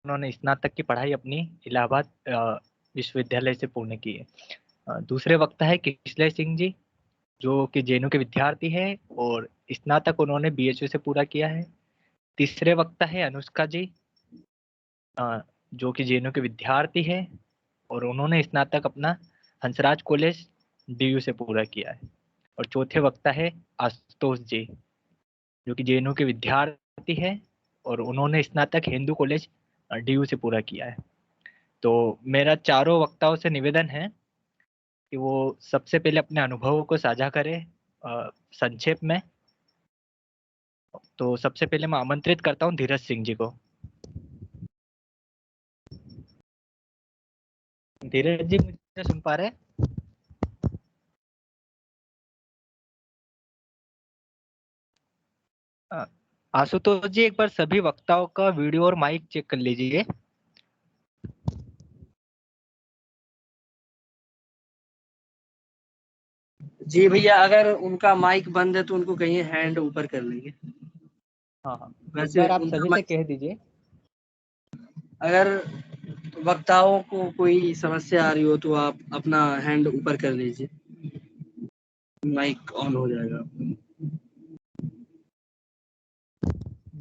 उन्होंने स्नातक की पढ़ाई अपनी इलाहाबाद विश्वविद्यालय से पूर्ण की है। दूसरे वक्ता है किशलय सिंह जी, जो कि जेएनयू के विद्यार्थी है और स्नातक उन्होंने बीएचयू से पूरा किया है। तीसरे वक्ता है अनुष्का जी, जो कि जेएनयू के विद्यार्थी है और उन्होंने स्नातक अपना हंसराज कॉलेज डीयू से पूरा किया है। और चौथे वक्ता है आशुतोष जी, जो कि जेएनयू के विद्यार्थी है और उन्होंने स्नातक हिंदू कॉलेज डीयू से पूरा किया है। तो मेरा चारों वक्ताओं से निवेदन है कि वो सबसे पहले अपने अनुभवों को साझा करें संक्षेप में। तो सबसे पहले मैं आमंत्रित करता हूँ धीरज सिंह जी को। धीरज जी मुझे सुन पा रहे हैं? आशुतोष जी, एक बार सभी वक्ताओं का वीडियो और माइक चेक कर लीजिए। जी भैया, अगर उनका माइक बंद है तो उनको कहिए हैंड ऊपर कर लेंगे। हाँ हाँ, एक वैसे बार आप उनका सभी से माइक, कह दीजिए। अगर वक्ताओं को कोई समस्या आ रही हो तो आप अपना हैंड ऊपर कर लीजिए, माइक ऑन हो जाएगा।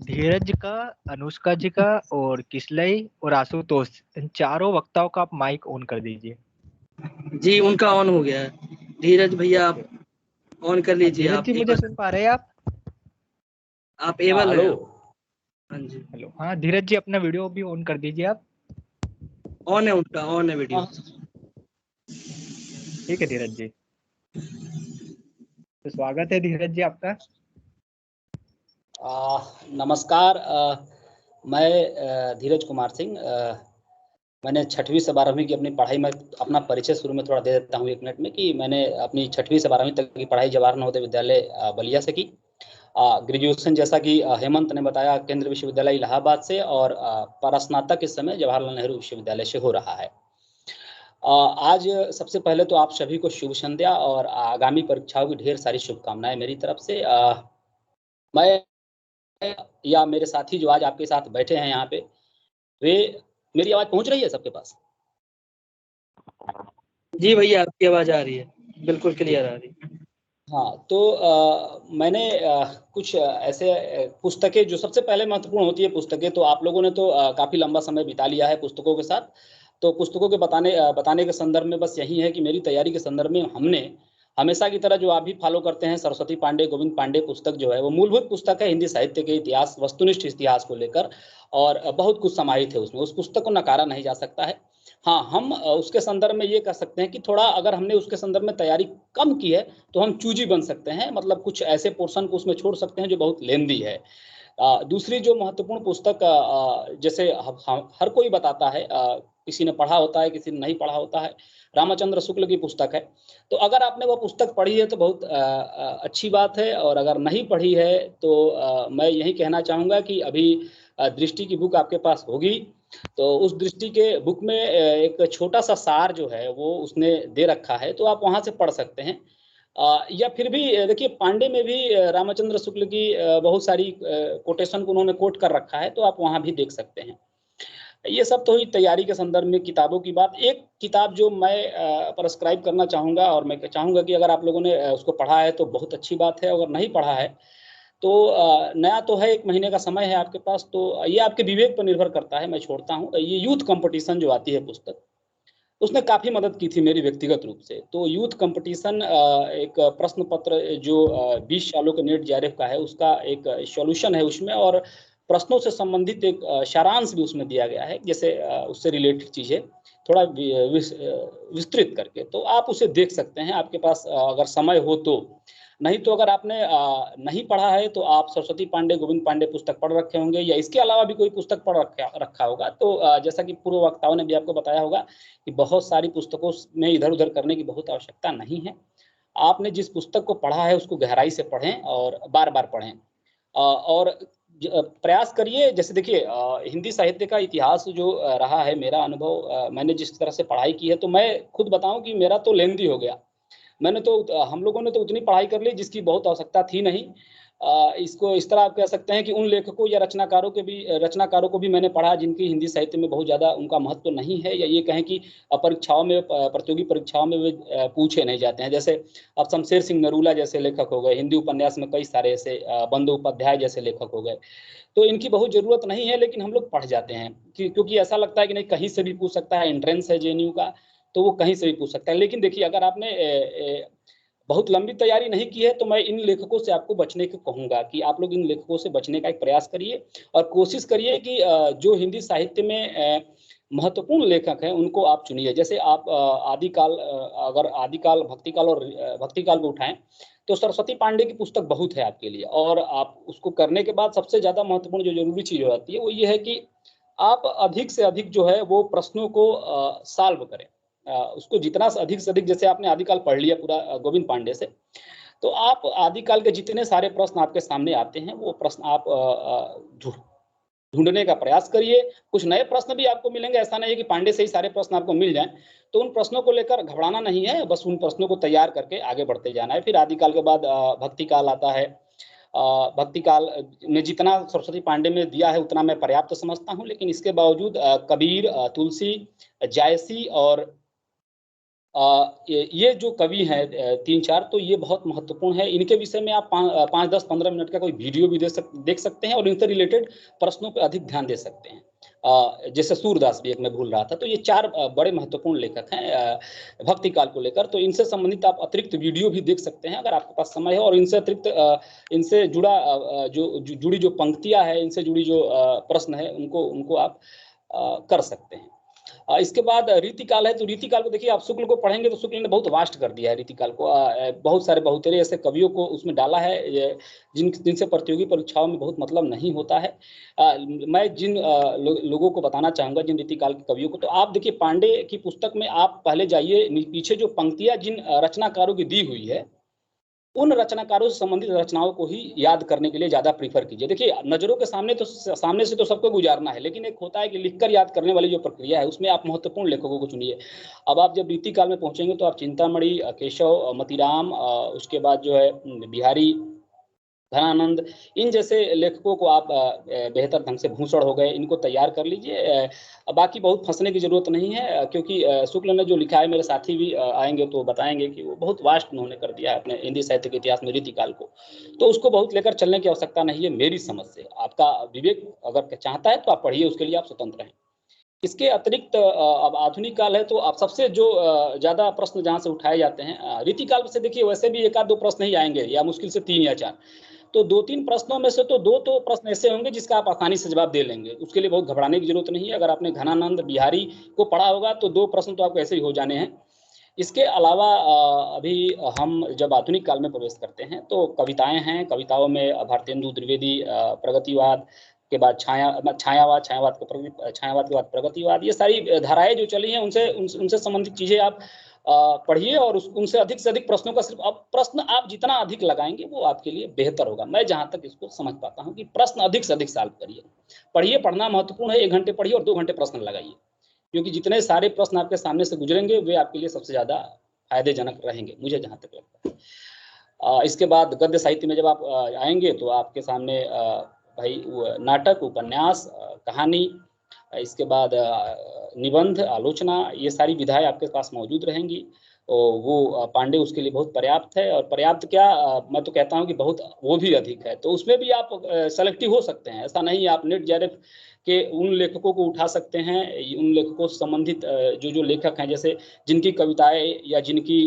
धीरज का, अनुष्का जी का और किसलई और आशुतोष, इन चारों वक्ताओं का आप माइक ऑन कर दीजिए। जी उनका ऑन हो गया है। धीरज भैया आप ऑन कर लीजिए। धीरज आप जी मुझे सुन पा रहे हैं आप? आप हाँ, एबल हेलो। हैं? हाँ जी, हेलो, हाँ धीरज जी अपना वीडियो भी ऑन कर दीजिए आप। ऑन है, उनका ऑन है वीडियो। ठीक है धीरज जी, तो स्वागत है धीरज जी आपका। नमस्कार। मैं धीरज कुमार सिंह। मैंने 6वीं से 12वीं की अपनी पढ़ाई में अपना परिचय शुरू में थोड़ा दे देता हूँ 1 मिनट में कि मैंने अपनी 6वीं से 12वीं तक की पढ़ाई जवाहर नवोदय विद्यालय बलिया से की। ग्रेजुएशन जैसा कि हेमंत ने बताया केंद्रीय विश्वविद्यालय इलाहाबाद से, और परास्नातक इस समय जवाहरलाल नेहरू विश्वविद्यालय से हो रहा है। आज सबसे पहले तो आप सभी को शुभ संध्या और आगामी परीक्षाओं की ढेर सारी शुभकामनाएं मेरी तरफ से। मैं या मेरे साथी जो आज आपके साथ बैठे हैं यहाँ पे, वे, मेरी आवाज पहुंच रही है सबके पास? जी भैया, आपकी आवाज आ रही है, बिल्कुल क्लियर आ रही है। हाँ, तो मैंने कुछ ऐसे पुस्तकें, जो सबसे पहले महत्वपूर्ण होती है पुस्तकें, तो आप लोगों ने तो काफ़ी लंबा समय बिता लिया है पुस्तकों के साथ। तो पुस्तकों के बताने के संदर्भ में बस यही है कि मेरी तैयारी के संदर्भ में हमने हमेशा की तरह जो आप भी फॉलो करते हैं, सरस्वती पांडे, गोविंद पांडे पुस्तक जो है वो मूलभूत पुस्तक है हिंदी साहित्य के इतिहास, वस्तुनिष्ठ इतिहास को लेकर, और बहुत कुछ समाहित है उसमें। उस पुस्तक को नकारा नहीं जा सकता है। हाँ, हम उसके संदर्भ में ये कह सकते हैं कि थोड़ा अगर हमने उसके संदर्भ में तैयारी कम की है तो हम चूजी बन सकते हैं, मतलब कुछ ऐसे पोर्शन को उसमें छोड़ सकते हैं जो बहुत लेंदी है। दूसरी जो महत्वपूर्ण पुस्तक, जैसे हर कोई बताता है, किसी ने पढ़ा होता है, किसी ने नहीं पढ़ा होता है, रामचंद्र शुक्ल की पुस्तक है। तो अगर आपने वो पुस्तक पढ़ी है तो बहुत अच्छी बात है, और अगर नहीं पढ़ी है तो मैं यही कहना चाहूँगा कि अभी दृष्टि की बुक आपके पास होगी, तो उस दृष्टि के बुक में एक छोटा सा सार जो है वो उसने दे रखा है, तो आप वहाँ से पढ़ सकते हैं। या फिर भी देखिए, पांडे में भी रामचंद्र शुक्ल की बहुत सारी कोटेशन को उन्होंने कोट कर रखा है, तो आप वहाँ भी देख सकते हैं। ये सब तो हुई तैयारी के संदर्भ में किताबों की बात। एक किताब जो मैं प्रेस्क्राइब करना चाहूँगा, और मैं चाहूँगा कि अगर आप लोगों ने उसको पढ़ा है तो बहुत अच्छी बात है, अगर नहीं पढ़ा है तो नया तो है, 1 महीने का समय है आपके पास, तो ये आपके विवेक पर निर्भर करता है, मैं छोड़ता हूँ। ये यूथ कंपटीशन जो आती है पुस्तक, उसने काफ़ी मदद की थी मेरी व्यक्तिगत रूप से। तो यूथ कंपटीशन एक प्रश्न पत्र जो 20 सालों के नेट जेआरएफ का है, उसका एक सॉल्यूशन है उसमें, और प्रश्नों से संबंधित एक सारांश भी उसमें दिया गया है, जैसे उससे रिलेटेड चीज़ें थोड़ा विस्तृत करके। तो आप उसे देख सकते हैं, आपके पास अगर समय हो तो। नहीं तो अगर आपने नहीं पढ़ा है तो आप सरस्वती पांडे, गोविंद पांडे पुस्तक पढ़ रखे होंगे, या इसके अलावा भी कोई पुस्तक पढ़ रखा होगा, तो जैसा कि पूर्व वक्ताओं ने भी आपको बताया होगा कि बहुत सारी पुस्तकों में इधर उधर करने की बहुत आवश्यकता नहीं है। आपने जिस पुस्तक को पढ़ा है उसको गहराई से पढ़ें और बार बार पढ़ें, और प्रयास करिए। जैसे देखिए, हिंदी साहित्य का इतिहास जो रहा है, मेरा अनुभव, मैंने जिस तरह से पढ़ाई की है, तो मैं खुद बताऊं कि मेरा तो लेंदी हो गया। मैंने तो हम लोगों ने तो उतनी पढ़ाई कर ली जिसकी बहुत आवश्यकता थी नहीं। इसको इस तरह आप कह सकते हैं कि उन लेखकों या रचनाकारों को भी मैंने पढ़ा जिनकी हिंदी साहित्य में बहुत ज़्यादा उनका महत्व नहीं है, या ये कहें कि परीक्षाओं में, प्रतियोगी परीक्षाओं में वे पूछे नहीं जाते हैं। जैसे अब शमशेर सिंह नरूला जैसे लेखक हो गए, हिंदी उपन्यास में कई सारे ऐसे बंदोपाध्याय जैसे लेखक हो गए, तो इनकी बहुत ज़रूरत नहीं है, लेकिन हम लोग पढ़ जाते हैं क्योंकि ऐसा लगता है कि नहीं, कहीं से भी पूछ सकता है, एंट्रेंस है जेएनयू का, तो वो कहीं से भी पूछ सकता है। लेकिन देखिए, अगर आपने बहुत लंबी तैयारी नहीं की है तो मैं इन लेखकों से आपको बचने को कहूँगा कि आप लोग इन लेखकों से बचने का एक प्रयास करिए और कोशिश करिए कि जो हिंदी साहित्य में महत्वपूर्ण लेखक हैं उनको आप चुनिए। जैसे आप आदिकाल, अगर आदिकाल, भक्तिकाल और भक्तिकाल को उठाएं तो सरस्वती पांडे की पुस्तक बहुत है आपके लिए, और आप उसको करने के बाद सबसे ज़्यादा महत्वपूर्ण जो जरूरी चीज़ हो जाती है वो ये है कि आप अधिक से अधिक जो है वो प्रश्नों को सॉल्व करें। उसको जितना अधिक से अधिक, जैसे आपने आदिकाल पढ़ लिया पूरा गोविंद पांडे से, तो आप आदिकाल के जितने सारे प्रश्न आपके सामने आते हैं वो प्रश्न आप ढूंढने का प्रयास करिए। कुछ नए प्रश्न भी आपको मिलेंगे, ऐसा नहीं है कि पांडे से ही सारे प्रश्न आपको मिल जाएं, तो उन प्रश्नों को लेकर घबराना नहीं है, बस उन प्रश्नों को तैयार करके आगे बढ़ते जाना है। फिर आदिकाल के बाद भक्तिकाल आता है। भक्तिकाल में जितना सरस्वती पांडे में दिया है उतना मैं पर्याप्त समझता हूँ, लेकिन इसके बावजूद कबीर, तुलसी, जायसी और ये जो कवि हैं 3-4, तो ये बहुत महत्वपूर्ण है। इनके विषय में आप 5, 10, 15 मिनट का कोई वीडियो भी देख सकते हैं और इनसे रिलेटेड प्रश्नों पर अधिक ध्यान दे सकते हैं। जैसे सूरदास भी एक मैं भूल रहा था, तो ये 4 बड़े महत्वपूर्ण लेखक हैं भक्ति काल को लेकर। तो इनसे संबंधित आप अतिरिक्त वीडियो भी देख सकते हैं अगर आपके पास समय है, और इनसे अतिरिक्त इनसे जुड़ा जुड़ी जो पंक्तियां है, इनसे जुड़ी जो प्रश्न है, उनको आप कर सकते हैं। इसके बाद रीतिकाल है, तो रीतिकाल को देखिए, आप शुक्ल को पढ़ेंगे तो शुक्ल ने बहुत वास्ट कर दिया है रीतिकाल को। बहुत सारे बहुतेरे ऐसे कवियों को उसमें डाला है जिनसे प्रतियोगी परीक्षाओं में बहुत मतलब नहीं होता है। मैं जिन लोगों को बताना चाहूँगा, जिन रीतिकाल के कवियों को, तो आप देखिए पांडे की पुस्तक में आप पहले जाइए, पीछे जो पंक्तियाँ जिन रचनाकारों की दी हुई है, उन रचनाकारों से संबंधित रचनाओं को ही याद करने के लिए ज़्यादा प्रीफर कीजिए। देखिए, नज़रों के सामने से तो सबको गुजारना है, लेकिन एक होता है कि लिखकर याद करने वाली जो प्रक्रिया है, उसमें आप महत्वपूर्ण लेखकों को चुनिए। अब आप जब रीतिकाल में पहुंचेंगे तो आप चिंतामणि, केशव, मतीराम, उसके बाद जो है बिहारी, धनानंद, इन जैसे लेखकों को आप बेहतर ढंग से, भूषण हो गए, इनको तैयार कर लीजिए। बाकी बहुत फंसने की जरूरत नहीं है, क्योंकि शुक्ल ने जो लिखा है, मेरे साथी भी आएंगे तो बताएंगे कि वो बहुत वास्ट उन्होंने कर दिया है अपने हिंदी साहित्य के इतिहास में रीतिकाल को, तो उसको बहुत लेकर चलने की आवश्यकता नहीं है मेरी समझ से। आपका विवेक अगर चाहता है तो आप पढ़िए, उसके लिए आप स्वतंत्र हैं। इसके अतिरिक्त अब आधुनिक काल है, तो आप सबसे जो ज़्यादा प्रश्न जहाँ से उठाए जाते हैं रीतिकाल से, देखिए वैसे भी 1-2 प्रश्न ही आएंगे, या मुश्किल से 3 या 4, तो 2-3 प्रश्नों में से तो 2 तो प्रश्न ऐसे होंगे जिसका आप आसानी से जवाब दे लेंगे, उसके लिए बहुत घबराने की जरूरत नहीं है। अगर आपने घनानंद, बिहारी को पढ़ा होगा तो 2 प्रश्न तो आपको ऐसे ही हो जाने हैं। इसके अलावा अभी हम जब आधुनिक काल में प्रवेश करते हैं तो कविताएं हैं। कविताओं में भारतेंदु द्विवेदी, प्रगतिवाद के बाद छायावाद के बाद प्रगतिवाद, ये सारी धाराएं जो चली हैं, उनसे संबंधित चीजें आप पढ़िए, और उनसे अधिक से अधिक प्रश्नों का, सिर्फ अब प्रश्न आप जितना अधिक लगाएंगे वो आपके लिए बेहतर होगा। मैं जहां तक इसको समझ पाता हूं कि प्रश्न अधिक से अधिक सॉल्व करिए, पढ़िए, पढ़ना महत्वपूर्ण है। 1 घंटे पढ़िए और 2 घंटे प्रश्न लगाइए, क्योंकि जितने सारे प्रश्न आपके सामने से गुजरेंगे वे आपके लिए सबसे ज्यादा फायदेजनक रहेंगे, मुझे जहां तक लगता है। इसके बाद गद्य साहित्य में जब आप आएंगे तो आपके सामने भाई नाटक, उपन्यास, कहानी, इसके बाद निबंध, आलोचना, ये सारी विधाएं आपके पास मौजूद रहेंगी। और वो पांडे उसके लिए बहुत पर्याप्त है, और पर्याप्त क्या, मैं तो कहता हूं कि बहुत, वो भी अधिक है। तो उसमें भी आप सेलेक्टिव हो सकते हैं, ऐसा नहीं है। आप नेट जेआरएफ के उन लेखकों को उठा सकते हैं, उन लेखकों से संबंधित जो लेखक हैं, जैसे जिनकी कविताएं या जिनकी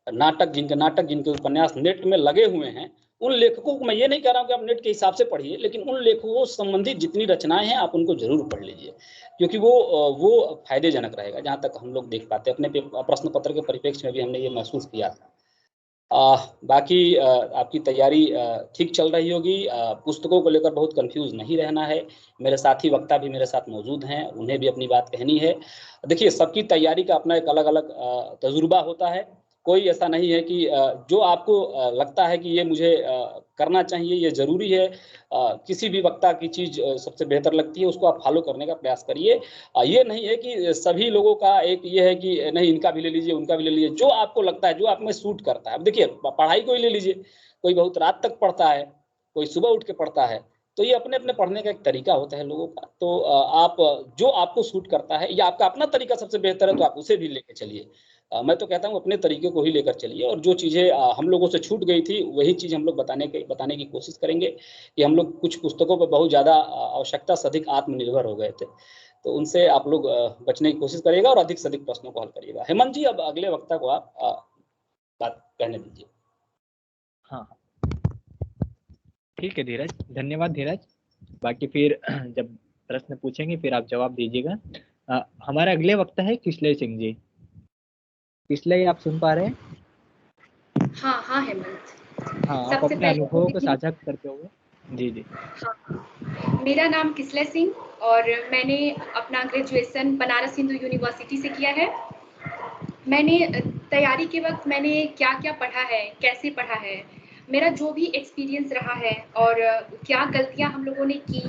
जिनके उपन्यास नेट में लगे हुए हैं, उन लेखकों को मैं ये नहीं कह रहा हूं कि आप नेट के हिसाब से पढ़िए, लेकिन उन लेखकों से संबंधित जितनी रचनाएं हैं आप उनको जरूर पढ़ लीजिए, क्योंकि वो फायदेजनक रहेगा। जहां तक हम लोग देख पाते हैं अपने प्रश्न पत्र के परिप्रेक्ष्य में भी हमने ये महसूस किया था। बाकी आपकी तैयारी ठीक चल रही होगी। पुस्तकों को लेकर बहुत कंफ्यूज नहीं रहना है। मेरे साथी वक्ता भी मेरे साथ मौजूद हैं, उन्हें भी अपनी बात कहनी है। देखिए, सबकी तैयारी का अपना एक अलग अलग तजुर्बा होता है। कोई ऐसा नहीं है कि जो आपको लगता है कि ये मुझे करना चाहिए, ये जरूरी है, किसी भी वक्ता की चीज सबसे बेहतर लगती है, उसको आप फॉलो करने का प्रयास करिए। ये नहीं है कि सभी लोगों का एक ये है कि नहीं, इनका भी ले लीजिए, उनका भी ले लीजिए, जो आपको लगता है, जो आप में सूट करता है। अब देखिए, पढ़ाई को ही ले लीजिए, कोई बहुत रात तक पढ़ता है, कोई सुबह उठ के पढ़ता है। तो ये अपने अपने पढ़ने का एक तरीका होता है लोगों का। तो आप जो आपको सूट करता है या आपका अपना तरीका सबसे बेहतर है तो आप उसे भी लेके चलिए। मैं तो कहता हूँ अपने तरीके को ही लेकर चलिए, और जो चीज़ें हम लोगों से छूट गई थी वही चीज़ हम लोग बताने की कोशिश करेंगे। कि हम लोग कुछ पुस्तकों पर बहुत ज़्यादा आवश्यकता से अधिक आत्मनिर्भर हो गए थे, तो उनसे आप लोग बचने की कोशिश करिएगा और अधिक से अधिक प्रश्नों को हल करिएगा। हेमंत जी, अब अगले वक्ता को आप बात कहने दीजिए। हाँ, ठीक है धीरज, धन्यवाद धीरज। बाकी फिर जब प्रश्न पूछेंगे फिर आप जवाब दीजिएगा। हमारा अगले वक्ता है किशलय सिंह जी। किशलय, आप सुन पा रहे हैं? हाँ हाँ हेमंत। हाँ, आप सबसे अपने पहले अनुभवों को साझा करते हुए। जी जी। हाँ, मेरा नाम किशलय सिंह और मैंने अपना ग्रेजुएशन बनारस हिंदू यूनिवर्सिटी से किया है। मैंने तैयारी के वक्त मैंने क्या क्या पढ़ा है, कैसे पढ़ा है, मेरा जो भी एक्सपीरियंस रहा है और क्या गलतियां हम लोगों ने की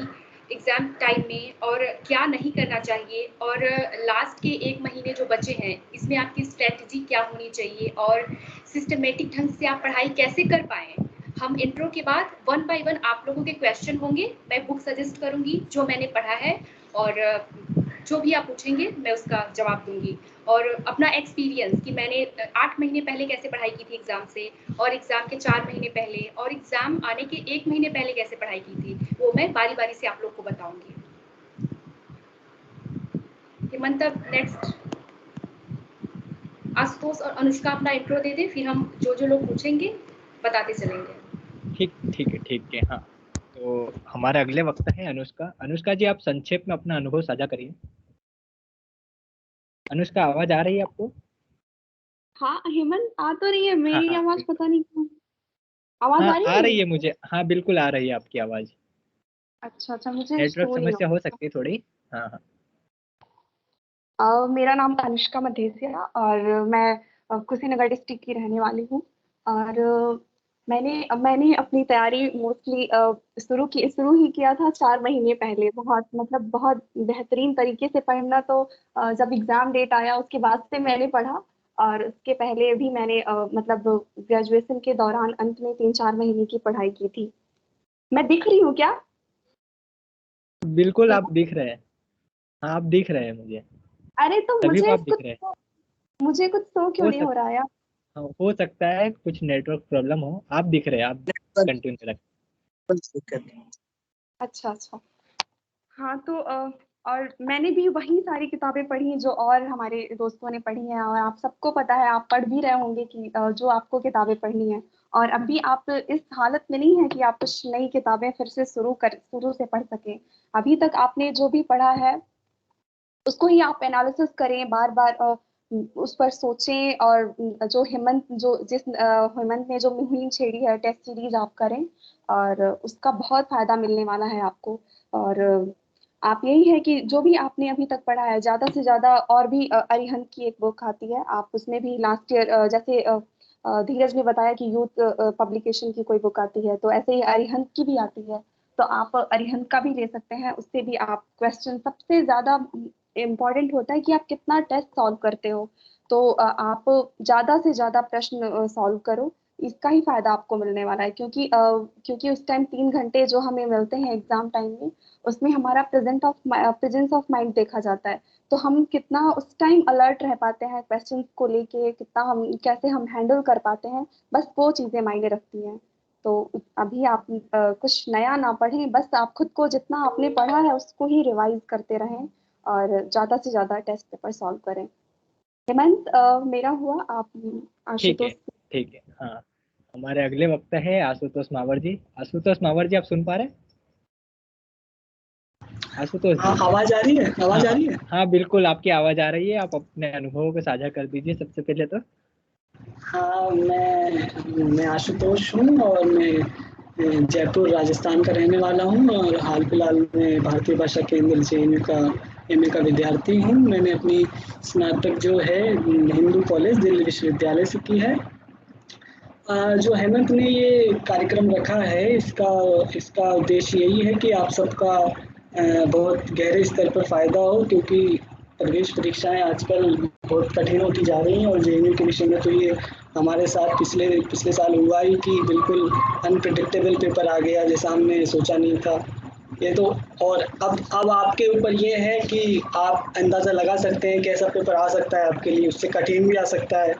एग्ज़ाम टाइम में और क्या नहीं करना चाहिए, और लास्ट के 1 महीने जो बचे हैं इसमें आपकी स्ट्रेटजी क्या होनी चाहिए और सिस्टमेटिक ढंग से आप पढ़ाई कैसे कर पाएँ। हम इंट्रो के बाद 1 बाय 1 आप लोगों के क्वेश्चन होंगे, मैं बुक सजेस्ट करूँगी जो मैंने पढ़ा है और जो भी आप पूछेंगे मैं उसका जवाब दूँगी। और अपना एक्सपीरियंस कि मैंने 8 महीने पहले कैसे पढ़ाई की थी एग्ज़ाम से, और एग्ज़ाम के 4 महीने पहले और एग्ज़ाम आने के 1 महीने पहले कैसे पढ़ाई की थी, वो मैं बारी-बारी से आप लोग को बताऊँगी। हेमंत, अब नेक्स्ट आशुतोष और अनुष्का अपना इंट्रो दे दें, फिर हम जो लोग पूछेंगे बताते चलेंगे। ठीक है। हाँ, तो हमारे अगले वक्ता है अनुष्का। अनुष्का जी, आप संक्षेप में अपना अनुभव साझा करिए। अनुष्का, आवाज आ रही है आपको? हाँ हेमंत, आ तो रही है, मेरी हाँ, आवाज बिल्कुल। पता नहीं क्यों। आवाज हाँ, आ रही आ है रही मेरी? है मुझे। हाँ, बिल्कुल आ रही है आपकी आवाज। अच्छा, मुझे नेटवर्क शो नहीं समस्या हो सकती है थोड़ी। हाँ हाँ। मेरा नाम अनुष्का मधेसिया और मैं कुशीनगर डिस्ट्रिक्ट की रहने वाली हूँ। और मैंने अपनी तैयारी मोस्टली शुरू ही किया था 4 महीने पहले। बहुत बेहतरीन तरीके से पढ़ना तो जब एग्जाम डेट आया उसके बाद से मैंने पढ़ा। और उसके पहले भी मैंने ग्रेजुएशन के दौरान अंत में 3-4 महीने की पढ़ाई की थी। मैं दिख रही हूँ क्या? बिल्कुल आप दिख रहे हैं। हाँ, आप दिख रहे हैं मुझे। अरे तो सभी को आप दिख रहे हैं। मुझे कुछ शो क्यों नहीं हो रहा है यार? हाँ, हो सकता है कुछ नेटवर्क प्रॉब्लम हो। आप दिख रहे हैं, आप कंटिन्यू रखें। अच्छा। हाँ तो और मैंने भी वही सारी किताबें पढ़ी जो और हमारे दोस्तों ने पढ़ी हैं, और आप सबको पता है, आप पढ़ भी रहे होंगे कि जो आपको किताबें पढ़नी है। और अभी आप इस हालत में नहीं है कि आप कुछ नई किताबें फिर से शुरू से पढ़ सकें। अभी तक आपने जो भी पढ़ा है उसको ही आप एनालिसिस करें, बार बार उस पर सोचें। और हेमंत ने जो मुहिम छेड़ी है, टेस्ट सीरीज आप करें और उसका बहुत फायदा मिलने वाला है आपको। और आप यही है कि जो भी आपने अभी तक पढ़ा है ज़्यादा से ज़्यादा, और भी अरिहंत की एक बुक आती है, आप उसमें भी लास्ट ईयर जैसे धीरज ने बताया कि यूथ पब्लिकेशन की कोई बुक आती है, तो ऐसे ही अरिहंत की भी आती है। तो आप अरिहंत का भी ले सकते हैं, उससे भी आप क्वेश्चन, सबसे ज़्यादा इम्पॉर्टेंट होता है कि आप कितना टेस्ट सॉल्व करते हो। तो आप ज़्यादा से ज़्यादा प्रश्न सॉल्व करो, इसका ही फायदा आपको मिलने वाला है। क्योंकि उस टाइम 3 घंटे जो हमें मिलते हैं एग्जाम टाइम में, उसमें हमारा प्रेजेंस ऑफ माइंड देखा जाता है। तो हम कितना उस टाइम अलर्ट रह पाते हैं क्वेश्चंस को लेके, कितना हम कैसे हम हैंडल कर पाते हैं, बस वो चीज़ें मायने रखती हैं। तो अभी आप कुछ नया ना पढ़ें, बस आप खुद को जितना आपने पढ़ा है उसको ही रिवाइज करते रहें और ज़्यादा से ज़्यादा टेस्ट पेपर सॉल्व करें। हेमंत, मेरा हुआ, आप आशुतोष। ठीक है। हाँ, हमारे अगले वक्ता है आशुतोष मावर जी। आशुतोष मावर जी, आप सुन पा रहे हैं? आशुतोष जी, आवाज आ रही है? आवाज आ रही है? हाँ, बिल्कुल आपकी आवाज आ रही है। आप अपने अनुभवों को साझा कर दीजिए सबसे पहले तो। हाँ, मैं आशुतोष हूँ और मैं जयपुर राजस्थान का रहने वाला हूँ और हाल फिलहाल में भारतीय भाषा केंद्र JNU का MA का विद्यार्थी हूँ। मैंने अपनी स्नातक जो है हिंदू कॉलेज दिल्ली विश्वविद्यालय से की है। जो हेमंत ने ये कार्यक्रम रखा है, इसका उद्देश्य यही है कि आप सबका बहुत गहरे स्तर पर फ़ायदा हो, क्योंकि प्रवेश परीक्षाएं आजकल बहुत कठिन होती जा रही हैं और जेएनयू के विषय में तो ये हमारे साथ पिछले साल हुआ ही कि बिल्कुल अनप्रिडिक्टेबल पेपर आ गया जैसा हमने सोचा नहीं था। ये तो और अब आपके ऊपर ये है कि आप अंदाज़ा लगा सकते हैं कैसा पेपर आ सकता है आपके लिए, उससे कठिन भी आ सकता है,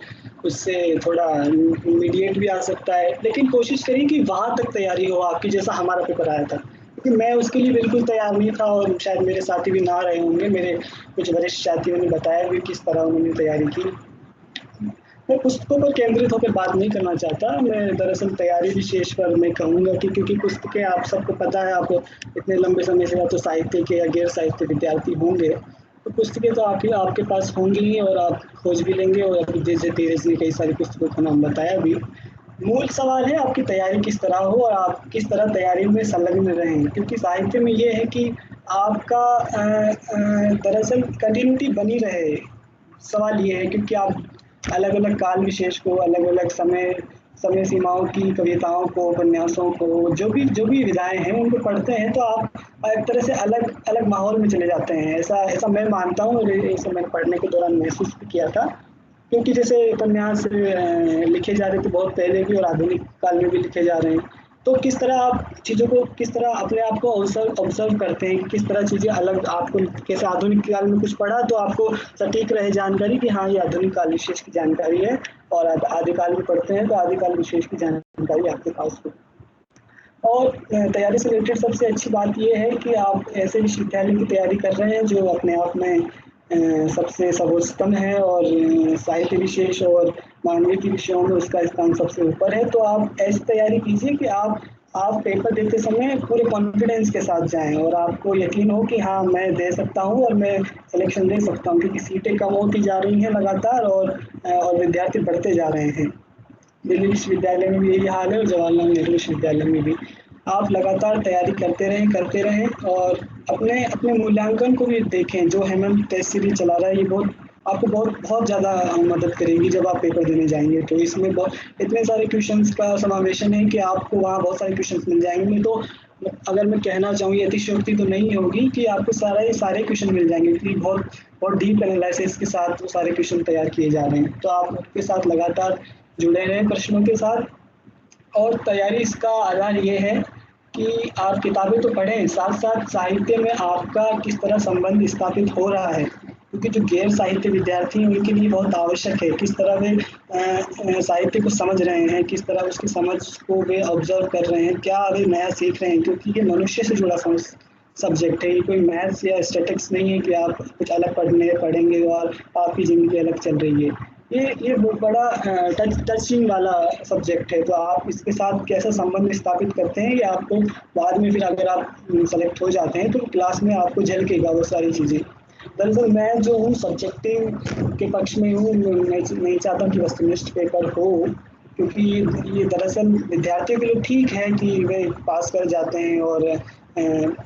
उससे थोड़ा मीडिएट भी आ सकता है, लेकिन कोशिश करिए कि वहाँ तक तैयारी हो आपकी जैसा हमारा पेपर आया था, क्योंकि मैं उसके लिए बिल्कुल तैयार नहीं था और शायद मेरे साथी भी ना रहे होंगे। मेरे कुछ वरिष्ठ साथियों ने बताया भी किस तरह उन्होंने तैयारी की। मैं पुस्तकों पर केंद्रित होकर बात नहीं करना चाहता, मैं दरअसल तैयारी विशेष पर मैं कहूँगा कि क्योंकि पुस्तकें आप सबको पता है, आप इतने लंबे समय से या तो साहित्य के या गैर साहित्य विद्यार्थी होंगे, तो पुस्तकें तो आपके पास होंगी ही और आप खोज भी लेंगे और अभी जैसे तेरे से कई सारी पुस्तकों का नाम बताया भी। मूल सवाल है आपकी तैयारी किस तरह हो और आप किस तरह तैयारी में संलग्न रहें, क्योंकि साहित्य में ये है कि आपका दरअसल कंटिन्यूटी बनी रहे। सवाल ये है क्योंकि आप अलग-अलग काल विशेष को, अलग-अलग समय सीमाओं की कविताओं को, उपन्यासों को, जो भी विधाएँ हैं उनको पढ़ते हैं तो आप एक तरह से अलग माहौल में चले जाते हैं। ऐसा मैं मानता हूँ और इसे मैंने पढ़ने के दौरान महसूस भी किया था। क्योंकि जैसे उपन्यास लिखे जा रहे थे बहुत पहले भी और आधुनिक काल में भी लिखे जा रहे हैं, तो किस तरह आप चीज़ों को किस तरह अपने आप को ऑब्ज़र्व करते हैं कि किस तरह चीज़ें अलग आपको कैसे आधुनिक काल में कुछ पढ़ा तो आपको सटीक रहे जानकारी कि हाँ, ये आधुनिक काल विशेष की जानकारी है और आदिकाल में पढ़ते हैं तो आदिकाल विशेष की जानकारी आपके पास हो। और तैयारी से रिलेटेड सबसे अच्छी बात ये है कि आप ऐसे विश्वविद्यालय की तैयारी कर रहे हैं जो अपने आप में सबसे सर्वोत्तम है और साहित्य विशेष और मानविकी विषयों में उसका स्थान सबसे ऊपर है। तो आप ऐसी तैयारी कीजिए कि आप पेपर देते समय पूरे कॉन्फिडेंस के साथ जाएँ और आपको यकीन हो कि हाँ, मैं दे सकता हूँ और मैं सिलेक्शन ले सकता हूँ, क्योंकि सीटें कम होती जा रही हैं लगातार और विद्यार्थी बढ़ते जा रहे हैं। दिल्ली विश्वविद्यालय में भी यही हाल है और जवाहरलाल नेहरू विश्वविद्यालय में भी। आप लगातार तैयारी करते रहें और अपने मूल्यांकन को भी देखें। जो हेमंत टेस्ट सीरीज चला रहा है, ये आपको बहुत ज़्यादा मदद करेगी जब आप पेपर देने जाएँगे। तो इसमें इतने सारे क्वेश्चंस का समावेशन है कि आपको वहाँ बहुत सारे क्वेश्चंस मिल जाएँगे। तो अगर मैं कहना चाहूँ, ये अतिशयोक्ति तो नहीं होगी कि आपको सारे क्वेश्चन मिल जाएँगे, क्योंकि बहुत डीप एनालिसिस के साथ वो सारे क्वेश्चन तैयार किए जा रहे हैं। तो आप उनके साथ लगातार जुड़े रहें प्रश्नों के साथ। और तैयारी इसका आधार ये है कि आप किताबें तो पढ़ें, साथ-साथ साहित्य में आपका किस तरह संबंध स्थापित हो रहा है, क्योंकि जो गैर साहित्य विद्यार्थी हैं उनके लिए बहुत आवश्यक है। किस तरह वे साहित्य को समझ रहे हैं, किस तरह उसकी समझ को वे ऑब्ज़र्व कर रहे हैं, क्या वे नया सीख रहे हैं, क्योंकि ये मनुष्य से जुड़ा सब्जेक्ट है। ये कोई मैथ्स या स्टैटिक्स नहीं है कि आप कुछ अलग पढ़ेंगे और आपकी ज़िंदगी अलग चल रही है। ये बहुत बड़ा टचिंग वाला सब्जेक्ट है, तो आप इसके साथ कैसा संबंध स्थापित करते हैं, ये आपको बाद में फिर अगर आप सेलेक्ट हो जाते हैं तो क्लास में आपको झलकेगा वो सारी चीज़ें। दरअसल मैं जो हूँ सब्जेक्टिव के पक्ष में हूँ, मैं नहीं चाहता कि वस्तुनिष्ठ पेपर हो, क्योंकि ये दरअसल विद्यार्थियों के लिए ठीक है कि वे पास कर जाते हैं और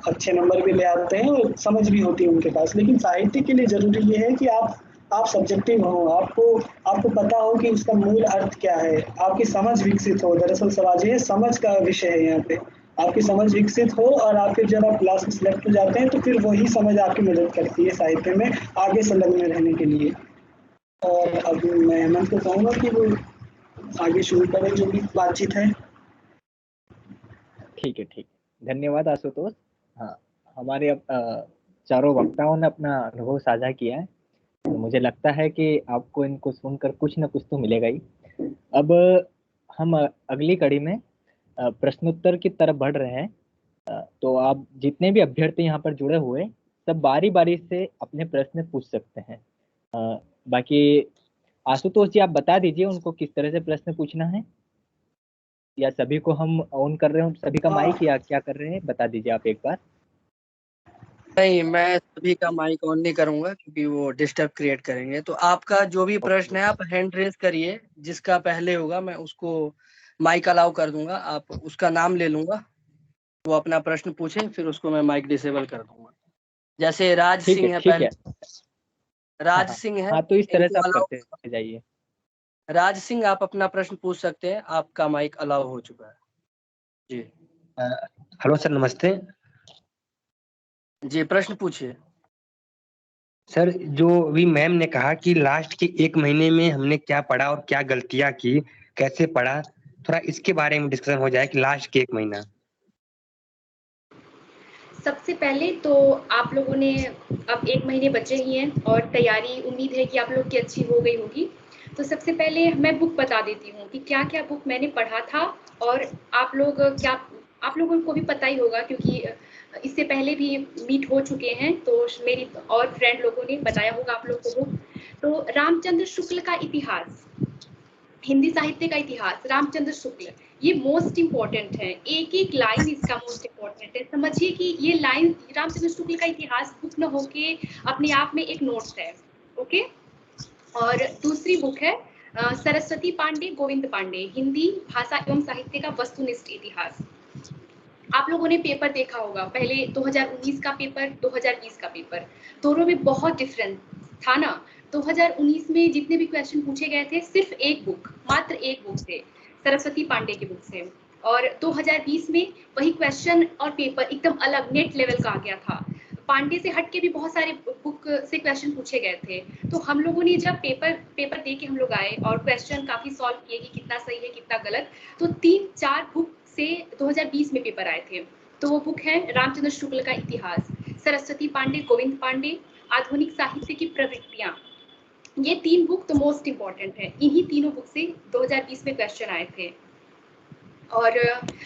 अच्छे नंबर भी ले आते हैं और समझ भी होती है उनके पास। लेकिन साहित्य के लिए ज़रूरी ये है कि आप सब्जेक्टिव हो, आपको पता हो कि उसका मूल अर्थ क्या है, आपकी समझ विकसित हो। दरअसल सवाल ये है, समझ का विषय है यहाँ पे। आपकी समझ विकसित हो और आप फिर जब आप क्लास में सिलेक्ट हो जाते हैं तो फिर वही समझ आपकी मदद करती है साहित्य में आगे संलग्न रहने के लिए। और अब मैं हेमंत को कहूँगा कि वो आगे शुरू करें जो भी बातचीत है। ठीक है। धन्यवाद आशुतोष। हाँ, हमारे अब चारों वक्ताओं ने अपना अनुभव साझा किया है। तो मुझे लगता है कि आपको इनको सुनकर कुछ न कुछ तो मिलेगा ही। अब हम अगली कड़ी में प्रश्नोत्तर की तरफ बढ़ रहे हैं। तो आप जितने भी अभ्यर्थी यहाँ पर जुड़े हुए, सब बारी-बारी से अपने प्रश्न पूछ सकते हैं। बाकी आशुतोष जी, आप बता दीजिए उनको किस तरह से प्रश्न पूछना है, या सभी को हम ऑन कर रहे हैं, सभी का माइक, या क्या कर रहे हैं, बता दीजिए आप एक बार। नहीं, मैं सभी का माइक ऑन नहीं करूंगा क्योंकि वो डिस्टर्ब क्रिएट करेंगे। तो आपका जो भी प्रश्न है आप हैंड रेज करिए, जिसका पहले होगा मैं उसको माइक अलाउ कर दूंगा। आप उसका नाम ले लूंगा, वो अपना प्रश्न पूछे, फिर उसको मैं माइक डिसेबल कर दूंगा। जैसे राज सिंह है पहले, राज सिंह है। हाँ, तो इस तरह से इनको आप अलाउ करते जाइए। राज सिंह, आप अपना प्रश्न पूछ सकते हैं, आपका माइक अलाउ हो चुका है जी। हेलो सर, नमस्ते जी, प्रश्न पूछिए। सर जो अभी मैम ने कहा कि लास्ट के 1 महीने में हमने क्या पढ़ा और क्या गलतियां की, कैसे पढ़ा, थोड़ा इसके बारे में डिस्कशन हो जाए कि लास्ट के 1 महीना। सबसे पहले तो आप लोगों ने अब 1 महीने बचे ही हैं और तैयारी उम्मीद है कि आप लोग की अच्छी हो गई होगी। तो सबसे पहले मैं बुक बता देती हूँ कि क्या-क्या बुक मैंने पढ़ा था और आप लोगों को भी पता ही होगा क्योंकि इससे पहले भी मीट हो चुके हैं, तो मेरी और फ्रेंड लोगों ने बताया होगा आप लोग को बुक। तो रामचंद्र शुक्ल का इतिहास, हिंदी साहित्य का इतिहास, रामचंद्र शुक्ल, ये मोस्ट इम्पोर्टेंट है। एक-एक लाइन इसका मोस्ट इम्पोर्टेंट है। समझिए कि ये लाइन रामचंद्र शुक्ल का इतिहास बुक न होके अपने आप में एक नोट्स है, ओके? और दूसरी बुक है सरस्वती पांडे, गोविंद पांडे, हिंदी भाषा एवं साहित्य का वस्तुनिष्ठ इतिहास। आप लोगों ने पेपर देखा होगा, पहले 2019 का पेपर, 2020 का पेपर, दोनों में बहुत डिफरेंस था ना। 2019 में जितने भी क्वेश्चन पूछे गए थे सिर्फ एक बुक, मात्र एक बुक से, सरस्वती पांडे की बुक से, और 2020 में वही क्वेश्चन और पेपर एकदम अलग नेट लेवल का आ गया था। पांडे से हट के भी बहुत सारे बुक से क्वेश्चन पूछे गए थे। तो हम लोगों ने जब पेपर दे के हम लोग आए और क्वेश्चन काफी सॉल्व किए कि कितना सही है कितना गलत, तो 3-4 बुक से 2020 में पेपर आए थे। तो वो बुक है रामचंद्र शुक्ल का इतिहास, सरस्वती पांडे, गोविंद पांडे, आधुनिक साहित्य की प्रवृत्तियां। ये 3 बुक तो मोस्ट इम्पोर्टेंट है। इन्हीं तीनों बुक से 2020 में क्वेश्चन आए थे। और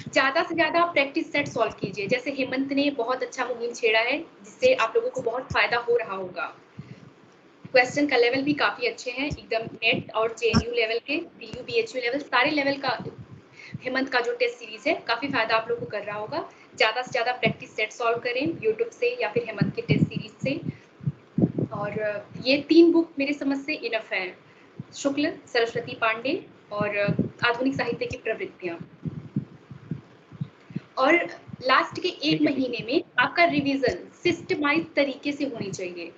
ज़्यादा से ज़्यादा प्रैक्टिस सेट सॉल्व कीजिए। जैसे हेमंत ने बहुत अच्छा मुहिम छेड़ा है, जिससे आप लोगों को बहुत फायदा हो रहा होगा। क्वेश्चन का लेवल भी काफ़ी अच्छे हैं, एकदम नेट और जेएनयू लेवल के, बीयू बीएचयू लेवल, सारे लेवल का हेमंत का जो टेस्ट सीरीज है काफ़ी फायदा आप लोगों को कर रहा होगा। ज़्यादा से ज़्यादा प्रैक्टिस सेट सॉल्व करें यूट्यूब से या फिर हेमंत के टेस्ट सीरीज से। और ये 3 बुक मेरे समझ से इनफ है, शुक्ल, सरस्वती पांडे और आधुनिक साहित्य की प्रवृत्तियां। और लास्ट के 1 महीने में आपका रिवीजन सिस्टमाइज तरीके से होनी चाहिए।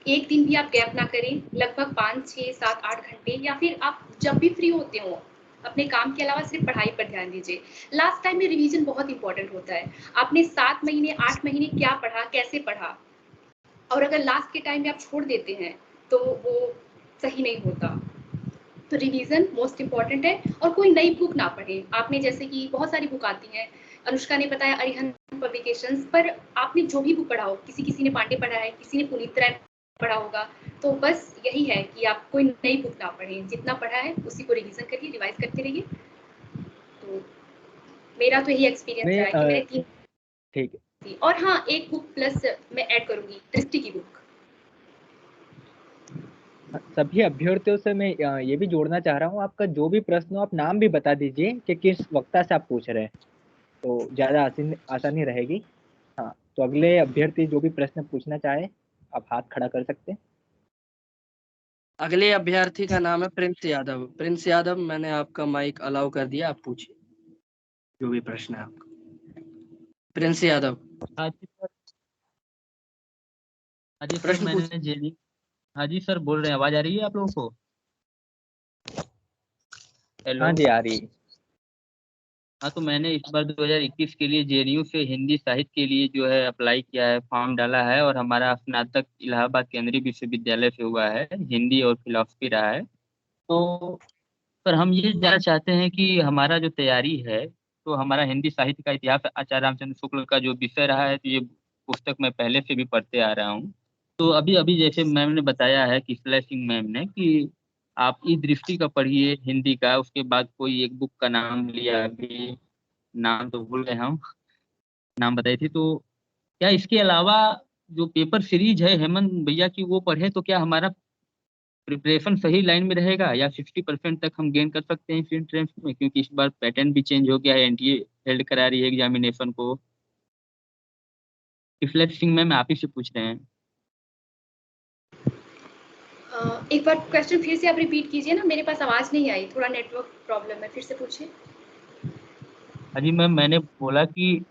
एक दिन भी आप गैप ना करें, लगभग 5, 6, 7, 8 घंटे, या फिर आप जब भी फ्री होते हो अपने काम के अलावा सिर्फ पढ़ाई पर ध्यान दीजिए। लास्ट टाइम में रिवीजन बहुत इंपॉर्टेंट होता है। आपने 7 महीने 8 महीने क्या पढ़ा, कैसे पढ़ा, और अगर लास्ट के टाइम में आप छोड़ देते हैं तो वो सही नहीं होता। तो रिवीजन मोस्ट इम्पॉर्टेंट है। और कोई नई बुक ना पढ़ें। आपने जैसे कि बहुत सारी बुक आती हैं, अनुष्का ने बताया अरिहंत पब्लिकेशंस, पर आपने जो भी बुक पढ़ा हो, किसी ने पांडे पढ़ा है, किसी ने पुनीत राय पढ़ा होगा, तो बस यही है कि आप कोई नई बुक ना पढ़ें। जितना पढ़ा है उसी को रिवीजन करिए, रिवाइज करते रहिए। तो मेरा तो यही एक्सपीरियंस रहा है कि मैंने 3 ठीक है। और हाँ, एक बुक प्लस मैं ऐड करूंगी, दृष्टि की बुक। सभी अभ्यर्थियों से मैं ये भी जोड़ना चाह रहा हूँ, आपका जो भी प्रश्न हो आप नाम भी बता दीजिए कि किस वक्ता से आप पूछ रहे हैं, तो ज़्यादा आसानी रहेगी। हाँ, तो अगले अभ्यर्थी जो भी प्रश्न पूछना चाहे आप हाथ खड़ा कर सकते हैं। अगले अभ्यर्थी का नाम है प्रिंस यादव। प्रिंस यादव, मैंने आपका माइक अलाउ कर दिया, आप पूछिए जो भी प्रश्न है आपका। प्रिंस यादव। हाँ जी सर। हाँ जी सर, प्रश्न मैंने जेडी। हाँ जी सर, बोल रहे हैं, आवाज आ रही है आप लोगों को? हेलो। हाँ जी, आ रही है। हाँ, तो मैंने इस बार 2021 के लिए जेएनयू से हिंदी साहित्य के लिए जो है अप्लाई किया है, फॉर्म डाला है, और हमारा स्नातक इलाहाबाद केंद्रीय विश्वविद्यालय से हुआ है, हिंदी और फिलॉसफी रहा है। तो सर हम ये जानना चाहते हैं कि हमारा जो तैयारी है, तो हमारा हिंदी साहित्य का इतिहास आचार्य रामचंद्र शुक्ल का जो विषय रहा है, तो ये पुस्तक मैं पहले से भी पढ़ते आ रहा हूँ। तो अभी अभी जैसे मैम ने बताया है, किसलय सिंह मैम ने, कि आप ई दृष्टि का पढ़िए हिंदी का, उसके बाद कोई एक बुक का नाम लिया, अभी नाम तो भूल गए हम, नाम बताई थी। तो क्या इसके अलावा जो पेपर सीरीज है हेमंत भैया की वो पढ़े तो क्या हमारा प्रिपरेशन सही लाइन में रहेगा, या 60% तक हम गेन कर सकते हैं इस एंट्रेंस में? क्योंकि इस बार पैटर्न भी चेंज हो गया है, एनटीए हेल्ड करा रही है एग्जामिनेशन को। रिफ्लेक्ट सिंह मैम आप ही से पूछ रहे हैं। एक बार क्वेश्चन फिर से आप रिपीट कीजिए ना, मेरे पास आवाज नहीं आई, थोड़ा नेटवर्क प्रॉब्लम है, फिर से पूछिए। हाँ जी मैम, मैंने बोला कि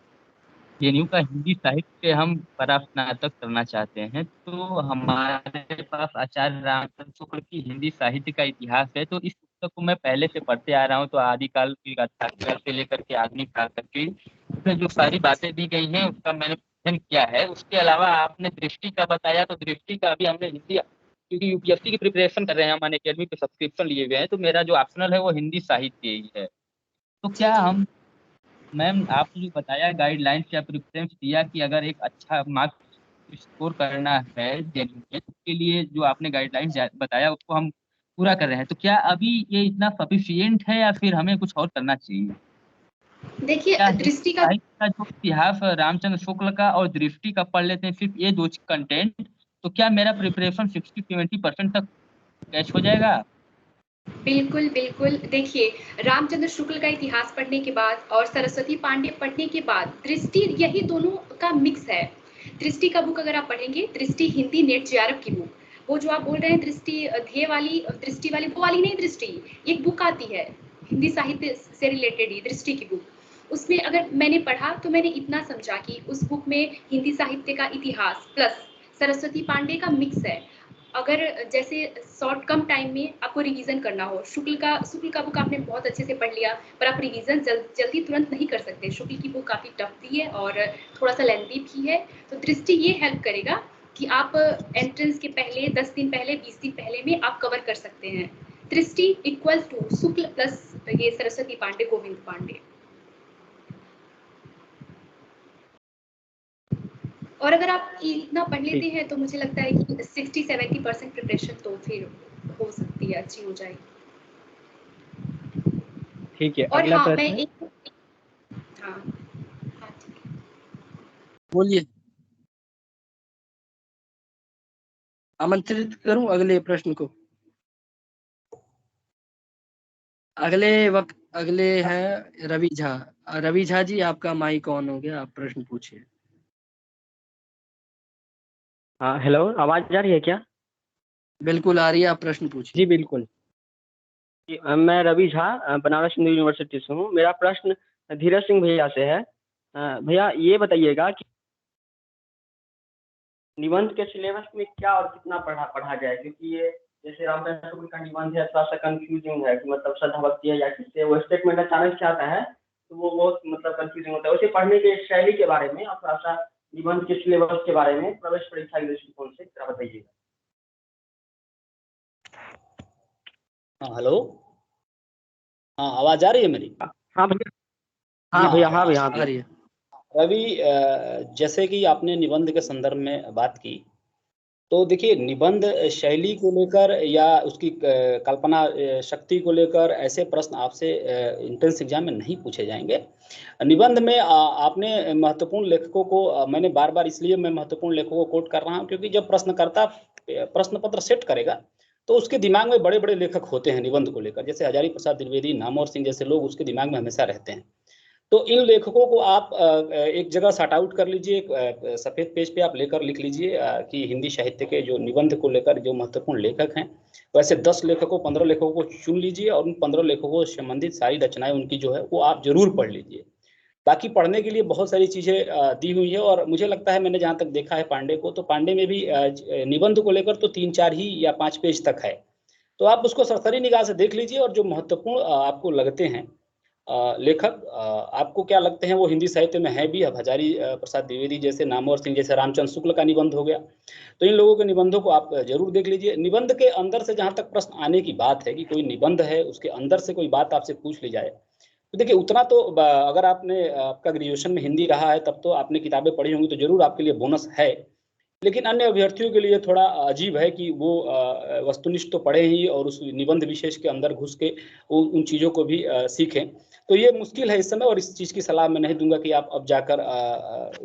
जेएनयू का हिंदी साहित्य हम परास्नातक करना चाहते हैं, तो हमारे पास आचार्य रामचंद्र शुक्ल की हिंदी साहित्य का इतिहास है, तो इस पुस्तक को मैं पहले से पढ़ते आ रहा हूँ, तो आदिकाल की गाथा से लेकर के आधुनिक काल तक की उसमें जो सारी बातें दी गई हैं उसका मैंने क्या है। उसके अलावा आपने दृष्टि का बताया, तो दृष्टि का अभी हमने हिंदी, क्योंकि यूपीएससी की प्रिपरेशन कर रहे हैं, हम अनअकैडमी पे सब्सक्रिप्शन लिए हुए हैं, तो मेरा जो ऑप्शनल है वो हिंदी साहित्य ही है। तो क्या हम, मैम आपने जो बताया गाइडलाइंस या प्रेफरेंस दिया कि अगर एक अच्छा मार्क्स स्कोर करना है जेईई में, उसके लिए जो आपने गाइडलाइंस बताया उसको हम पूरा कर रहे हैं, तो क्या अभी ये इतना सफिशियंट है या फिर हमें कुछ और करना चाहिए? देखिए क्या दृष्टि का साहित्य का जो इतिहास रामचंद्र शुक्ल का और दृष्टि का पढ़ लेते हैं, सिर्फ ये दो कंटेंट, तो क्या मेरा प्रिपरेशन 60-70% तक कैच हो जाएगा? बिल्कुल बिल्कुल। देखिए रामचंद्र शुक्ल का इतिहास पढ़ने के बाद और सरस्वती पांडे पढ़ने के बाद दृष्टि, यही दोनों का मिक्स है। दृष्टि का बुक अगर आप पढ़ेंगे, दृष्टि हिंदी नेट जेआरएफ की बुक, वो जो आप बोल रहे हैं दृष्टि ध्येय वाली, दृष्टि वाली, वो वाली नहीं, दृष्टि एक बुक आती है हिंदी साहित्य से रिलेटेड ही, दृष्टि की बुक। उसमें अगर मैंने पढ़ा तो मैंने इतना समझा कि उस बुक में हिंदी साहित्य का इतिहास प्लस सरस्वती पांडे का मिक्स है। अगर जैसे शॉर्ट कम टाइम में आपको रिवीजन करना हो, शुक्ल का बुक आपने बहुत अच्छे से पढ़ लिया, पर आप रिवीजन जल्दी तुरंत नहीं कर सकते। शुक्ल की बुक काफ़ी टफ भी है और थोड़ा सा लेंथी भी है। तो दृष्टि ये हेल्प करेगा कि आप एंट्रेंस के पहले 10 दिन पहले, 20 दिन पहले में आप कवर कर सकते हैं। दृष्टि इक्वल टू शुक्ल प्लस ये सरस्वती पांडे, गोविंद पांडे। और अगर आप इतना पढ़ लेते हैं तो मुझे लगता है कि 60-70% प्रिपरेशन तो फिर हो सकती है, अच्छी हो जाएगी। ठीक है, और अगला हाँ, मैं प्रश्न। एक हाँ ठीक है। बोलिए, आमंत्रित करूं अगले प्रश्न को। अगले हैं रवि झा। रवि झा जी, आपका माइक ऑन हो गया, आप प्रश्न पूछिए। हाँ हेलो, आवाज जा रही है क्या? बिल्कुल आ रही है, आप प्रश्न पूछिए। जी बिल्कुल। मैं रवि झा बनारस हिंदू यूनिवर्सिटी से हूँ। मेरा प्रश्न धीरज सिंह भैया से है। भैया ये बताइएगा कि निबंध के सिलेबस में क्या और कितना पढ़ा जाए, क्योंकि ये जैसे रामचंद्र शुक्ल का निबंध है, थोड़ा सा कंफ्यूजिंग है कि मतलब श्रद्धा भक्ति है या किससे, वो स्टेटमेंट अचानक से आता है तो वो बहुत मतलब कंफ्यूजिंग होता है। उसे पढ़ने के शैली के बारे में और थोड़ा सा निबंध के सिलेबस के बारे में प्रवेश परीक्षा के दृष्टिकोण से क्या बताइएगा। हाँ हेलो, हाँ आवाज आ रही है मेरी? हाँ भैया, हाँ भैया, हाँ भैया, आ रही है। रवि, जैसे कि आपने निबंध के संदर्भ में बात की, तो देखिए निबंध शैली को लेकर या उसकी कल्पना शक्ति को लेकर ऐसे प्रश्न आपसे एंट्रेंस एग्जाम में नहीं पूछे जाएंगे। निबंध में आपने महत्वपूर्ण लेखकों को, मैंने बार बार इसलिए मैं महत्वपूर्ण लेखकों को कोट कर रहा हूं क्योंकि जब प्रश्नकर्ता प्रश्न पत्र सेट करेगा तो उसके दिमाग में बड़े बड़े लेखक होते हैं निबंध को लेकर, जैसे हजारी प्रसाद द्विवेदी, नामवर सिंह जैसे लोग उसके दिमाग में हमेशा रहते हैं। तो इन लेखकों को आप एक जगह सॉर्ट आउट कर लीजिए, एक सफेद पेज पे आप लेकर लिख लीजिए कि हिंदी साहित्य के जो निबंध को लेकर जो महत्वपूर्ण लेखक हैं, वैसे 10 लेखकों 15 लेखकों को चुन लीजिए और उन 15 लेखकों से संबंधित सारी रचनाएं उनकी जो है वो आप जरूर पढ़ लीजिए। बाकी पढ़ने के लिए बहुत सारी चीजें दी हुई है और मुझे लगता है, मैंने जहाँ तक देखा है पांडे को, तो पांडे में भी निबंध को लेकर तो 3-4 ही या 5 पेज तक है। तो आप उसको सरसरी निगाह से देख लीजिए और जो महत्वपूर्ण आपको लगते हैं लेखक, आपको क्या लगते हैं वो हिंदी साहित्य में है भी। अब हजारी प्रसाद द्विवेदी जैसे, नामवर सिंह जैसे, रामचंद्र शुक्ल का निबंध हो गया, तो इन लोगों के निबंधों को आप जरूर देख लीजिए। निबंध के अंदर से जहां तक प्रश्न आने की बात है कि कोई निबंध है उसके अंदर से कोई बात आपसे पूछ ली जाए, तो देखिए उतना तो अगर आपका ग्रेजुएशन में हिंदी रहा है तब तो आपने किताबें पढ़ी होंगी तो जरूर आपके लिए बोनस है। लेकिन अन्य अभ्यर्थियों के लिए थोड़ा अजीब है कि वो वस्तुनिष्ठ तो पढ़े ही और उस निबंध विशेष के अंदर घुस के उन चीज़ों को भी सीखें। तो ये मुश्किल है इस समय, और इस चीज़ की सलाह मैं नहीं दूंगा कि आप अब जाकर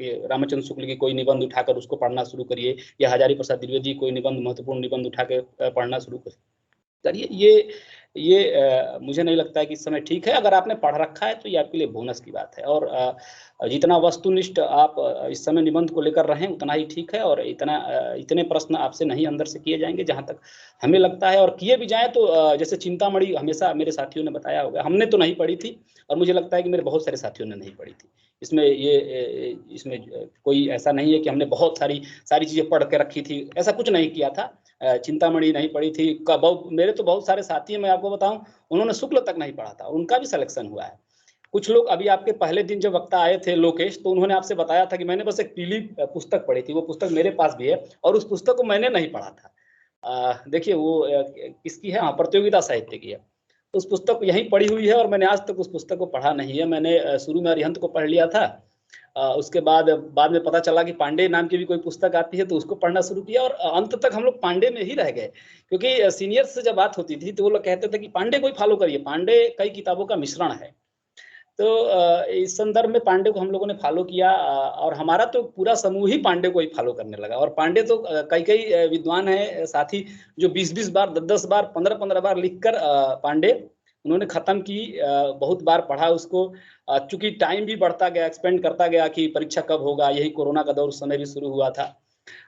ये रामचंद्र शुक्ल की कोई निबंध उठाकर उसको पढ़ना शुरू करिए, या हजारी प्रसाद द्विवेदी कोई निबंध महत्वपूर्ण निबंध उठा के पढ़ना शुरू करिए। ये मुझे नहीं लगता है कि इस समय ठीक है। अगर आपने पढ़ रखा है तो ये आपके लिए बोनस की बात है, और जितना वस्तुनिष्ठ आप इस समय निबंध को लेकर रहे हैं उतना ही ठीक है, और इतने प्रश्न आपसे नहीं अंदर से किए जाएंगे जहां तक हमें लगता है, और किए भी जाएं तो जैसे चिंतामणि हमेशा मेरे साथियों ने बताया होगा, हमने तो नहीं पढ़ी थी और मुझे लगता है कि मेरे बहुत सारे साथियों ने नहीं पढ़ी थी। इसमें कोई ऐसा नहीं है कि हमने बहुत सारी चीजें पढ़ के रखी थी, ऐसा कुछ नहीं किया था। चिंतामणि नहीं पढ़ी थी, मेरे तो बहुत सारे साथी हैं, मैं आपको बताऊं, उन्होंने शुक्ल तक नहीं पढ़ा था, उनका भी सिलेक्शन हुआ है। कुछ लोग अभी आपके पहले दिन जब वक्ता आए थे लोकेश, तो उन्होंने आपसे बताया था कि मैंने बस एक पीली पुस्तक पढ़ी थी, वो पुस्तक मेरे पास भी है और उस पुस्तक को मैंने नहीं पढ़ा था। देखिए वो किसकी है, हाँ प्रतियोगिता साहित्य की है। उस पुस्तक यहीं पढ़ी हुई है और मैंने आज तक उस पुस्तक को पढ़ा नहीं है। मैंने शुरू में अरिहंत को पढ़ लिया था, उसके बाद में पता चला कि पांडे नाम की भी कोई पुस्तक आती है तो उसको पढ़ना शुरू किया और अंत तक हम लोग पांडे में ही रह गए, क्योंकि सीनियर्स से जब बात होती थी तो वो लोग कहते थे कि पांडे को ही फॉलो करिए, पांडे कई किताबों का मिश्रण है। तो इस संदर्भ में पांडे को हम लोगों ने फॉलो किया और हमारा तो पूरा समूह ही पांडे को ही फॉलो करने लगा। और पांडे तो कई विद्वान हैं साथी जो 20-20 बार 10-10 बार 15-15 बार लिखकर पांडे उन्होंने खत्म की, बहुत बार पढ़ा उसको। चूंकि टाइम भी बढ़ता गया, एक्सपेंड करता गया कि परीक्षा कब होगा, यही कोरोना का दौर उस समय भी शुरू हुआ था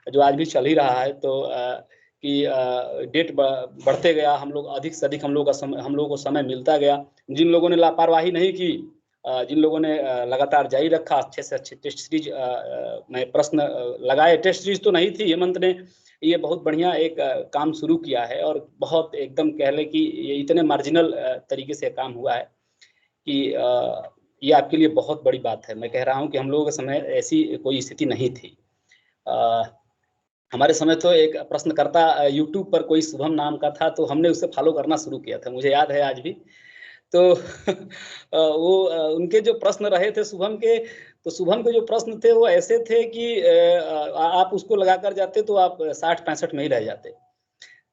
जो आज भी चल ही रहा है। तो कि डेट बढ़ते गया, हम लोग अधिक से अधिक हम लोगों को समय मिलता गया। जिन लोगों ने लापरवाही नहीं की, जिन लोगों ने लगातार जारी रखा, अच्छे से अच्छे टेस्ट सीरीज में प्रश्न लगाए, टेस्ट सीरीज तो नहीं थी, हेमंत ने ये बहुत बढ़िया एक काम शुरू किया है और बहुत एकदम कह ले कि ये इतने मार्जिनल तरीके से काम हुआ है कि ये आपके लिए बहुत बड़ी बात है। मैं कह रहा हूँ कि हम लोगों के समय ऐसी कोई स्थिति नहीं थी। हमारे समय तो एक प्रश्नकर्ता यूट्यूब पर कोई शुभम नाम का था, तो हमने उसे फॉलो करना शुरू किया था, मुझे याद है आज भी। तो वो उनके जो प्रश्न रहे थे शुभम के, तो शुभम के जो प्रश्न थे वो ऐसे थे कि आप उसको लगा कर जाते तो आप 60-65 में ही रह जाते।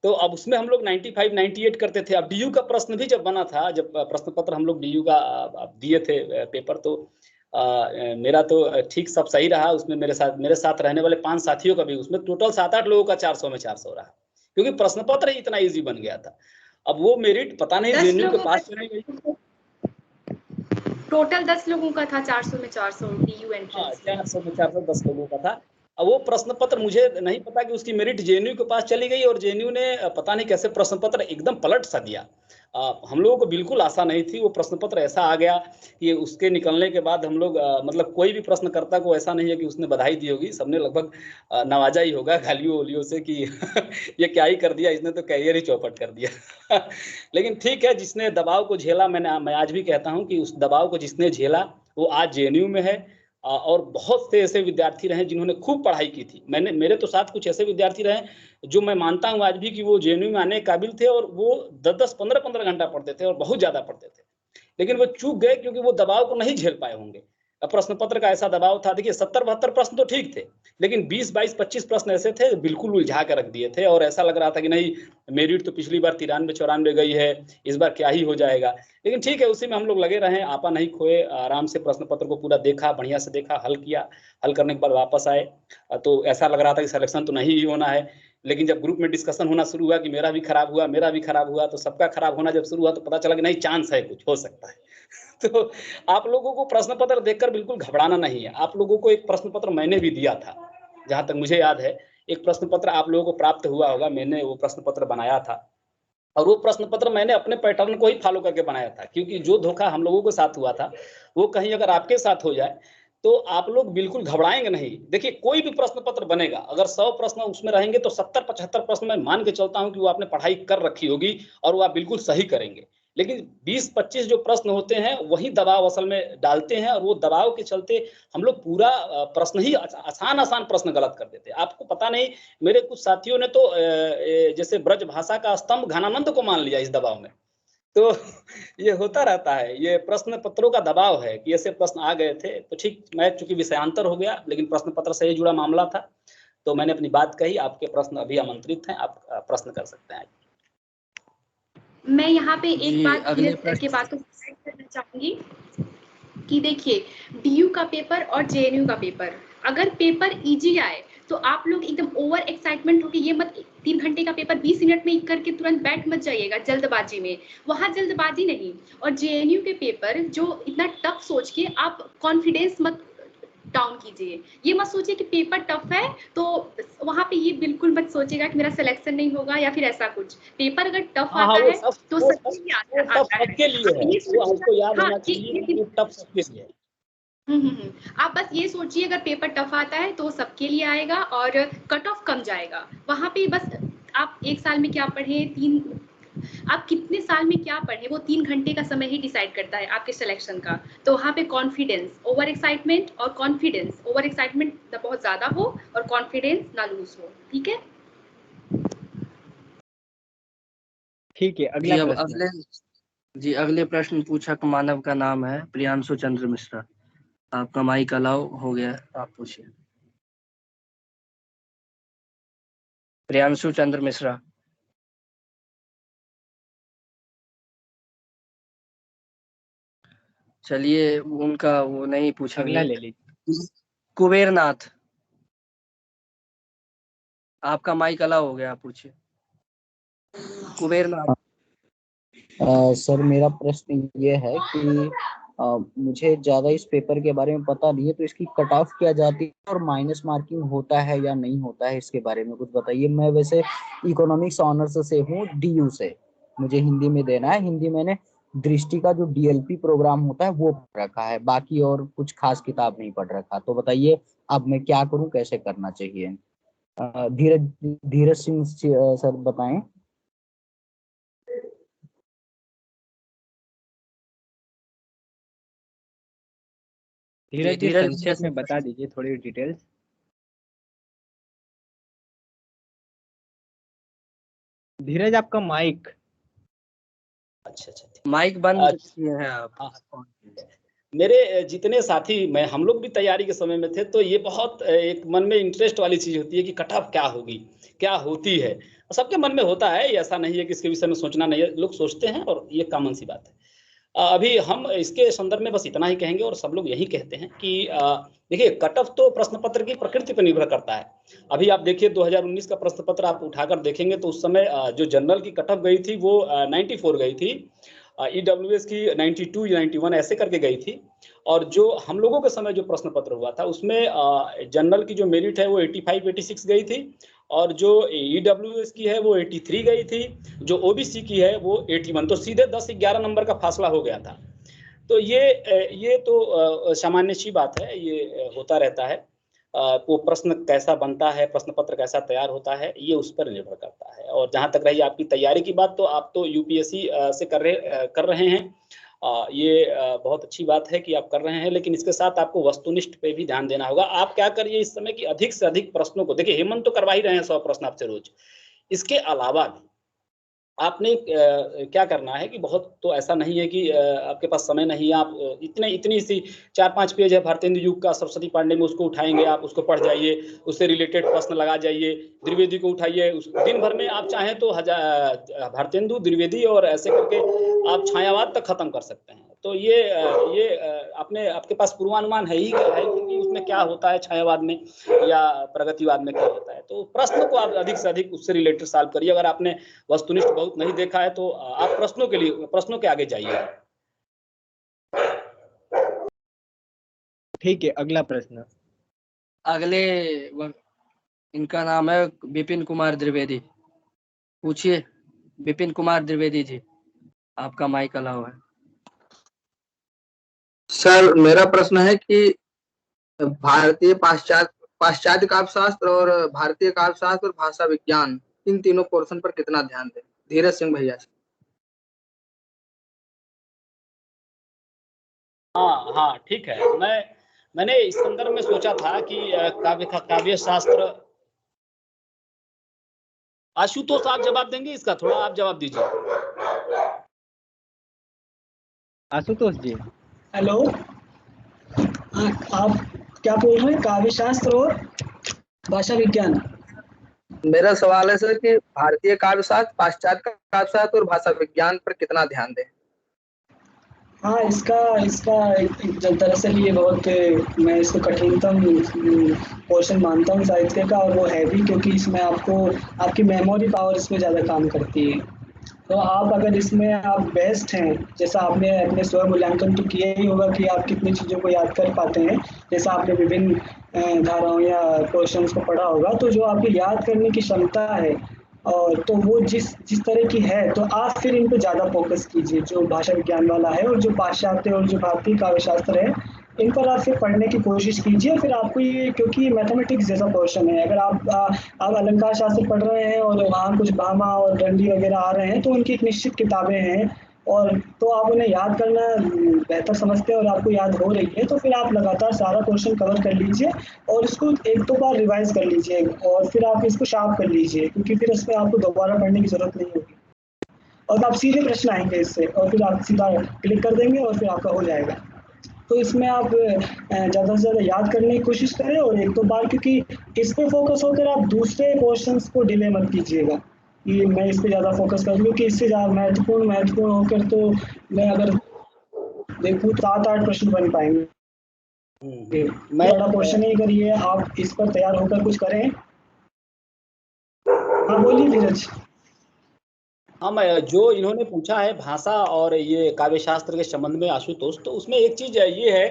तो अब उसमें हम लोग 95-98 करते थे। अब डीयू का प्रश्न भी जब बना था, जब प्रश्न पत्र हम लोग डीयू का दिए थे पेपर, तो मेरा तो ठीक सब सही रहा। उसमें मेरे साथ रहने वाले 5 साथियों का भी, उसमें टोटल 7-8 लोगों का 400 में 400 रहा, क्योंकि प्रश्न पत्र ही इतना इजी बन गया था। अब वो मेरिट पता नहीं जेएनयू के पास चली गई। टोटल 10 लोगों का था 400 में 400 डीयू एंट्रेंस। 400 में 400 10 लोगों का था। अब वो प्रश्न पत्र मुझे नहीं पता कि उसकी मेरिट जेएनयू के पास चली गई और जेएनयू ने पता नहीं कैसे प्रश्न पत्र एकदम पलट सा दिया। हम लोगों को बिल्कुल आशा नहीं थी। वो प्रश्न पत्र ऐसा आ गया कि उसके निकलने के बाद हम लोग मतलब कोई भी प्रश्नकर्ता को ऐसा नहीं है कि उसने बधाई दी होगी, सबने लगभग नवाजा ही होगा गालियों वोलियों से कि ये क्या ही कर दिया, इसने तो कैरियर ही चौपट कर दिया। लेकिन ठीक है, जिसने दबाव को झेला, मैं आज भी कहता हूँ कि उस दबाव को जिसने झेला वो आज जेएनयू में है। और बहुत से ऐसे विद्यार्थी रहे जिन्होंने खूब पढ़ाई की थी। मेरे तो साथ कुछ ऐसे विद्यार्थी रहे जो मैं मानता हूं आज भी कि वो जेएनयू में आने के काबिल थे और वो 10-10 15-15 घंटा पढ़ते थे और बहुत ज्यादा पढ़ते थे, लेकिन वो चूक गए क्योंकि वो दबाव को नहीं झेल पाए होंगे। प्रश्न पत्र का ऐसा दबाव था, देखिए 70-72 प्रश्न तो ठीक थे, लेकिन 20-22-25 प्रश्न ऐसे थे बिल्कुल उलझा कर रख दिए थे और ऐसा लग रहा था कि नहीं मेरिट तो पिछली बार 93-94 गई है, इस बार क्या ही हो जाएगा। लेकिन ठीक है, उसी में हम लोग लगे रहे, आपा नहीं खोए, आराम से प्रश्न पत्र को पूरा देखा, बढ़िया से देखा, हल किया। हल करने के बाद वापस आए तो ऐसा लग रहा था कि सिलेक्शन तो नहीं ही होना है। लेकिन जब ग्रुप में डिस्कशन होना शुरू हुआ कि मेरा भी खराब हुआ, तो सबका खराब होना जब शुरू हुआ तो पता चला कि नहीं चांस है, कुछ हो सकता है। तो आप लोगों को प्रश्न पत्र देखकर बिल्कुल घबराना नहीं है। आप लोगों को एक प्रश्न पत्र मैंने भी दिया था, जहां तक मुझे याद है एक प्रश्न पत्र आप लोगों को प्राप्त हुआ होगा। मैंने वो प्रश्न पत्र बनाया था और वो प्रश्न पत्र मैंने अपने पैटर्न को ही फॉलो करके बनाया था, क्योंकि जो धोखा हम लोगों के साथ हुआ था वो कहीं अगर आपके साथ हो जाए तो आप लोग बिल्कुल घबराएंगे नहीं। देखिए कोई भी प्रश्न पत्र बनेगा, अगर 100 प्रश्न उसमें रहेंगे तो 70-75 प्रश्न मैं मान के चलता हूं कि वो आपने पढ़ाई कर रखी होगी और वो आप बिल्कुल सही करेंगे। लेकिन 20-25 जो प्रश्न होते हैं वही दबाव असल में डालते हैं और वो दबाव के चलते हम लोग पूरा प्रश्न ही आसान प्रश्न गलत कर देते हैं। आपको पता नहीं, मेरे कुछ साथियों ने तो जैसे ब्रज भाषा का स्तंभ घनानंद को मान लिया इस दबाव में। तो ये होता रहता है, ये प्रश्न पत्रों का दबाव है कि ऐसे प्रश्न आ गए थे। तो ठीक, मैं चूंकि विषयांतर हो गया लेकिन प्रश्न पत्र से ही जुड़ा मामला था तो मैंने अपनी बात कही। आपके प्रश्न अभी आमंत्रित हैं, आप प्रश्न कर सकते हैं। मैं यहाँ पे एक बात क्लियर करके बात को करना चाहूंगी कि देखिए डीयू का पेपर और जेएनयू का पेपर, अगर पेपर इजी आए तो आप लोग एकदम ओवर एक्साइटमेंट होके ये मत 3 घंटे का पेपर 20 मिनट में करके तुरंत बैठ मत जाइएगा जल्दबाजी में, वहां जल्दबाजी नहीं। और जेएनयू के पेपर जो इतना टफ सोच के आप कॉन्फिडेंस मत डाउन कीजिए, ये मत सोचिए कि पेपर टफ है तो वहां पे ये बिल्कुल मत सोचिएगा कि मेरा सिलेक्शन नहीं होगा या फिर ऐसा कुछ। पेपर अगर टफ आता है तो सबके लिए आता है। आप बस ये सोचिए अगर पेपर टफ आता है तो सबके लिए आएगा और कट ऑफ कम जाएगा। वहां पे बस आप 1 साल में क्या पढ़े, आप कितने साल में क्या पढ़े वो 3 घंटे का समय ही डिसाइड करता है आपके सिलेक्शन का। तो वहाँ पे कॉन्फिडेंस, ओवर एक्साइटमेंट और कॉन्फिडेंस, ओवर एक्साइटमेंट बहुत ज़्यादा हो और कॉन्फिडेंस ना लूज हो। ठीक है, ठीक है, अगला जी अब प्रश्न। अगले प्रश्न पूछक मानव का नाम है प्रियांशु चंद्र मिश्रा। आपका माइक अलाउ हो गया, आप पूछिए। प्रियांशु चंद्र मिश्रा। चलिए उनका वो नहीं अगला पूछेंगे। ले लीजिए। कुबेरनाथ, आपका माइक अलाउ हो गया, आप पूछिए। कुबेरनाथ। सर मेरा प्रश्न ये है कि मुझे ज्यादा इस पेपर के बारे में पता नहीं है, तो इसकी कट ऑफ क्या जाती है और माइनस मार्किंग होता है या नहीं होता है, इसके बारे में कुछ बताइए। मैं वैसे इकोनॉमिक्स ऑनर्स से हूँ, DU से। मुझे हिंदी में देना है। हिंदी मैंने दृष्टि का जो DLP प्रोग्राम होता है वो पढ़ रखा है, बाकी और कुछ खास किताब नहीं पढ़ रखा। तो बताइए अब मैं क्या करूँ, कैसे करना चाहिए। धीरज सिंह सर बताएं। धीरज जी संक्षेप में बता दीजिए थोड़ी डिटेल्स। धीरज आपका माइक। अच्छा, माइक बंद किए हैं आप। मेरे जितने साथी, हम लोग भी तैयारी के समय में थे, तो ये बहुत एक मन में इंटरेस्ट वाली चीज होती है कि कट ऑफ क्या होगी, क्या होती है। सबके मन में होता है, ऐसा नहीं है कि इसके विषय में सोचना नहीं है, लोग सोचते हैं और ये कॉमन सी बात है। अभी हम इसके संदर्भ में बस इतना ही कहेंगे और सब लोग यही कहते हैं कि देखिए, कट ऑफ तो प्रश्न पत्र की प्रकृति पर निर्भर करता है। अभी आप देखिए 2019 का प्रश्न पत्र आप उठाकर देखेंगे तो उस समय जो जनरल की कट ऑफ गई थी वो 94 गई थी, EWS की 92 या 91 ऐसे करके गई थी। और जो हम लोगों के समय जो प्रश्न पत्र हुआ था उसमें जनरल की जो मेरिट है वो 85-86 गई थी, और जो EWS की है वो 83 गई थी, जो OBC की है वो 81। तो सीधे 10-11 नंबर का फासला हो गया था। तो ये तो सामान्य सी बात है, ये होता रहता है। वो प्रश्न कैसा बनता है, प्रश्न पत्र कैसा तैयार होता है, ये उस पर निर्भर करता है। और जहाँ तक रही आपकी तैयारी की बात, तो आप तो UPSC से कर रहे हैं। ये बहुत अच्छी बात है कि आप कर रहे हैं, लेकिन इसके साथ आपको वस्तुनिष्ठ पे भी ध्यान देना होगा। आप क्या करिए इस समय कि अधिक से अधिक प्रश्नों को देखिए। हेमंत तो करवा ही रहे हैं 100 प्रश्न आपसे रोज। इसके अलावा भी आपने क्या करना है कि बहुत तो ऐसा नहीं है कि आपके पास समय नहीं है, आप इतनी सी 4-5 पेज है भारतेंदु युग का सरस्वती पांडे में, उसको उठाएंगे आप, उसको पढ़ जाइए, उससे रिलेटेड प्रश्न लगा जाइए। द्विवेदी को उठाइए, दिन भर में आप चाहें तो भारतेंदु, द्विवेदी और ऐसे करके आप छायावाद तक खत्म कर सकते हैं। तो ये आपके पास पूर्वानुमान है ही कि उसमें क्या होता है, छायावाद में या प्रगतिवाद में क्या होता है। तो प्रश्न को आप अधिक से अधिक उससे रिलेटेड सॉल्व करिए। अगर आपने वस्तुनिष्ठ बहुत नहीं देखा है तो आप प्रश्नों के आगे जाइए। ठीक है, अगला प्रश्न। अगले इनका नाम है विपिन कुमार द्विवेदी। पूछिए विपिन कुमार द्विवेदी जी, आपका माइक अलाउ है। सर मेरा प्रश्न है कि भारतीय पाश्चात्य काव्यशास्त्र और भारतीय काव्यशास्त्र और भाषा विज्ञान, इन तीनों पोर्शन पर कितना ध्यान दें। धीरज सिंह भैया से। हाँ ठीक है। मैंने इस संदर्भ में सोचा था कि काव्य शास्त्र। आशुतोष आप जवाब देंगे इसका, थोड़ा आप जवाब दीजिए। आशुतोष जी। हेलो, आप क्या बोल रहे हैं? काव्य शास्त्र और भाषा विज्ञान। मेरा सवाल है सर कि भारतीय काव्यशास्त्र, पाश्चात्य काव्यशास्त्र और भाषा विज्ञान पर कितना ध्यान दें। हाँ, इसका दरअसल ये बहुत, मैं इसको कठिनतम पोर्शन मानता हूँ साहित्य का, और वो है भी क्योंकि इसमें आपकी मेमोरी पावर इसमें ज़्यादा काम करती है। तो आप अगर इसमें आप बेस्ट हैं, जैसा आपने अपने स्व मूल्यांकन तो किया ही होगा कि आप कितनी चीज़ों को याद कर पाते हैं, जैसा आपने विभिन्न धाराओं या क्वेश्चंस को पढ़ा होगा, तो जो आपकी याद करने की क्षमता है और तो वो जिस तरह की है, तो आप फिर इन पर ज़्यादा फोकस कीजिए, जो भाषा विज्ञान वाला है। और जो पाश्चात्य और जो भारतीय काव्यशास्त्र है इन पर आप फिर पढ़ने की कोशिश कीजिए। फिर आपको ये, क्योंकि मैथमेटिक्स जैसा पोर्शन है, अगर आप अलंकार शास्त्र पढ़ रहे हैं और वहाँ कुछ भामा और दंडी वगैरह आ रहे हैं तो उनकी एक निश्चित किताबें हैं, और तो आप उन्हें याद करना बेहतर समझते हैं और आपको याद हो रही है, तो फिर आप लगातार सारा क्वेश्चन कवर कर लीजिए और इसको एक दो बार रिवाइज कर लीजिए और फिर आप इसको शार्प कर लीजिए, क्योंकि फिर इसमें आपको दोबारा पढ़ने की ज़रूरत नहीं होगी और आप सीधे प्रश्न आएंगे इससे, और फिर आप सीधा क्लिक कर देंगे और फिर आपका हो जाएगा। तो इसमें आप ज़्यादा से ज़्यादा याद करने की कोशिश करें और एक दो बार, क्योंकि इस पे फोकस होकर आप दूसरे क्वेश्चंस को डिले मत कीजिएगा कि मैं इस पे ज़्यादा फोकस करूँ, क्योंकि इससे ज़्यादा महत्वपूर्ण होकर तो मैं अगर देखूँ 7-8 प्रश्न बन पाएंगे। मैं बड़ा क्वेश्चन ही करिए, आप इस पर तैयार होकर कुछ करें। हाँ बोलिए धीरज। हाँ, मैं जो इन्होंने पूछा है भाषा और ये काव्य शास्त्र के संबंध में आशुतोष, तो उसमें एक चीज़ ये है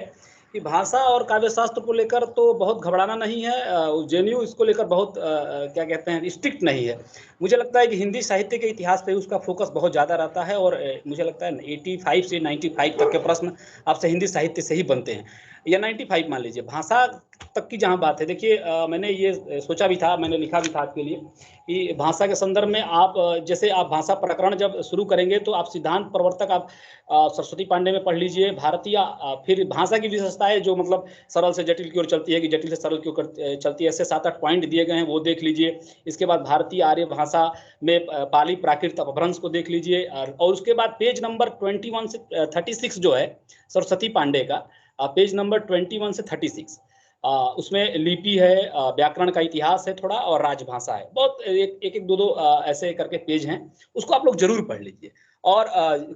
कि भाषा और काव्य शास्त्र को लेकर तो बहुत घबराना नहीं है। जेएनयू इसको लेकर बहुत क्या कहते हैं, स्ट्रिक्ट नहीं है। मुझे लगता है कि हिंदी साहित्य के इतिहास पे उसका फोकस बहुत ज़्यादा रहता है और मुझे लगता है 85 से 95 तक के प्रश्न आपसे हिंदी साहित्य से ही बनते हैं, या 95 मान लीजिए। भाषा तक की जहाँ बात है, देखिए मैंने ये सोचा भी था, मैंने लिखा भी था आपके लिए कि भाषा के संदर्भ में आप जैसे आप भाषा प्रकरण जब शुरू करेंगे तो आप सिद्धांत प्रवर्तक आप सरस्वती पांडे में पढ़ लीजिए, भारतीय फिर भाषा की विशेषताएं जो मतलब सरल से जटिल की ओर चलती है कि जटिल से सरल की ओर चलती है, ऐसे 7-8 पॉइंट दिए गए हैं, वो देख लीजिए। इसके बाद भारतीय आर्य भाषा में पाली प्राकृत अपभ्रंश को देख लीजिए, और उसके बाद पेज नंबर 21 से 36 जो है सरस्वती पांडे का, पेज नंबर 21 से 36 उसमें लिपि है, व्याकरण का इतिहास है थोड़ा, और राजभाषा है। बहुत एक दो ऐसे करके पेज हैं, उसको आप लोग जरूर पढ़ लीजिए। और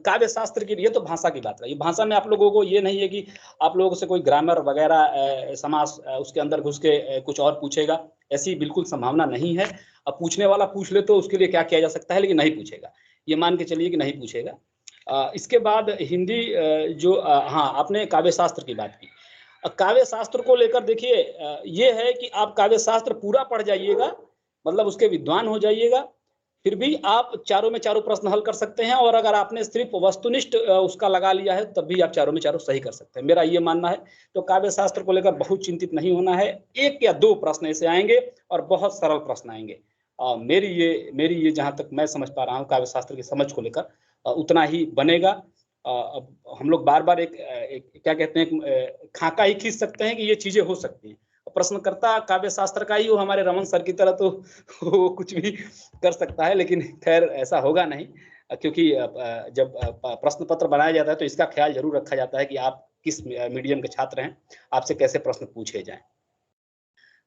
काव्य शास्त्र के लिए तो भाषा की बात रही, भाषा में आप लोगों को ये नहीं है कि आप लोगों से कोई ग्रामर वगैरह समास उसके अंदर घुस के कुछ और पूछेगा, ऐसी बिल्कुल संभावना नहीं है। अब पूछने वाला पूछ ले तो उसके लिए क्या किया जा सकता है, लेकिन नहीं पूछेगा, ये मान के चलिए कि नहीं पूछेगा। इसके बाद हिंदी जो हाँ, आपने काव्य शास्त्र की बात की। काव्य शास्त्र को लेकर देखिए ये है कि आप काव्य शास्त्र पूरा पढ़ जाइएगा, मतलब उसके विद्वान हो जाइएगा, फिर भी आप चारों में चारों प्रश्न हल कर सकते हैं। और अगर आपने सिर्फ वस्तुनिष्ठ उसका लगा लिया है तब भी आप चारों में चारों सही कर सकते हैं, मेरा ये मानना है। तो काव्य शास्त्र को लेकर बहुत चिंतित नहीं होना है, 1 या 2 प्रश्न ऐसे आएंगे और बहुत सरल प्रश्न आएंगे। मेरी ये जहाँ तक मैं समझ पा रहा हूँ काव्य शास्त्र की समझ को लेकर उतना ही बनेगा। अब हम लोग बार बार एक क्या कहते हैं, खाका ही खींच सकते हैं कि ये चीजें हो सकती हैं। प्रश्नकर्ता काव्य शास्त्र का ही हो हमारे रमन सर की तरह, तो वो कुछ भी कर सकता है, लेकिन खैर ऐसा होगा नहीं, क्योंकि जब प्रश्न पत्र बनाया जाता है तो इसका ख्याल जरूर रखा जाता है कि आप किस मीडियम के छात्र हैं, आपसे कैसे प्रश्न पूछे जाएं।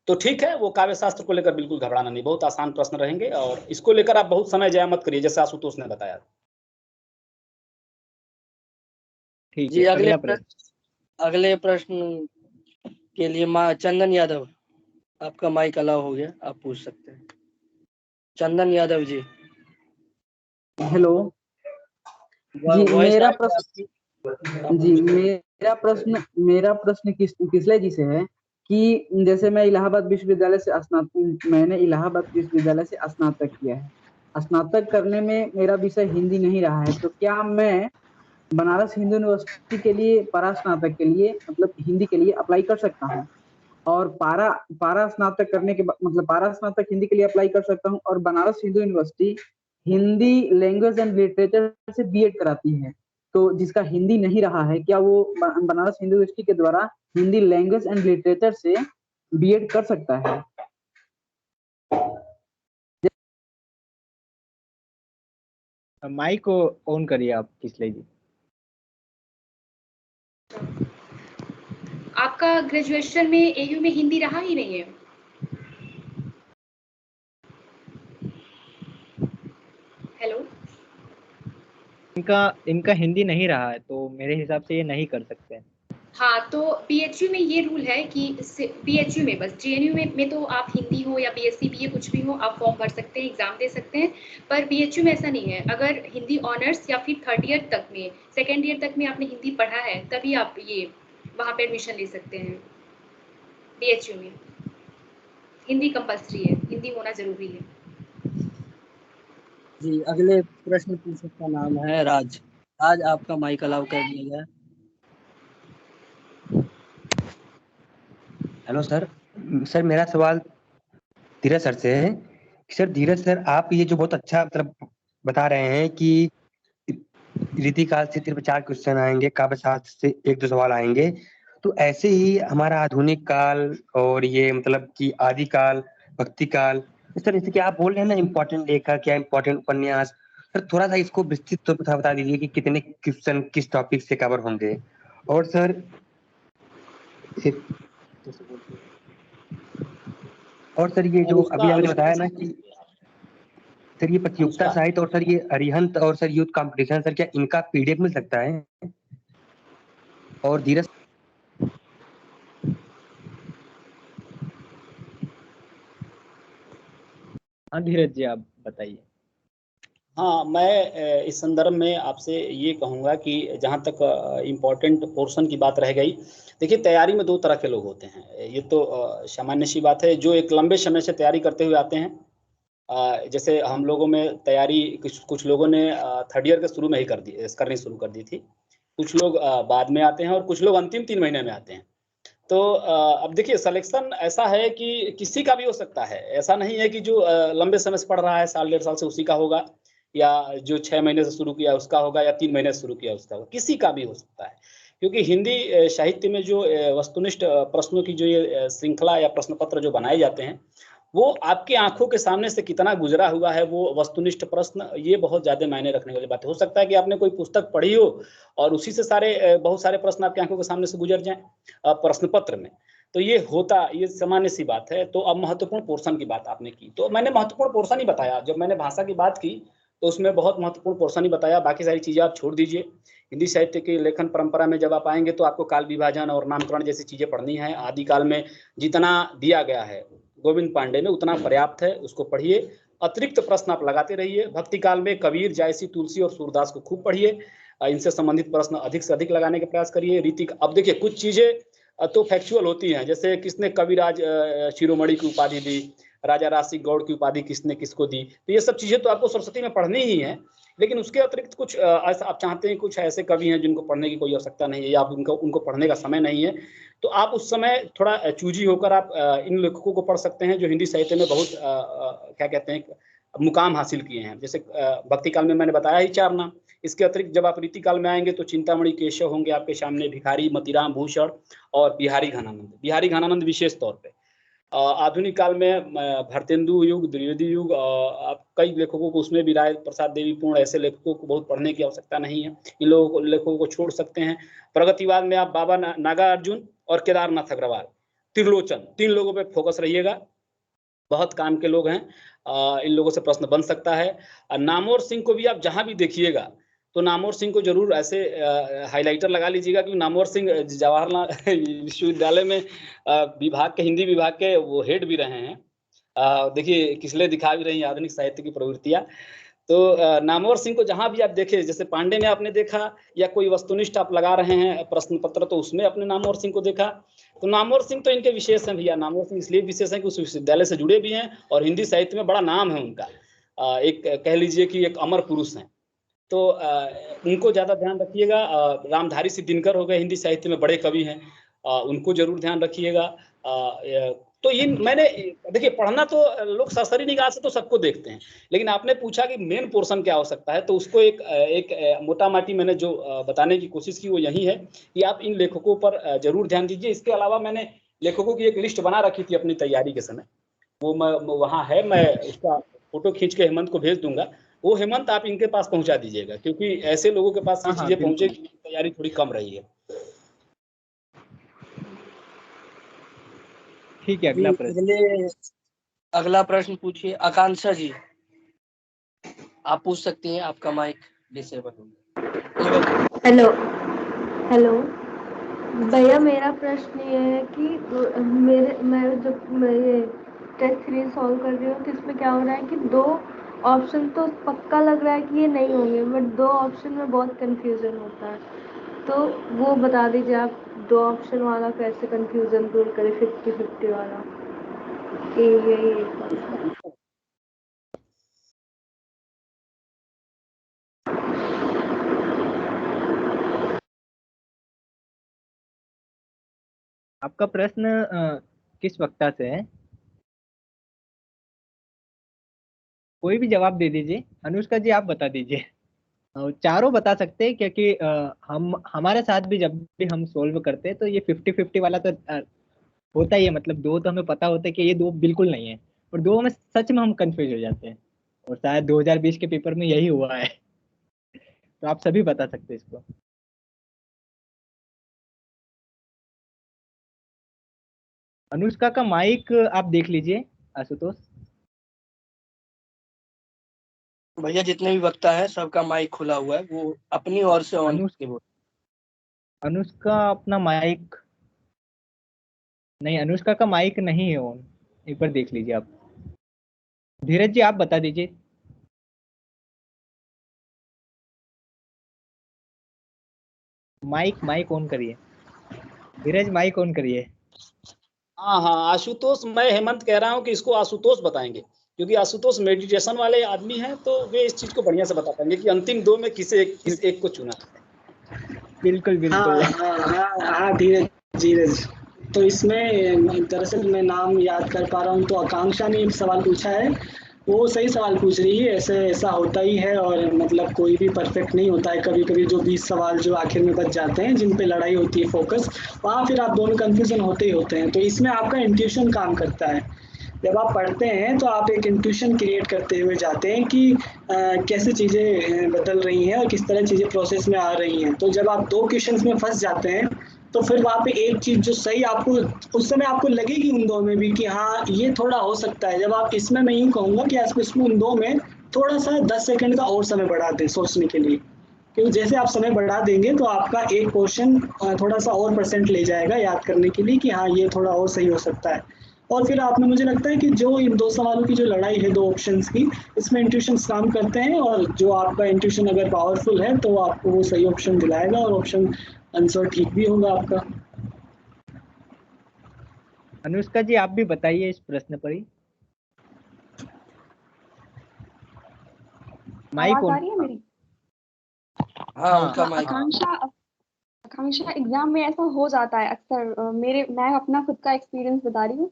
तो ठीक है, वो काव्य शास्त्र को लेकर बिल्कुल घबराना नहीं, बहुत आसान प्रश्न रहेंगे और इसको लेकर आप बहुत समय जाया मत करिए, जैसे आशुतोष ने बताया। जी, अगले प्रश्न के लिए चंदन यादव, आपका माइक अलाउ हो गया, आप पूछ सकते हैं। चंदन यादव जी। हेलो जी, मेरा प्रश्न किसले जी से है कि जैसे मैं इलाहाबाद विश्वविद्यालय से स्नातक किया है। स्नातक करने में मेरा विषय हिंदी नहीं रहा है, तो क्या मैं बनारस हिंदू यूनिवर्सिटी के लिए परास्नातक के लिए मतलब हिंदी के लिए अप्लाई कर सकता हूँ? और पारा स्नातक करने के बाद मतलब पारा स्नातक हिंदी के लिए अप्लाई कर सकता हूँ, और Banaras Hindu university Hindi language and literature से बीएड कराती है, तो जिसका हिंदी नहीं रहा है, क्या वो बनारस हिंदू यूनिवर्सिटी के द्वारा हिंदी लैंग्वेज एंड लिटरेचर से बीएड कर सकता है? माइक को ऑन करिए आप किसले जी। आपका ग्रेजुएशन में एयू में हिंदी रहा ही नहीं है? हेलो, इनका हिंदी नहीं रहा है, तो मेरे हिसाब से ये नहीं कर सकते। हाँ, तो बीएचयू में ये रूल है कि बीएचयू में, बस जेएनयू में तो आप हिंदी हो या बीएससी बीए कुछ भी हो, आप फॉर्म भर सकते हैं, एग्जाम दे सकते हैं, पर बीएचयू में ऐसा नहीं है। अगर हिंदी ऑनर्स या फिर 3rd ईयर तक में, 2nd ईयर तक में आपने हिंदी पढ़ा है, तभी आप ये वहाँ पे एडमिशन ले सकते हैं। बीएचयू में हिंदी कंपल्सरी है, हिंदी होना जरूरी है। जी, अगले प्रश्न पूछक का नाम है राज। आज आपका माइक अलाउ कर दिया गया। Hello sir. सर मेरा सवाल धीरज सर से है। सर धीरज सर, आप ये जो बहुत अच्छा मतलब बता रहे हैं कि रीतिकाल से सिर्फ 4 क्वेश्चन आएंगे, काव्य शास्त्र से 1-2 सवाल आएंगे, तो ऐसे ही हमारा आधुनिक काल और ये मतलब कि आदिकाल, भक्ति काल, सर जैसे कि आप बोल रहे हैं ना इम्पोर्टेंट लेखक या इम्पोर्टेंट उपन्यास, सर थोड़ा सा इसको विस्तृत तो बता दीजिए कि कितने क्वेश्चन किस टॉपिक से कवर होंगे। और सर ये जो अभी आपने बताया ना कि सर ये प्रतियोगिता साहित्य और सर ये अरिहंत और सर यूथ कंपटीशन, सर क्या इनका पीडीएफ मिल सकता है? और धीरज हाँ धीरज जी आप बताइए। हाँ, मैं इस संदर्भ में आपसे ये कहूँगा कि जहाँ तक इम्पोर्टेंट पोर्शन की बात रह गई, देखिए तैयारी में 2 तरह के लोग होते हैं। ये तो सामान्य सी बात है, जो एक लंबे समय से तैयारी करते हुए आते हैं। जैसे हम लोगों में तैयारी कुछ लोगों ने 3rd ईयर के शुरू में ही करनी शुरू कर दी थी। कुछ लोग बाद में आते हैं और कुछ लोग अंतिम 3 महीने में आते हैं। तो अब देखिए सिलेक्शन ऐसा है कि किसी का भी हो सकता है। ऐसा नहीं है कि जो लंबे समय से पढ़ रहा है, साल 1.5 साल से, उसी का होगा, या जो 6 महीने से शुरू किया उसका होगा, या 3 महीने से शुरू किया उसका होगा। किसी का भी हो सकता है, क्योंकि हिंदी साहित्य में जो वस्तुनिष्ठ प्रश्नों की जो ये श्रृंखला या प्रश्न पत्र जो बनाए जाते हैं, वो आपकी आंखों के सामने से कितना गुजरा हुआ है वो वस्तुनिष्ठ प्रश्न, ये बहुत ज्यादा मायने रखने वाली बात है। हो सकता है कि आपने कोई पुस्तक पढ़ी हो और उसी से बहुत सारे प्रश्न आपकी आंखों के सामने से गुजर जाएं प्रश्न पत्र में। तो ये सामान्य सी बात है। तो अब महत्वपूर्ण पोर्शन की बात आपने की, तो मैंने महत्वपूर्ण पोर्शन ही बताया। जब मैंने भाषा की बात की तो उसमें बहुत महत्वपूर्ण पोर्शन ही बताया, बाकी सारी चीजें आप छोड़ दीजिए। हिंदी साहित्य की लेखन परंपरा में जब आप आएंगे तो आपको काल विभाजन और नामकरण जैसी चीजें पढ़नी है। आदिकाल में जितना दिया गया है गोविंद पांडे में उतना पर्याप्त है, उसको पढ़िए। अतिरिक्त प्रश्न आप लगाते रहिए। भक्ति काल में कबीर, जायसी, तुलसी और सूरदास को खूब पढ़िए। इनसे संबंधित प्रश्न अधिक से अधिक लगाने का प्रयास करिए। रीति, अब देखिए कुछ चीजें तो फैक्चुअल होती हैं, जैसे किसने कविराज शिरोमणि की उपाधि दी, राजा रासिक गौड़ की उपाधि किसने किसको दी, तो ये सब चीजें तो आपको सरस्वती में पढ़नी ही है। लेकिन उसके अतिरिक्त कुछ ऐसा आप चाहते हैं, कुछ ऐसे कवि हैं जिनको पढ़ने की कोई आवश्यकता नहीं है, या आप उनको पढ़ने का समय नहीं है, तो आप उस समय थोड़ा चूजी होकर आप इन लेखकों को पढ़ सकते हैं जो हिंदी साहित्य में बहुत क्या कहते हैं मुकाम हासिल किए हैं। जैसे भक्ति काल में मैंने बताया ही 4 नाम। इसके अतिरिक्त जब आप रीति काल में आएंगे तो चिंतामणि केशव होंगे आपके सामने, भिखारी, मतीराम भूषण और बिहारी घनानंद। बिहारी घनानंद विशेष तौर पे। आधुनिक काल में भरतेंदु युग, द्विवेदी युग, आप कई लेखकों को उसमें भी, राय प्रसाद देवी पूर्ण, ऐसे लेखकों को बहुत पढ़ने की आवश्यकता नहीं है। इन लेखकों को छोड़ सकते हैं। प्रगतिवाद में आप बाबा नागार्जुन और केदारनाथ अग्रवाल, त्रिलोचन, 3 लोगों पे फोकस रहिएगा। बहुत काम के लोग हैं। इन लोगों से प्रश्न बन सकता है। नामवर सिंह को भी आप जहां भी देखिएगा तो नामवर सिंह को जरूर ऐसे हाइलाइटर लगा लीजिएगा, क्योंकि नामवर सिंह जवाहरलाल विश्वविद्यालय में विभाग के, हिंदी विभाग के वो हेड भी रहे हैं। देखिए किसले दिखा भी रही हैं आधुनिक साहित्य की प्रवृत्तियां। तो नामवर सिंह को जहां भी आप देखें, जैसे पांडे में आपने देखा, या कोई वस्तुनिष्ठ आप लगा रहे हैं प्रश्न पत्र तो उसमें अपने नामवर सिंह को देखा। तो नामवर सिंह तो इनके विशेष हैं भैया। नामवर सिंह इसलिए विशेष हैं कि उस विश्वविद्यालय से जुड़े भी हैं और हिंदी साहित्य में बड़ा नाम है उनका। एक कह लीजिए कि एक अमर पुरुष हैं। तो उनको ज्यादा ध्यान रखिएगा। रामधारी सिंह दिनकर हो गए, हिंदी साहित्य में बड़े कवि हैं, उनको जरूर ध्यान रखिएगा। तो ये मैंने देखिए, पढ़ना तो लोग सरसरी निगाह से तो सबको देखते हैं, लेकिन आपने पूछा कि मेन पोर्शन क्या हो सकता है, तो उसको एक मोटा माटी मैंने जो बताने की कोशिश की वो यही है कि आप इन लेखकों पर जरूर ध्यान दीजिए। इसके अलावा मैंने लेखकों की एक लिस्ट बना रखी थी अपनी तैयारी के समय, वो वहाँ है, मैं उसका फोटो खींच के हेमंत को भेज दूंगा। वो हेमंत आप इनके पास पहुंचा दीजिएगा, क्योंकि ऐसे लोगों के पास ये चीजें पहुंचेगी, तैयारी थोड़ी कम रही है। ठीक है, अगला प्रश्न। अगला प्रश्न पूछिए आकांक्षा जी, आप पूछ सकती हैं, आपका माइक डिसेबल होगा। हेलो भैया, मेरा प्रश्न ये है कि मैं ये टेस्ट सीरीज सॉल्व कर रही हूँ, तो इसमें क्या हो रहा है कि 2 ऑप्शन तो पक्का लग रहा है कि ये नहीं होंगे, बट 2 ऑप्शन में बहुत कंफ्यूजन होता है, तो वो बता दीजिए आप 2 ऑप्शन वाला कैसे कंफ्यूजन दूर करें, 50-50 वाला। आपका प्रश्न किस वक्ता से है? कोई भी जवाब दे दीजिए। अनुष्का जी आप बता दीजिए। चारों बता सकते हैं क्योंकि हम हमारे साथ भी जब भी हम सोल्व करते हैं तो ये 50-50 वाला तो होता ही है। मतलब दो तो हमें पता होता है कि ये दो बिल्कुल नहीं है, और दो में सच में हम कंफ्यूज हो जाते हैं, और शायद 2020 के पेपर में यही हुआ है। तो आप सभी बता सकते हैं इसको। अनुष्का का माइक आप देख लीजिए आशुतोष। भैया जितने भी वक्ता है सबका माइक खुला हुआ है, वो अपनी ओर से ऑन करके बोल। अनुष्का अपना माइक नहीं, अनुष्का का माइक नहीं है ऑन, एक बार देख लीजिए आप। धीरज जी आप बता दीजिए। माइक ऑन करिए, धीरज माइक ऑन करिए। हाँ हाँ आशुतोष, मैं हेमंत कह रहा हूँ कि इसको आशुतोष बताएंगे, क्योंकि आशुतोष मेडिटेशन वाले आदमी हैं, तो वे इस चीज को बढ़िया से बता पाएंगे कि अंतिम दो में किस एक को चुना। बिल्कुल बिल्कुल। हाँ धीरज। तो इसमें दरअसल मैं नाम याद कर पा रहा हूँ, तो आकांक्षा ने एक सवाल पूछा है, वो सही सवाल पूछ रही है। ऐसा होता ही है, और मतलब कोई भी परफेक्ट नहीं होता है। कभी कभी जो 20 सवाल जो आखिर में बच जाते हैं, जिन पे लड़ाई होती है फोकस, वहाँ फिर आप दोनों कंफ्यूजन होते ही होते हैं। तो इसमें आपका इंट्यूशन काम करता है। जब आप पढ़ते हैं तो आप एक इंट्यूशन क्रिएट करते हुए जाते हैं कि कैसे चीज़ें बदल रही हैं और किस तरह चीज़ें प्रोसेस में आ रही हैं। तो जब आप दो क्वेश्चंस में फंस जाते हैं, तो फिर वहाँ पे एक चीज़ जो सही आपको उस समय आपको लगेगी उन दो में भी कि हाँ ये थोड़ा हो सकता है। जब आप इसमें मैं यही कहूँगा कि आप इसमें उन दो में थोड़ा सा 10 सेकंड का और समय बढ़ा दें सोचने के लिए, क्योंकि जैसे आप समय बढ़ा देंगे तो आपका एक क्वेश्चन थोड़ा सा और परसेंट ले जाएगा याद करने के लिए कि हाँ ये थोड़ा और सही हो सकता है। और फिर आपने, मुझे लगता है कि जो इन दो सवालों की जो लड़ाई है दो ऑप्शंस की, इसमें इंट्यूशन काम करते हैं, और जो आपका इंट्यूशन अगर पावरफुल है तो आपको वो सही ऑप्शन दिलाएगा, और ऑप्शन आंसर ठीक भी होगा आपका। अनुष्का जी आप भी बताइए इस प्रश्न पर ही। माइक आवाज आ रही है मेरी? हाँ उनका माइक। आकांक्षा एग्जाम में ऐसा हो जाता है अक्सर। मैं अपना खुद का एक्सपीरियंस बता रही हूँ।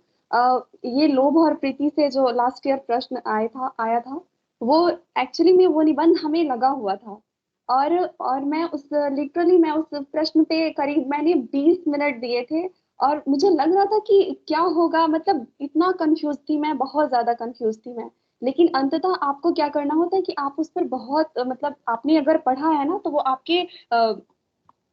ये लोभ और प्रीति से जो लास्ट ईयर प्रश्न आया था, वो एक्चुअली में वो निबंध हमें लगा हुआ था, और मैं उस प्रश्न पे करीब मैंने 20 मिनट दिए थे, और मुझे लग रहा था कि क्या होगा। मतलब इतना कंफ्यूज थी मैं, बहुत ज्यादा कंफ्यूज थी मैं। लेकिन अंततः आपको क्या करना होता है कि आप उस पर बहुत मतलब आपने अगर पढ़ा है ना, तो वो आपके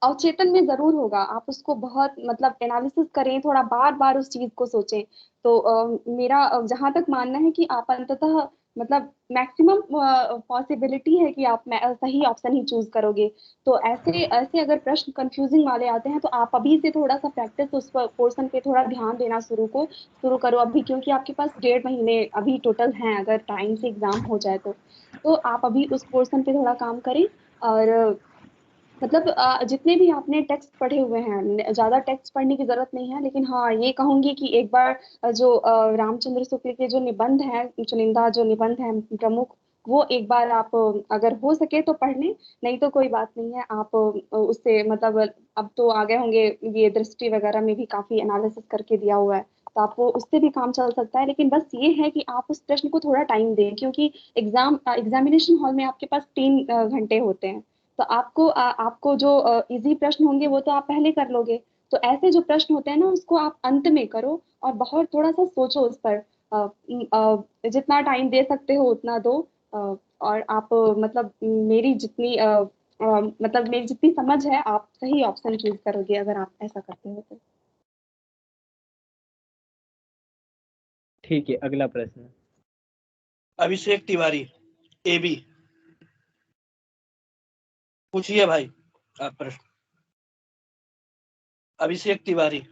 अवचेतन में जरूर होगा। आप उसको बहुत मतलब एनालिसिस करें, थोड़ा बार बार उस चीज को सोचें। तो मेरा जहां तक मानना है कि आप अंततः मतलब मैक्सिमम पॉसिबिलिटी है कि आप सही ऑप्शन ही चूज करोगे। तो ऐसे ऐसे अगर प्रश्न कंफ्यूजिंग वाले आते हैं, तो आप अभी से थोड़ा सा प्रैक्टिस उस पोर्शन पे थोड़ा ध्यान देना शुरू करो अभी, क्योंकि आपके पास 1.5 महीने अभी टोटल हैं, अगर टाइम से एग्जाम हो जाए तो आप अभी उस पोर्शन पे थोड़ा काम करें। और मतलब जितने भी आपने टेक्स्ट पढ़े हुए हैं, ज्यादा टेक्स्ट पढ़ने की जरूरत नहीं है, लेकिन हाँ ये कहूंगी कि एक बार जो रामचंद्र शुक्ल के जो निबंध हैं, चुनिंदा जो निबंध हैं प्रमुख, वो एक बार आप अगर हो सके तो पढ़ लें। नहीं तो कोई बात नहीं है, आप उससे मतलब अब तो आ गए होंगे, ये दृष्टि वगैरह में भी काफी एनालिसिस करके दिया हुआ है, तो आपको उससे भी काम चल सकता है। लेकिन बस ये है कि आप उस प्रश्न को थोड़ा टाइम दें, क्योंकि एग्जामिनेशन हॉल में आपके पास 3 घंटे होते हैं। तो आपको जो इजी प्रश्न होंगे वो तो आप पहले कर लोगे। तो ऐसे जो प्रश्न होते हैं ना, उसको आप अंत में करो, और बहुत थोड़ा सा सोचो उस पर। जितना टाइम दे सकते हो उतना दो। और आप मतलब मेरी जितनी समझ है, आप सही ऑप्शन चूज करोगे अगर आप ऐसा करते हो तो। ठीक है, अगला प्रश्न। अभिषेक तिवारी, AB, पूछिए भाई आप प्रश्न। अभिषेक तिवारी।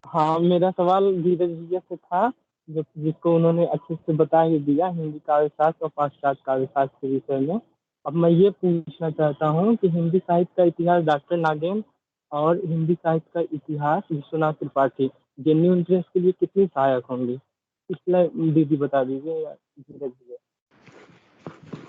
हाँ, मेरा सवाल धीरज भैया से था, जिसको उन्होंने अच्छे से बता ही दिया हिंदी काव्यशास्त्र और पाश्चात्य काव्यशास्त्र के विषय में। अब मैं ये पूछना चाहता हूँ कि हिंदी साहित्य का इतिहास डॉक्टर नागेंद्र और हिंदी साहित्य का इतिहास विश्वनाथ त्रिपाठी जेन्यू इंट्रेंस के लिए कितनी सहायक होंगी, इसलिए दीदी बता दीजिए या धीरज भैया।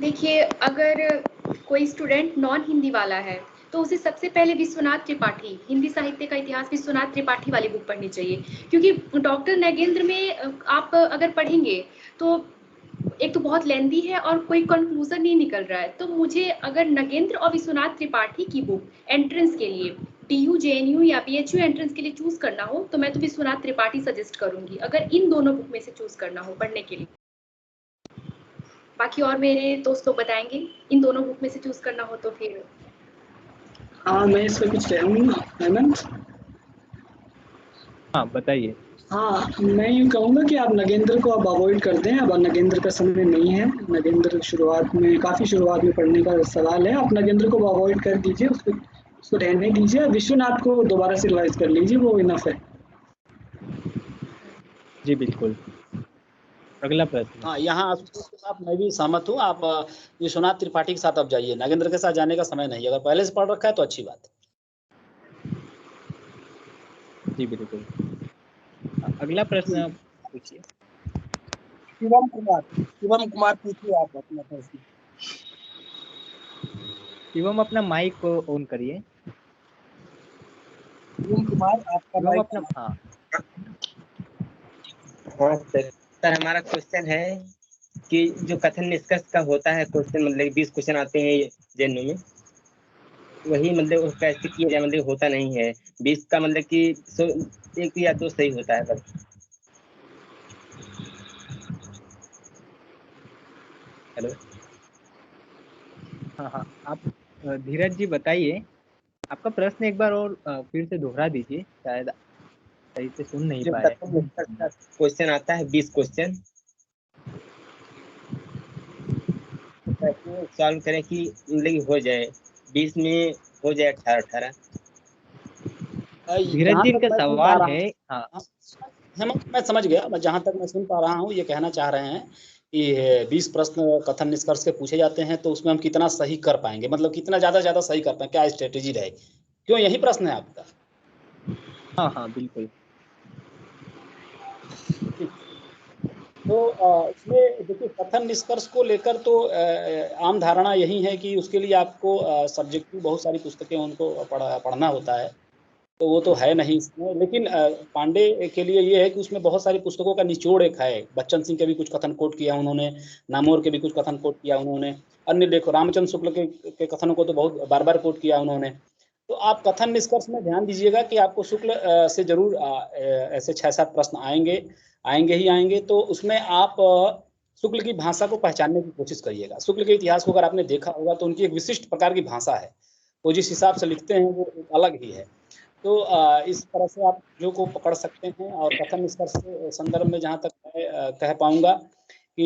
देखिए, अगर कोई स्टूडेंट नॉन हिंदी वाला है तो उसे सबसे पहले विश्वनाथ त्रिपाठी, हिंदी साहित्य का इतिहास विश्वनाथ त्रिपाठी वाली बुक पढ़नी चाहिए, क्योंकि डॉक्टर नगेंद्र में आप अगर पढ़ेंगे तो एक तो बहुत लेंदी है और कोई कंक्लूजन नहीं निकल रहा है। तो मुझे अगर नगेंद्र और विश्वनाथ त्रिपाठी की बुक एंट्रेंस के लिए DU JNU या BHU एंट्रेंस के लिए चूज करना हो तो मैं तो विश्वनाथ त्रिपाठी सजेस्ट करूंगी, अगर इन दोनों बुक में से चूज करना हो पढ़ने के लिए। बाकी और मेरे दोस्त लोग बताएंगे, इन दोनों बुक में से चूज करना हो तो फिर। हाँ, मैं इसमें कुछ कहूँगा हेमंत। हाँ बताइए। हाँ, मैं यूँ कहूँगा कि आप नगेंद्र को अब अवॉइड कर दें, अब नगेंद्र का समय नहीं है। नगेंद्र काफ़ी शुरुआत में पढ़ने का सवाल है, आप नगेंद्र को अवॉइड कर दीजिए, उसको रहने दीजिए। विश्वनाथ को दोबारा से रिवाइज कर लीजिए, वो इनफ है। जी बिल्कुल। अगला प्रश्न। हाँ, यहाँ आशुतोष के साथ मैं भी सहमत हूँ। आप विश्वनाथ त्रिपाठी के साथ अब जाइए, नगेंद्र के साथ जाने का समय नहीं है। अगर पहले से पढ़ रखा है तो अच्छी बात है। जी बिल्कुल। अगला प्रश्न पूछिए। शिवम कुमार पूछिए आप अपना प्रश्न। शिवम अपना माइक को ऑन करिए। शिवम कुमार आपका शिवम माइक। अपना हाँ सर हमारा क्वेश्चन है कि जो कथन निष्कर्ष का होता है क्वेश्चन, मतलब 20 क्वेश्चन आते हैं जेएनयू में, वही मतलब कैसे किया जाए, मतलब होता नहीं है 20 का, मतलब कि 1 या 2 सही होता है बस। हेलो। हाँ आप धीरज जी बताइए, आपका प्रश्न एक बार और फिर से दोहरा दीजिए, शायद सही से सुन नहीं पाए। क्वेश्चन आता है 20 क्वेश्चन, सॉल्व करें कि मतलब हो जाए 20 में हो जाए 18। धीरज जी इनका सवाल है। हाँ मैं समझ गया, मैं जहाँ तक मैं सुन पा रहा हूँ ये कहना चाह रहे हैं कि 20 प्रश्न कथन निष्कर्ष के पूछे जाते हैं, तो उसमें हम कितना सही कर पाएंगे, मतलब कितना ज्यादा सही कर पाएंगे, क्या स्ट्रेटेजी रहेगी, क्यों यही प्रश्न है आपका? हाँ बिल्कुल। तो इसमें देखिए, कथन निष्कर्ष को लेकर तो आम धारणा यही है कि उसके लिए आपको सब्जेक्टिव बहुत सारी पुस्तकें उनको पढ़ना होता है, तो वो तो है नहीं इसमें। लेकिन पांडे के लिए ये है कि उसमें बहुत सारी पुस्तकों का निचोड़ एक है। बच्चन सिंह के भी कुछ कथन कोट किया उन्होंने, नामोर के भी कुछ कथन कोट किया उन्होंने, अन्य देखो रामचंद्र शुक्ल के कथनों को तो बहुत बार बार कोट किया उन्होंने। तो आप कथन निष्कर्ष में ध्यान दीजिएगा कि आपको शुक्ल से जरूर ऐसे 6-7 प्रश्न आएंगे ही आएंगे। तो उसमें आप शुक्ल की भाषा को पहचानने की कोशिश करिएगा। शुक्ल के इतिहास को अगर आपने देखा होगा तो उनकी एक विशिष्ट प्रकार की भाषा है, वो जिस हिसाब से लिखते हैं वो एक अलग ही है। तो इस तरह से आप जो को पकड़ सकते हैं। और कथन निष्कर्ष के संदर्भ में जहाँ तक मैं कह पाऊंगा कि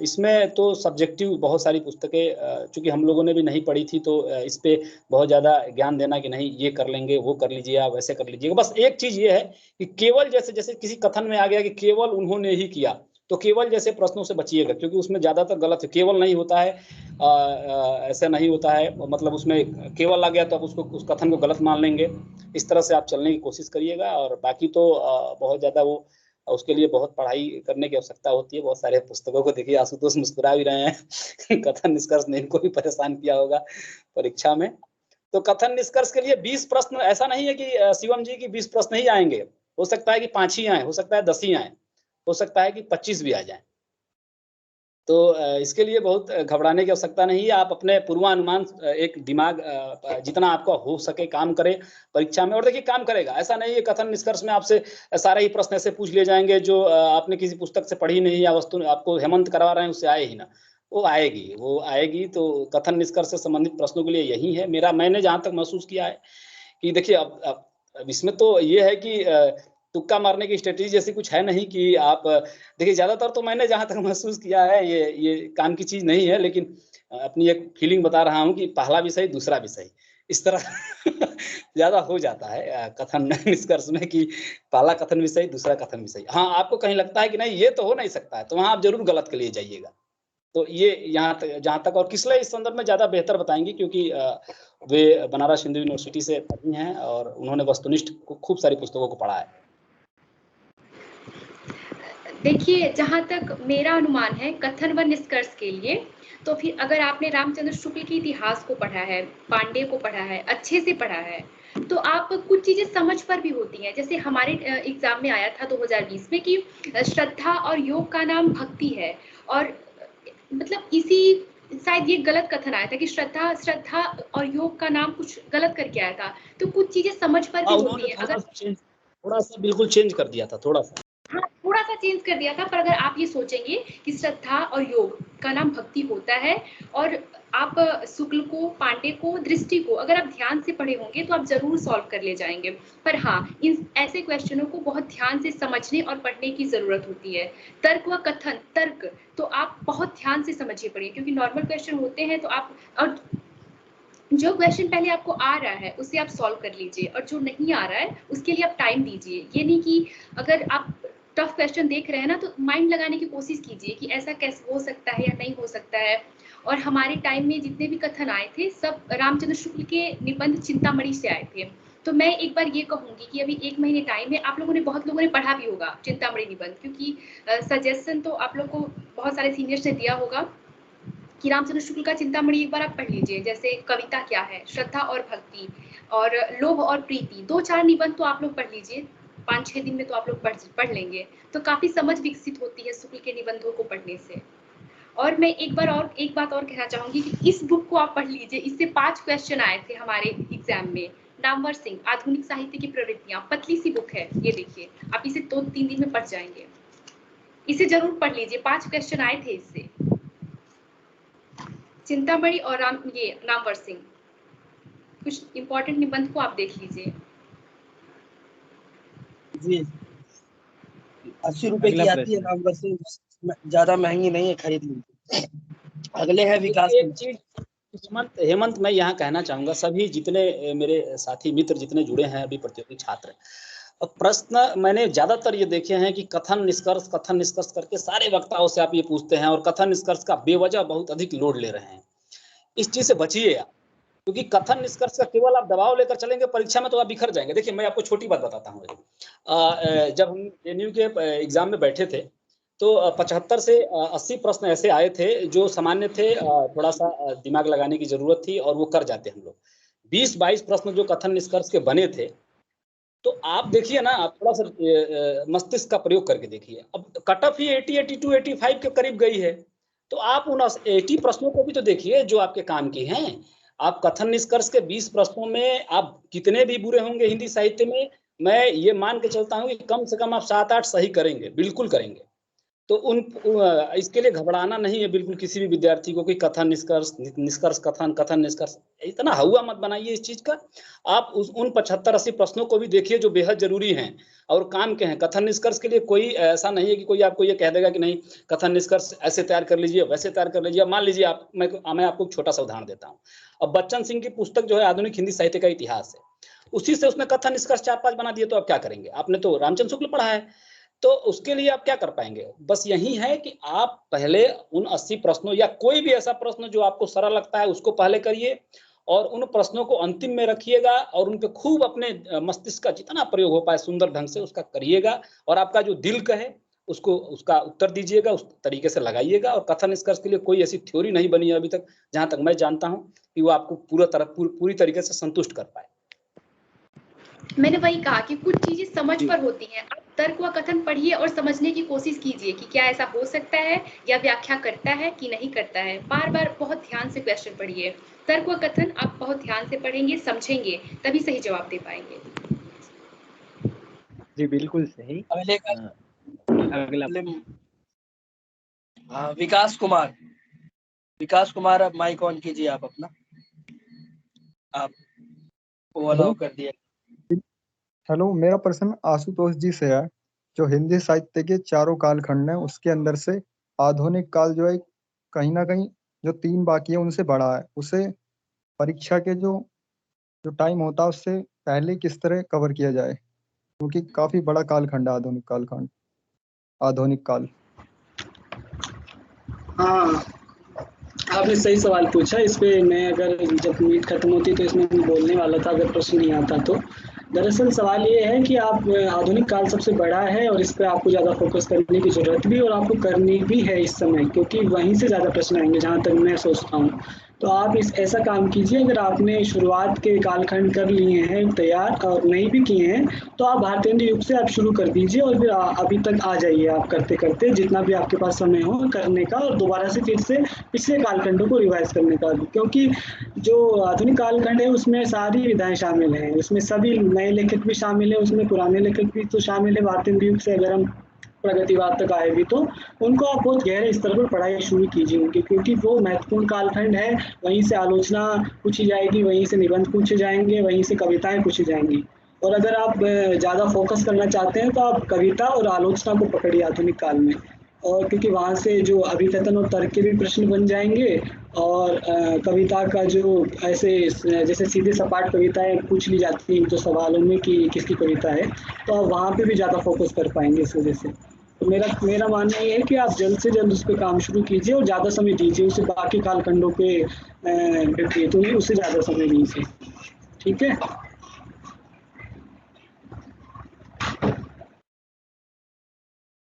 इसमें तो सब्जेक्टिव बहुत सारी पुस्तकें चूंकि हम लोगों ने भी नहीं पढ़ी थी, तो इस पे बहुत ज़्यादा ज्ञान देना कि नहीं ये कर लेंगे, वो कर लीजिए, आप वैसे कर लीजिएगा। बस एक चीज़ ये है कि केवल जैसे किसी कथन में आ गया कि केवल उन्होंने ही किया, तो केवल जैसे प्रश्नों से बचिएगा, क्योंकि उसमें ज़्यादातर गलत है। केवल नहीं होता है, ऐसा नहीं होता है, मतलब उसमें केवल आ गया तो आप उसको उस कथन को गलत मान लेंगे। इस तरह से आप चलने की कोशिश करिएगा। और बाकी तो बहुत ज़्यादा वो उसके लिए बहुत पढ़ाई करने की आवश्यकता होती है। बहुत सारे पुस्तकों को देखिए, आशुतोष मुस्कुरा भी रहे हैं कथन निष्कर्ष ने इनको भी परेशान किया होगा परीक्षा में। तो कथन निष्कर्ष के लिए 20 प्रश्न ऐसा नहीं है कि शिवम जी की 20 प्रश्न ही आएंगे, हो सकता है कि 5 ही आए, हो सकता है 10 ही आए, हो सकता है कि 25 भी आ जाए। तो इसके लिए बहुत घबराने की आवश्यकता नहीं है। आप अपने पूर्वानुमान एक दिमाग जितना आपका हो सके काम करें परीक्षा में, और देखिए काम करेगा। ऐसा नहीं है कथन निष्कर्ष में आपसे सारे ही प्रश्न ऐसे पूछ लिए जाएंगे जो आपने किसी पुस्तक से पढ़ी नहीं, या वस्तु आपको हेमंत करवा रहे हैं उससे आए ही ना, वो आएगी। तो कथन निष्कर्ष से संबंधित प्रश्नों के लिए यही है मैंने जहाँ तक महसूस किया है कि देखिए अब इसमें तो ये है कि तुक्का मारने की स्ट्रेटेजी जैसी कुछ है नहीं कि आप देखिए, ज्यादातर तो मैंने जहां तक महसूस किया है ये काम की चीज नहीं है, लेकिन अपनी एक फीलिंग बता रहा हूं कि पहला विषय दूसरा विषय इस तरह ज्यादा हो जाता है कथन निष्कर्ष में कि पहला कथन विषय दूसरा कथन विषय। हाँ, आपको कहीं लगता है कि नहीं ये तो हो नहीं सकता है, तो वहां आप जरूर गलत के लिए जाइएगा। तो ये यहाँ तक जहाँ तक, और किसले इस संदर्भ में ज्यादा बेहतर बताएंगी, क्योंकि वे बनारस हिंदू यूनिवर्सिटी से पढ़ी हैं और उन्होंने वस्तुनिष्ठ खूब सारी पुस्तकों को पढ़ा है। देखिए, जहाँ तक मेरा अनुमान है कथन व निष्कर्ष के लिए, तो फिर अगर आपने रामचंद्र शुक्ल के इतिहास को पढ़ा है, पांडे को पढ़ा है, अच्छे से पढ़ा है, तो आप कुछ चीजें समझ पर भी होती हैं। जैसे हमारे एग्जाम में आया था 2020 में कि श्रद्धा और योग का नाम भक्ति है, और मतलब इसी शायद ये गलत कथन आया था कि श्रद्धा और योग का नाम कुछ गलत करके आया था। तो कुछ चीजें समझ पर भी होती है। अगर थोड़ा सा बिल्कुल चेंज कर दिया था, थोड़ा सा, हाँ, थोड़ा सा चेंज कर दिया था। पर अगर आप ये सोचेंगे कि श्रद्धा और योग का नाम भक्ति होता है, और आप शुक्ल को, पांडे को, दृष्टि को अगर आप ध्यान से पढ़े होंगे तो आप जरूर सॉल्व कर ले जाएंगे। पर हाँ, इन ऐसे क्वेश्चनों को बहुत ध्यान से समझने और पढ़ने की जरूरत होती है। तर्क व कथन, तर्क तो आप बहुत ध्यान से समझिए पढ़िए, क्योंकि नॉर्मल क्वेश्चन होते हैं तो आप, और जो क्वेश्चन पहले आपको आ रहा है उसे आप सॉल्व कर लीजिए, और जो नहीं आ रहा है उसके लिए आप टाइम दीजिए। ये नहीं कि अगर आप टफ क्वेश्चन देख रहे हैं ना, तो माइंड लगाने की कोशिश कीजिए कि ऐसा कैसे हो सकता है या नहीं हो सकता है। और हमारे टाइम में जितने भी कथन आए थे सब रामचंद्र शुक्ल के निबंध चिंतामणि से आए थे। तो मैं एक बार ये कहूंगी कि अभी 1 महीने टाइम है, आप लोगों ने, बहुत लोगों ने पढ़ा भी होगा चिंतामणि निबंध, क्योंकि सजेशन तो आप लोग को बहुत सारे सीनियर्स ने दिया होगा कि रामचंद्र शुक्ल का चिंतामणि एक बार आप पढ़ लीजिए। जैसे कविता क्या है, श्रद्धा और भक्ति, और लोभ और प्रीति, 2-4 निबंध तो आप लोग पढ़ लीजिए। 5-6 दिन में तो आप लोग पढ़ लेंगे, तो काफी समझ विकसित होती है शुक्ल के निबंधों को पढ़ने से। और मैं एक बात और कहना चाहूंगी कि इस बुक को आप पढ़ लीजिए। इससे 5 क्वेश्चन आए थे हमारे एग्जाम में। नामवर सिंह, आधुनिक साहित्य की प्रवृत्तियां, पतली सी बुक है, ये देखिए, आप इसे 2-3 दिन में पढ़ जाएंगे। इसे जरूर पढ़ लीजिए, 5 क्वेश्चन आए थे इससे, चिंतामणि और नामवर सिंह। कुछ इंपॉर्टेंट निबंध को आप देख लीजिए। जी, 80 रुपए की आती है नामवर सिंह, ज्यादा महंगी नहीं है, खरीद लीजिए। अगले है विकास। हेमंत, मैं यहाँ कहना चाहूंगा, सभी जितने मेरे साथी मित्र जितने जुड़े हैं अभी प्रतियोगी छात्र, प्रश्न मैंने ज्यादातर ये देखे हैं कि कथन निष्कर्ष करके सारे वक्ताओं से आप ये पूछते हैं, और कथन निष्कर्ष का बेवजह बहुत अधिक लोड ले रहे हैं। इस चीज से बचिए आप, क्योंकि कथन निष्कर्ष का केवल आप दबाव लेकर चलेंगे परीक्षा में तो आप बिखर जाएंगे। देखिए, मैं आपको छोटी बात बताता हूँ। जब हम जेएनयू के एग्जाम में बैठे थे तो 75 से 80 प्रश्न ऐसे आए थे जो सामान्य थे, थोड़ा सा दिमाग लगाने की जरूरत थी और वो कर जाते हम लोग। 20-22 प्रश्न जो कथन निष्कर्ष के बने थे, तो आप देखिए ना, आप थोड़ा सा मस्तिष्क का प्रयोग करके देखिए। अब कट ऑफ ही 80, 82, 85 के करीब गई है, तो आप उन 80 प्रश्नों को भी तो देखिए जो आपके काम की हैं। आप कथन निष्कर्ष के 20 प्रश्नों में आप कितने भी बुरे होंगे हिंदी साहित्य में, मैं ये मान के चलता हूँ कि कम से कम आप 7-8 सही करेंगे, बिल्कुल करेंगे। तो इसके लिए घबराना नहीं है बिल्कुल किसी भी विद्यार्थी को कि कथन निष्कर्ष कथन निष्कर्ष, इतना हवा मत बनाइए इस चीज का। आप उन 75-80 प्रश्नों को भी देखिए जो बेहद जरूरी हैं और काम के हैं। कथन निष्कर्ष के लिए कोई ऐसा नहीं है कि कोई आपको ये कह देगा कि नहीं कथन निष्कर्ष ऐसे तैयार कर लीजिए, वैसे तैयार कर लीजिए। मान लीजिए मैं आपको एक छोटा सा उदाहरण देता हूँ। अब बच्चन सिंह की पुस्तक जो है आधुनिक हिंदी साहित्य का इतिहास है, उसी से उसने कथन निष्कर्ष 4-5 बना दिए, तो आप क्या करेंगे? आपने तो रामचंद्र शुक्ल पढ़ा है, तो उसके लिए आप क्या कर पाएंगे? बस यही है कि आप पहले उन 80 प्रश्नों या कोई भी ऐसा प्रश्न जो आपको सरल लगता है उसको पहले करिए, और उन प्रश्नों को अंतिम में रखिएगा, और उन पे खूब अपने मस्तिष्क का जितना प्रयोग हो पाए सुंदर ढंग से उसका करिएगा, और आपका जो दिल कहे उसका उत्तर दीजिएगा, उस तरीके से लगाइएगा। और कथन निष्कर्ष के लिए कोई ऐसी थ्योरी नहीं बनी है अभी तक, जहां तक मैं जानता हूं, कि वो आपको पूरी तरीके से संतुष्ट कर पाए। मैंने वही कहा कि कुछ चीजें समझ पर होती हैं। आप तर्क व कथन पढ़िए और समझने की कोशिश कीजिए कि क्या ऐसा हो सकता है, या व्याख्या करता है कि नहीं करता है। बार बार बहुत ध्यान से क्वेश्चन पढ़िए। तर्क व कथन आप बहुत ध्यान से पढ़ेंगे, समझेंगे, तभी सही जवाब दे पाएंगे। जी बिल्कुल सही। अगला विकास कुमार, अब माइक ऑन कीजिए आप अपना, आप अलाउ कर दिया। हेलो, मेरा प्रश्न आशुतोष जी से है। जो हिंदी साहित्य के चारों कालखंड हैं उसके अंदर से आधुनिक काल जो है कहीं ना कहीं जो 3 बाकी है उनसे बड़ा है, उसे परीक्षा के जो टाइम होता है उससे पहले किस तरह कवर किया जाए, क्योंकि काफी बड़ा कालखंड है आधुनिक काल। हाँ, आपने सही सवाल पूछा। इस पे मैं, अगर जब मीट खत्म होती तो इसमें मैं बोलने वाला था, अगर प्रश्न नहीं आता तो। दरअसल सवाल ये है कि आप आधुनिक काल सबसे बड़ा है और इस पे आपको ज़्यादा फोकस करने की ज़रूरत भी और आपको करनी भी है इस समय, क्योंकि वहीं से ज़्यादा प्रश्न आएंगे जहाँ तक मैं सोचता हूँ। तो आप ऐसा काम कीजिए, अगर आपने शुरुआत के कालखंड कर लिए हैं तैयार और नहीं भी किए हैं तो आप भारतेंद्र युग से आप शुरू कर दीजिए और फिर अभी तक आ जाइए आप करते करते जितना भी आपके पास समय हो करने का, और दोबारा से फिर से पिछले कालखंडों को रिवाइज करने का, क्योंकि जो आधुनिक कालखंड है उसमें सारी विधाएं शामिल हैं, उसमें सभी नए लेखक भी शामिल है, उसमें पुराने लेखक भी तो शामिल है। भारतेंद्र युग से अगर हम प्रगतिवाद तक आए भी तो उनको आप बहुत गहरे स्तर पर पढ़ाई शुरू कीजिए उनकी, क्योंकि वो महत्वपूर्ण कालखंड है। वहीं से आलोचना पूछी जाएगी, वहीं से निबंध पूछे जाएंगे, वहीं से कविताएं पूछी जाएंगी। और अगर आप ज़्यादा फोकस करना चाहते हैं तो आप कविता और आलोचना को पकड़िए आधुनिक काल में, और क्योंकि वहाँ से जो अभिकथन और तर्क के भी प्रश्न बन जाएंगे और कविता का जो ऐसे जैसे सीधे सपाट कविताएं पूछ ली जाती हैं तो सवालों में कि किसकी कविता है, तो आप वहाँ पे भी ज़्यादा फोकस कर पाएंगे इस वजह से। तो मेरा मानना ये है कि आप जल्द से जल्द उस पर काम शुरू कीजिए और ज़्यादा समय दीजिए उसे, बाकी कालखंडों पे तो उससे ज़्यादा समय दीजिए। ठीक है।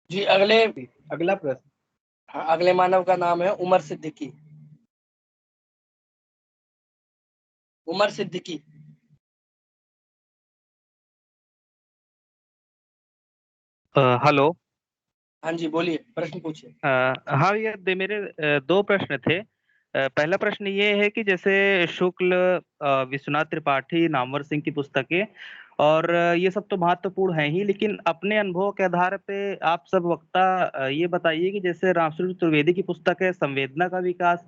जी अगला प्रश्न। हाँ, अगले मानव का नाम है उमर सिद्दीकी। उमर सिद्दीकी। हेलो। हाँ जी बोलिए, प्रश्न पूछिए। हाँ ये मेरे दो प्रश्न थे। पहला प्रश्न ये है कि जैसे शुक्ल, विश्वनाथ त्रिपाठी, नामवर सिंह की पुस्तकें और ये सब तो महत्वपूर्ण है ही, लेकिन अपने अनुभव के आधार पे आप सब वक्ता ये बताइए कि जैसे रामसूत्र चतुर्वेदी की पुस्तक है संवेदना का विकास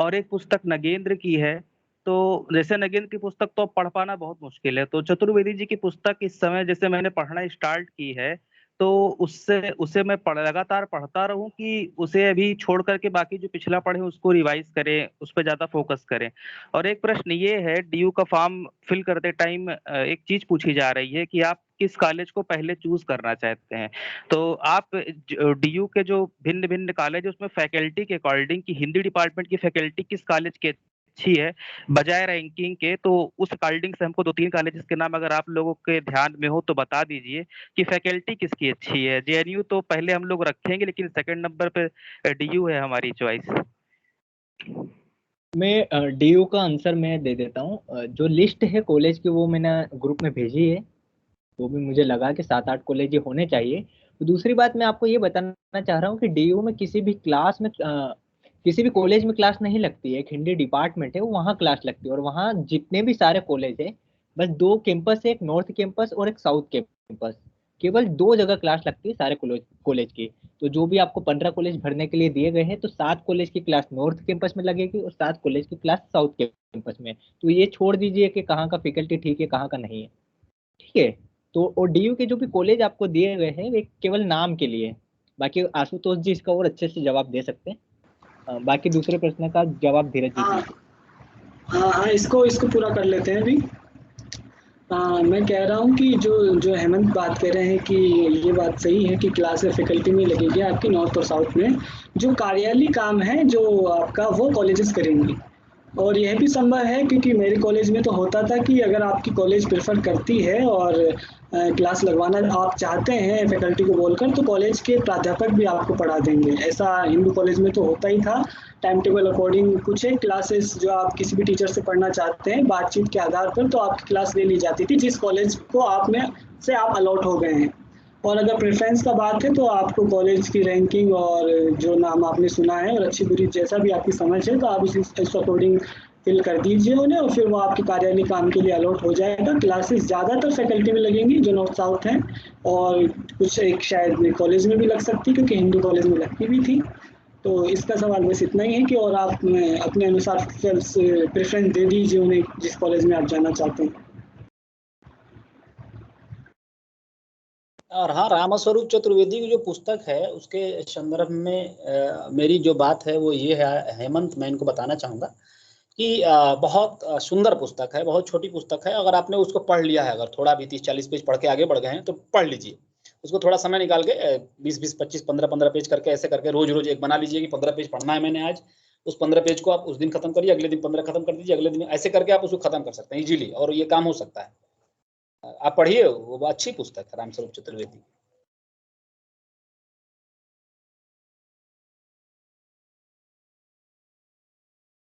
और एक पुस्तक नगेंद्र की है, तो जैसे नगेंद्र की पुस्तक तो पढ़ पाना बहुत मुश्किल है, तो चतुर्वेदी जी की पुस्तक इस समय जैसे मैंने पढ़ना स्टार्ट की है तो उससे उसे मैं लगातार पढ़ता रहूं कि उसे अभी छोड़ करके बाकी जो पिछला पढ़े उसको रिवाइज करें, उस पर ज्यादा फोकस करें। और एक प्रश्न ये है, डीयू का फॉर्म फिल करते टाइम एक चीज पूछी जा रही है कि आप किस कॉलेज को पहले चूज करना चाहते हैं। तो आप डीयू के जो भिन्न भिन्न कॉलेज है उसमें फैकल्टी के अकॉर्डिंग की हिंदी डिपार्टमेंट की फैकल्टी किस कॉलेज के अच्छी है बजाय रैंकिंग के, तो उस अकॉर्डिंग से हमको 2-3 कॉलेजेस के नाम अगर आप लोगों के ध्यान में हो तो बता दीजिए कि फैकल्टी किसकी अच्छी है। जेएनयू तो पहले हम लोग रखेंगे, लेकिन सेकंड नंबर पे डीयू है हमारी चॉइस। मैं डीयू का आंसर मैं दे देता हूँ। जो लिस्ट है कॉलेज की वो मैंने ग्रुप में भेजी है, वो भी मुझे लगा कि 7-8 कॉलेज ही होने चाहिए। तो दूसरी बात मैं आपको ये बताना चाह रहा हूँ कि डीयू में किसी भी क्लास में किसी भी कॉलेज में क्लास नहीं लगती है। एक हिंदी डिपार्टमेंट है, वो वहाँ क्लास लगती है, और वहाँ जितने भी सारे कॉलेज है बस 2 कैंपस है, एक नॉर्थ कैंपस और एक साउथ कैंपस। केवल 2 जगह क्लास लगती है सारे कॉलेज की। तो जो भी आपको 15 कॉलेज भरने के लिए दिए गए हैं तो 7 कॉलेज की क्लास नॉर्थ कैंपस में लगेगी और 7 कॉलेज की क्लास साउथ कैंपस में। तो ये छोड़ दीजिए कि कहाँ का फैकल्टी ठीक है कहाँ का नहीं है। ठीक है। तो और डीयू के जो भी कॉलेज आपको दिए गए हैं वे केवल नाम के लिए। बाकी आशुतोष जी इसका और अच्छे से जवाब दे सकते हैं। बाकी दूसरे प्रश्न का जवाब धीरज जी दीजिए। हाँ इसको पूरा कर लेते हैं अभी। मैं कह रहा हूँ कि जो हेमंत बात कर रहे हैं कि ये बात सही है कि क्लास फैकल्टी में लगेगी आपकी नॉर्थ और साउथ में। जो कार्यालय काम है जो आपका वो कॉलेजेस करेंगी, और यह भी संभव है क्योंकि मेरे कॉलेज में तो होता था कि अगर आपकी कॉलेज प्रेफर करती है और क्लास लगवाना आप चाहते हैं फैकल्टी को बोलकर तो कॉलेज के प्राध्यापक भी आपको पढ़ा देंगे। ऐसा हिंदू कॉलेज में तो होता ही था। टाइम टेबल अकॉर्डिंग कुछ एक क्लासेस जो आप किसी भी टीचर से पढ़ना चाहते हैं बातचीत के आधार पर तो आपकी क्लास ले ली जाती थी जिस कॉलेज को आप में से आप अलॉट हो गए हैं। और अगर प्रेफरेंस का बात है तो आपको कॉलेज की रैंकिंग और जो नाम आपने सुना है और अच्छी बुरी जैसा भी आपकी समझ है तो आप इस अकॉर्डिंग फिल कर दीजिए उन्हें और फिर वो आपके कार्यालय काम के लिए अलॉट हो जाएगा। क्लासेस ज़्यादातर फैकल्टी में लगेंगी जो नॉर्थ साउथ हैं, और कुछ एक शायद कॉलेज में भी लग सकती है क्योंकि हिंदू कॉलेज में लगती भी थी। तो इसका सवाल बस इतना ही है कि और आप अपने अनुसार प्रेफरेंस दे दीजिए उन्हें जिस कॉलेज में आप जाना चाहते हैं। और हाँ, रामस्वरूप चतुर्वेदी की जो पुस्तक है उसके संदर्भ में मेरी जो बात है वो ये है हेमंत, मैं इनको बताना चाहूँगा कि बहुत सुंदर पुस्तक है, बहुत छोटी पुस्तक है। अगर आपने उसको पढ़ लिया है, अगर थोड़ा भी 30-40 पेज पढ़ के आगे बढ़ गए हैं तो पढ़ लीजिए उसको, थोड़ा समय निकाल के 20-20, 25, 15-15 पेज करके ऐसे करके रोज एक बना लीजिए कि 15 पेज पढ़ना है मैंने आज। उस 15 पेज को आप उस दिन खत्म करिए, अगले दिन 15 खत्म कर दीजिए, अगले दिन ऐसे करके आप उसको खत्म कर सकते हैं इजीली, और ये काम हो सकता है। आप पढ़िए, वो अच्छी पुस्तक है रामस्वरूप चतुर्वेदी।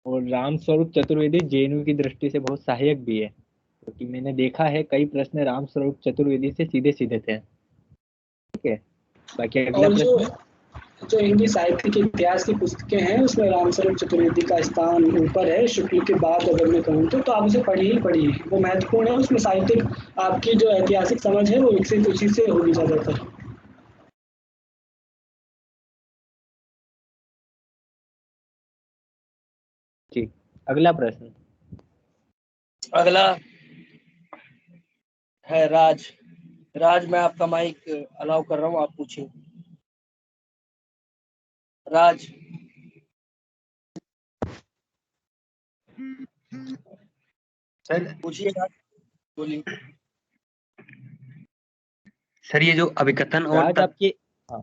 और रामस्वरूप चतुर्वेदी जेएनयू की दृष्टि से बहुत सहायक भी है, क्योंकि मैंने देखा है कई प्रश्न रामस्वरूप चतुर्वेदी से सीधे सीधे थे। ठीक है, बाकी अगला और प्रश्न। जो हिंदी साहित्य के इतिहास की पुस्तकें हैं उसमें रामस्वरूप चतुर्वेदी का स्थान ऊपर है, शुक्ल के बाद अगर मैं कहूँ तो आप उसे पढ़िए ही पढ़िए, वो महत्वपूर्ण है। उसमें साहित्यिक आपकी जो ऐतिहासिक समझ है वो विकसित उसी से होगी ज्यादातर। ठीक, अगला प्रश्न। अगला है राज। राज, मैं आपका माइक अलाउ कर रहा हूँ, आप पूछिए। राज। सर पूछिए राज, बोलिए। सर ये जो अभिकथन और राज आपके, हाँ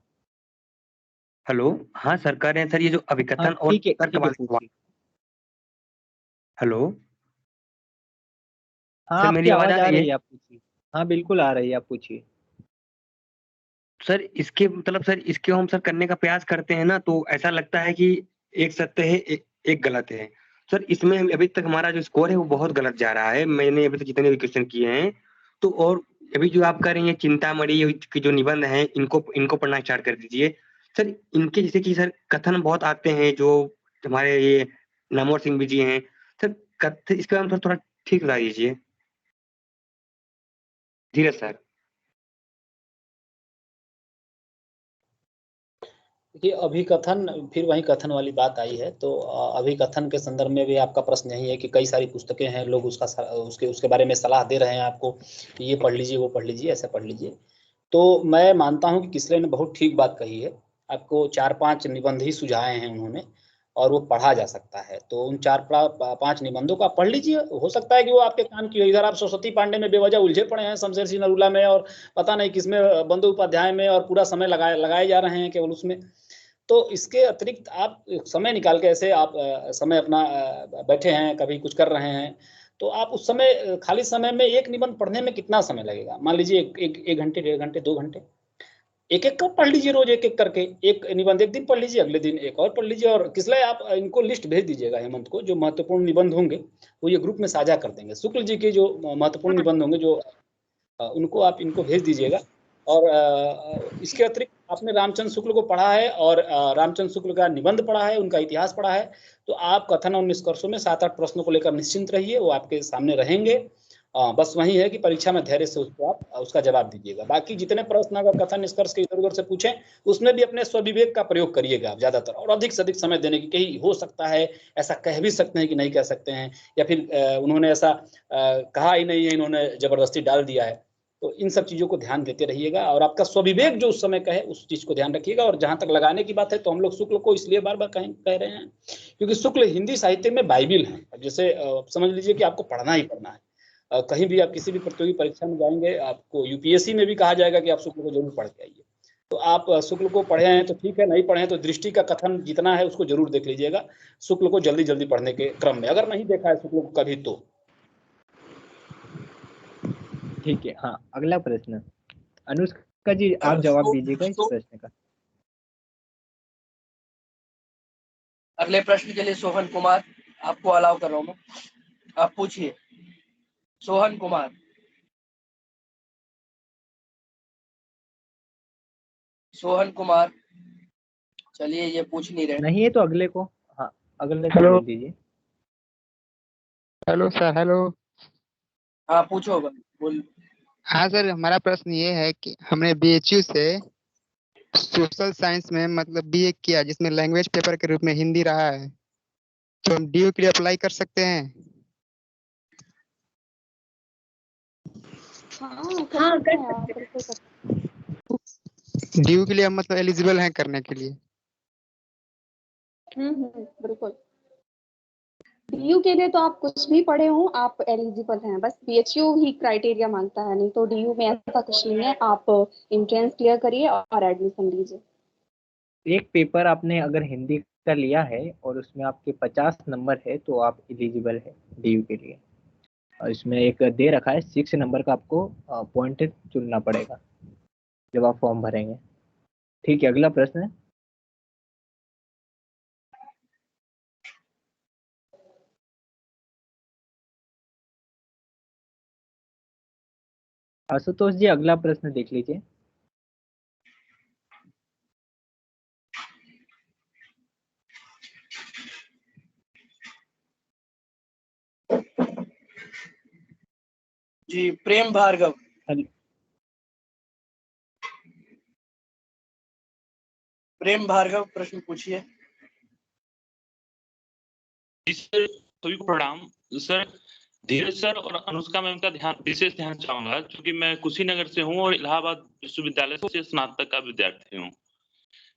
हेलो, हाँ सर कह रहे हैं सर ये जो अभिकथन और ठीक है तर्क वाले सवाल। पूछिए। हेलो हाँ सर, आपकी मेरी आवाज आवाज आ आ रही रही है? है, आप पूछिए। हाँ बिल्कुल आ रही है, आप पूछिए। सर इसके मतलब सर इसके हम सर करने का प्रयास करते हैं ना, तो ऐसा लगता है कि एक सत्य है, एक गलत है। सर इसमें अभी तक हमारा जो स्कोर है वो बहुत गलत जा रहा है। मैंने अभी तक जितने भी क्वेश्चन किए हैं तो, और अभी जो आप कर रही हैं चिंतामणि के जो निबंध हैं इनको पढ़ना स्टार्ट कर दीजिए सर। इनके जैसे कि सर कथन बहुत आते हैं जो हमारे ये नामवर सिंह जी हैं सर, कथन इसके बारे में थोड़ा ठीक बता दीजिए। धीरज सर। देखिए अभिकथन, फिर वही कथन वाली बात आई है। तो अभिकथन के संदर्भ में भी आपका प्रश्न यही है कि कई सारी पुस्तकें हैं, लोग उसके बारे में सलाह दे रहे हैं आपको कि ये पढ़ लीजिए, वो पढ़ लीजिए, ऐसा पढ़ लीजिए। तो मैं मानता हूं कि किसले ने बहुत ठीक बात कही है। आपको 4-5 निबंध ही सुझाए हैं उन्होंने, और वो पढ़ा जा सकता है। तो उन 4-5 निबंधों को आप पढ़ लीजिए, हो सकता है कि वो आपके काम की हो। इधर आप सरस्वती पांडे में बेवजह उलझे पड़े हैं, शमशेर सिंह नरूला में, और पता नहीं किसमें, बंदोपाध्याय में, और पूरा समय लगाए जा रहे हैं केवल उसमें। तो इसके अतिरिक्त आप समय निकाल के, ऐसे आप समय अपना बैठे हैं, कभी कुछ कर रहे हैं, तो आप उस समय खाली समय में एक निबंध पढ़ने में कितना समय लगेगा? मान लीजिए एक घंटे, 1.5 घंटे, 2 घंटे, एक एक पढ़ लीजिए रोज, एक एक करके। एक निबंध एक दिन पढ़ लीजिए, अगले दिन एक और पढ़ लीजिए। और किसले आप इनको लिस्ट भेज दीजिएगा हेमंत को, जो महत्वपूर्ण निबंध होंगे वो ये ग्रुप में साझा कर देंगे। शुक्ल जी के जो महत्वपूर्ण निबंध होंगे, जो उनको आप इनको भेज दीजिएगा। और इसके अतिरिक्त आपने रामचंद्र शुक्ल को पढ़ा है, और रामचंद्र शुक्ल का निबंध पढ़ा है, उनका इतिहास पढ़ा है, तो आप कथन और निष्कर्षों में 7-8 प्रश्नों को लेकर निश्चिंत रहिए, वो आपके सामने रहेंगे। बस वही है कि परीक्षा में धैर्य से उसको आप उसका जवाब दीजिएगा। बाकी जितने प्रश्न अगर कथन निष्कर्ष के इधर उधर से पूछें, उसमें भी अपने स्वविवेक का प्रयोग करिएगा आप ज्यादातर, और अधिक से अधिक समय देने की। कहीं हो सकता है ऐसा कह भी सकते हैं कि नहीं कह सकते हैं, या फिर उन्होंने ऐसा कहा ही नहीं है, इन्होंने जबरदस्ती डाल दिया है। तो इन सब चीजों को ध्यान देते रहिएगा, और आपका स्वविवेक जो उस समय कहे उस चीज को ध्यान रखिएगा। और जहां तक लगाने की बात है, तो हम लोग शुक्ल को इसलिए बार बार कह रहे हैं क्योंकि शुक्ल हिंदी साहित्य में बाइबिल है। जैसे समझ लीजिए कि आपको पढ़ना ही पढ़ना है। कहीं भी आप किसी भी प्रतियोगी परीक्षा में जाएंगे, आपको यूपीएससी में भी कहा जाएगा कि आप शुक्ल को जरूर पढ़ के आइए। तो आप शुक्ल को पढ़े हैं तो ठीक है, नहीं पढ़े हैं तो दृष्टि का कथन जितना है उसको जरूर देख लीजिएगा, शुक्ल को जल्दी जल्दी पढ़ने के क्रम में, अगर नहीं देखा है शुक्ल को कभी तो। ठीक है, हाँ अगला प्रश्न। अनुष्का जी आप जवाब दीजिएगा इस प्रश्न का। अगले प्रश्न के लिए सोहन कुमार, आपको अलाउ कर रहा हूँ मैं, आप पूछिए। सोहन कुमार। सोहन कुमार, चलिए ये पूछ नहीं रहे। नहीं है तो अगले को, हाँ अगले को हेलो बोल दीजिए। Hello sir, hello. हाँ पूछो बोल। हाँ सर, हमारा प्रश्न ये है कि हमने बीएचयू से सोशल साइंस में मतलब बीए किया, जिसमें लैंग्वेज पेपर के रूप में हिंदी रहा है, तो हम डीयू के लिए अप्लाई कर सकते हैं? हाँ कर सकते हैं, बिल्कुल कर सकते हैं। डीयू के लिए हम मतलब एलिजिबल हैं करने के लिए? बिल्कुल। डीयू के लिए तो आप कुछ भी पढ़े हो आप एलिजिबल हैं, बस बीएचयू ही क्राइटेरिया मांगता है, नहीं तो डीयू में ऐसा कुछ नहीं है। आप एंट्रेंस क्लियर करिए और एडमिशन लीजिए। एक पेपर आपने अगर हिंदी का लिया है और उसमें आपके 50 नंबर है तो आप एलिजिबल है डीयू के लिए। इसमें एक दे रखा है 6 नंबर का, आपको पॉइंट चुनना पड़ेगा जब आप फॉर्म भरेंगे। ठीक है, अगला प्रश्न है। आशुतोष जी, अगला प्रश्न देख लीजिए। जी, प्रेम भार्गव। प्रेम भार्गव, प्रश्न पूछिए। जी सर, सभी को प्रणाम। सर, धीरज सर और अनुष्का मैम का विशेष ध्यान चाहूंगा, क्योंकि मैं कुशीनगर से हूं और इलाहाबाद विश्वविद्यालय से स्नातक का विद्यार्थी हूं।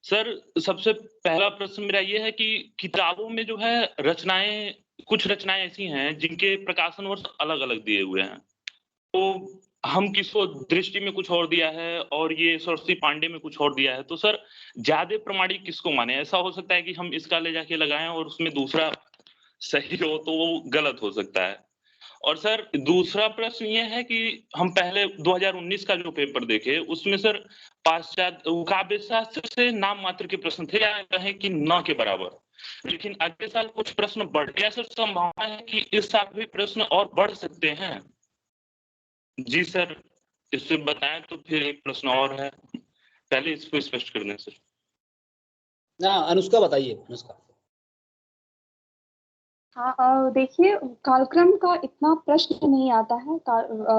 सर, सबसे पहला प्रश्न मेरा ये है कि किताबों में जो है रचनाएं, कुछ रचनाएं ऐसी हैं जिनके प्रकाशन वर्ष अलग अलग दिए हुए हैं, तो हम किसको दृष्टि में कुछ और दिया है और ये सरस्वती पांडे में कुछ और दिया है, तो सर ज्यादा प्रमाणिक किसको माने? ऐसा हो सकता है कि हम इसका ले जाके लगाएं और उसमें दूसरा सही हो तो वो गलत हो सकता है। और सर दूसरा प्रश्न ये है कि हम पहले 2019 का जो पेपर देखे उसमें सर पाश्चात्य काव्य शास्त्र से नाम मात्र के प्रश्न थे, या कहें कि न के बराबर, लेकिन अगले साल कुछ प्रश्न बढ़ गया सर। संभावना है कि इस साल भी प्रश्न और बढ़ सकते हैं? जी सर, इससे बताएं। तो फिर एक प्रश्न और है, पहले इसको स्पष्ट कर दें सर। ना, अनुष्का बताइए। अनुष्का। हाँ, देखिए कालक्रम का इतना प्रश्न नहीं आता है।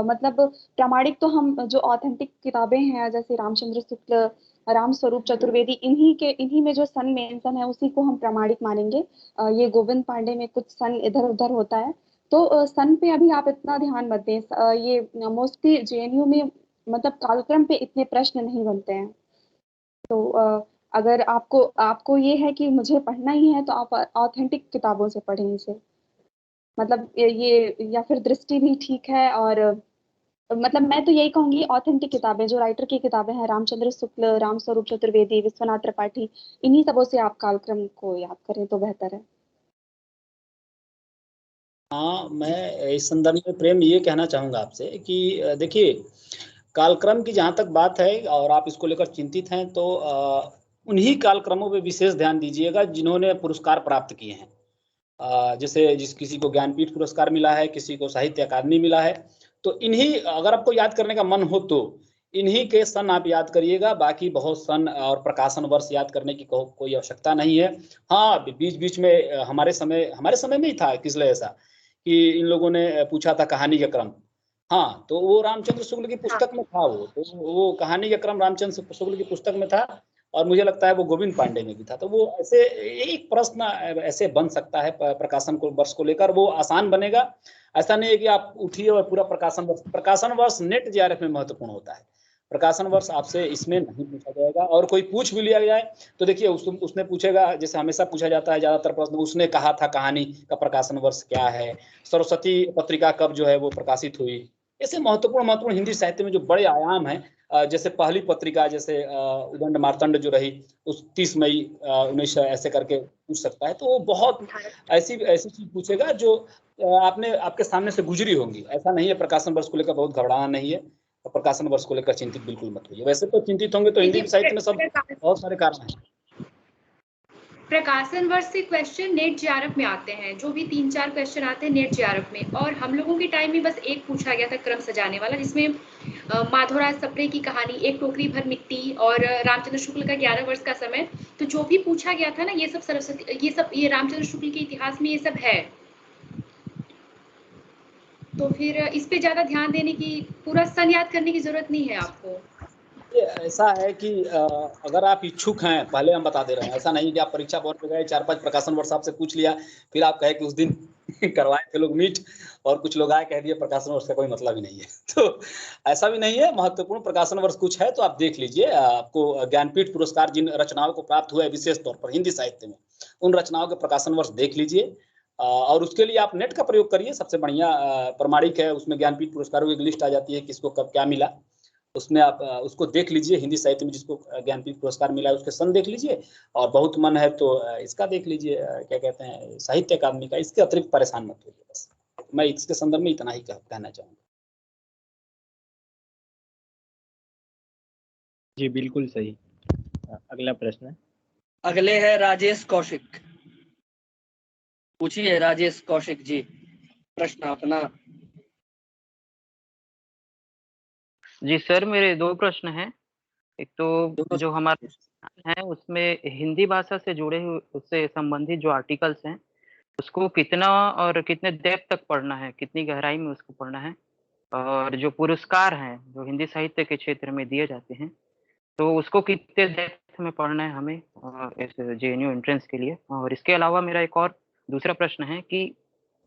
मतलब प्रामाणिक तो हम जो ऑथेंटिक किताबें हैं जैसे रामचंद्र शुक्ल, राम स्वरूप चतुर्वेदी, इन्हीं में जो सन मेंशन है उसी को हम प्रामाणिक मानेंगे। ये गोविंद पांडे में कुछ सन इधर उधर होता है, तो सन पे अभी आप इतना ध्यान मत दें। ये मोस्टली जेएनयू में मतलब कालक्रम पे इतने प्रश्न नहीं बनते हैं। तो अगर आपको ये है कि मुझे पढ़ना ही है तो आप ऑथेंटिक किताबों से पढ़ें इसे। मतलब ये या फिर दृष्टि भी ठीक है। और मतलब मैं तो यही कहूंगी ऑथेंटिक किताबें, जो राइटर की किताबें हैं, रामचंद्र शुक्ल, राम स्वरूप चतुर्वेदी, विश्वनाथ त्रिपाठी, इन्हीं सबों से आप कालक्रम को याद करें तो बेहतर है। हाँ, मैं इस संदर्भ में प्रेम ये कहना चाहूंगा आपसे कि देखिए कालक्रम की जहाँ तक बात है और आप इसको लेकर चिंतित हैं, तो उन्हीं कालक्रमों पे विशेष ध्यान दीजिएगा जिन्होंने पुरस्कार प्राप्त किए हैं। जैसे किसी को ज्ञानपीठ पुरस्कार मिला है, किसी को साहित्य अकादमी मिला है, तो इन्हीं अगर आपको याद करने का मन हो तो इन्हीं के सन आप याद करिएगा। बाकी बहुत सन और प्रकाशन वर्ष याद करने की कोई आवश्यकता नहीं है। हाँ, बीच बीच में हमारे समय में ही था किसले ऐसा कि इन लोगों ने पूछा था कहानी का क्रम। हाँ, तो वो रामचंद्र शुक्ल की पुस्तक में था, वो कहानी का क्रम रामचंद्र शुक्ल की पुस्तक में था, और मुझे लगता है वो गोविंद पांडे में भी था। तो वो ऐसे एक प्रश्न ऐसे बन सकता है प्रकाशन को वर्ष को लेकर, वो आसान बनेगा। ऐसा नहीं है कि आप उठिए और पूरा प्रकाशन वर्ष नेट जेआरएफ में महत्वपूर्ण होता है। प्रकाशन वर्ष आपसे इसमें नहीं पूछा जाएगा, और कोई पूछ भी लिया जाए तो देखिए उसने पूछेगा, जैसे हमेशा पूछा जाता है ज्यादातर प्रश्न, उसने कहा था कहानी का प्रकाशन वर्ष क्या है, सरस्वती पत्रिका कब जो है वो प्रकाशित हुई। ऐसे महत्वपूर्ण हिंदी साहित्य में जो बड़े आयाम हैं, जैसे पहली पत्रिका जैसे उदंड मार्तंड जो रही उस 30 मई 1900 ऐसे करके पूछ सकता है। तो वो बहुत ऐसी चीज पूछेगा जो आपके सामने से गुजरी होंगी। ऐसा नहीं है प्रकाशन वर्ष को लेकर बहुत घबराना नहीं है, प्रकाशन वर्ष को लेकर चिंतित बिल्कुल मत होइए। वैसे तो चिंतित होंगे तो हिंदी साहित्य में सब बहुत सारे कारण हैं। प्रकाशन वर्ष से क्वेश्चन नेट जेआरएफ में आते हैं, जो भी 3-4 क्वेश्चन आते हैं नेट जेआरएफ में। और हम लोगों के टाइम में बस एक पूछा गया था क्रम सजाने वाला, जिसमें माधवराज सप्रे की कहानी, एक टोकरी भर मिट्टी और रामचंद्र शुक्ल का 11 वर्ष का समय। तो जो भी पूछा गया था ना, ये सब सरस्वती, ये रामचंद्र शुक्ल के इतिहास में ये सब है। तो फिर इस पे ज्यादा ध्यान देने की, पूरा सन याद करने की जरूरत नहीं है आपको। ऐसा है कि अगर आप इच्छुक हैं, पहले हम बता दे रहे हैं, ऐसा नहीं कि आप परीक्षा बोर्ड पे गए 4-5 प्रकाशन वर्ष आपसे पूछ लिया, फिर आप कहे कि उस दिन करवाए थे लोग मीट और कुछ लोग आए कह दिए प्रकाशन वर्ष का कोई मतलब ही नहीं है। तो ऐसा भी नहीं है। महत्वपूर्ण प्रकाशन वर्ष कुछ है तो आप देख लीजिए। आपको ज्ञानपीठ पुरस्कार जिन रचनाओं को प्राप्त हुआ है विशेष तौर पर हिंदी साहित्य में, उन रचनाओं के प्रकाशन वर्ष देख लीजिए। और उसके लिए आप नेट का प्रयोग करिए, सबसे बढ़िया प्रमाणिक है। उसमें ज्ञानपीठ पुरस्कारों की लिस्ट आ जाती है, किसको कब क्या मिला, उसमें आप उसको देख लीजिए। हिंदी साहित्य में जिसको ज्ञानपीठ पुरस्कार मिला है उसके सन देख लीजिए, और बहुत मन है तो इसका देख लीजिए, क्या कहते हैं, साहित्य अकादमी का। इसके अतिरिक्त परेशान मत होइए, बस मैं इसके संदर्भ में इतना ही कहना चाहूँगा। जी बिल्कुल सही। अगला प्रश्न। अगले है राजेश कौशिक। पूछिए राजेश कौशिक जी प्रश्न अपना। जी सर, मेरे दो प्रश्न हैं। एक तो जो हमारा है उसमें हिंदी भाषा से जुड़े हुए उससे संबंधित जो आर्टिकल्स हैं उसको कितना और कितने डेप्थ तक पढ़ना है, कितनी गहराई में उसको पढ़ना है, और जो पुरस्कार हैं जो हिंदी साहित्य के क्षेत्र में दिए जाते हैं तो उसको कितने डेप्थ में पढ़ना है हमें इस जेएनयू एंट्रेंस के लिए। और इसके अलावा मेरा एक और दूसरा प्रश्न है कि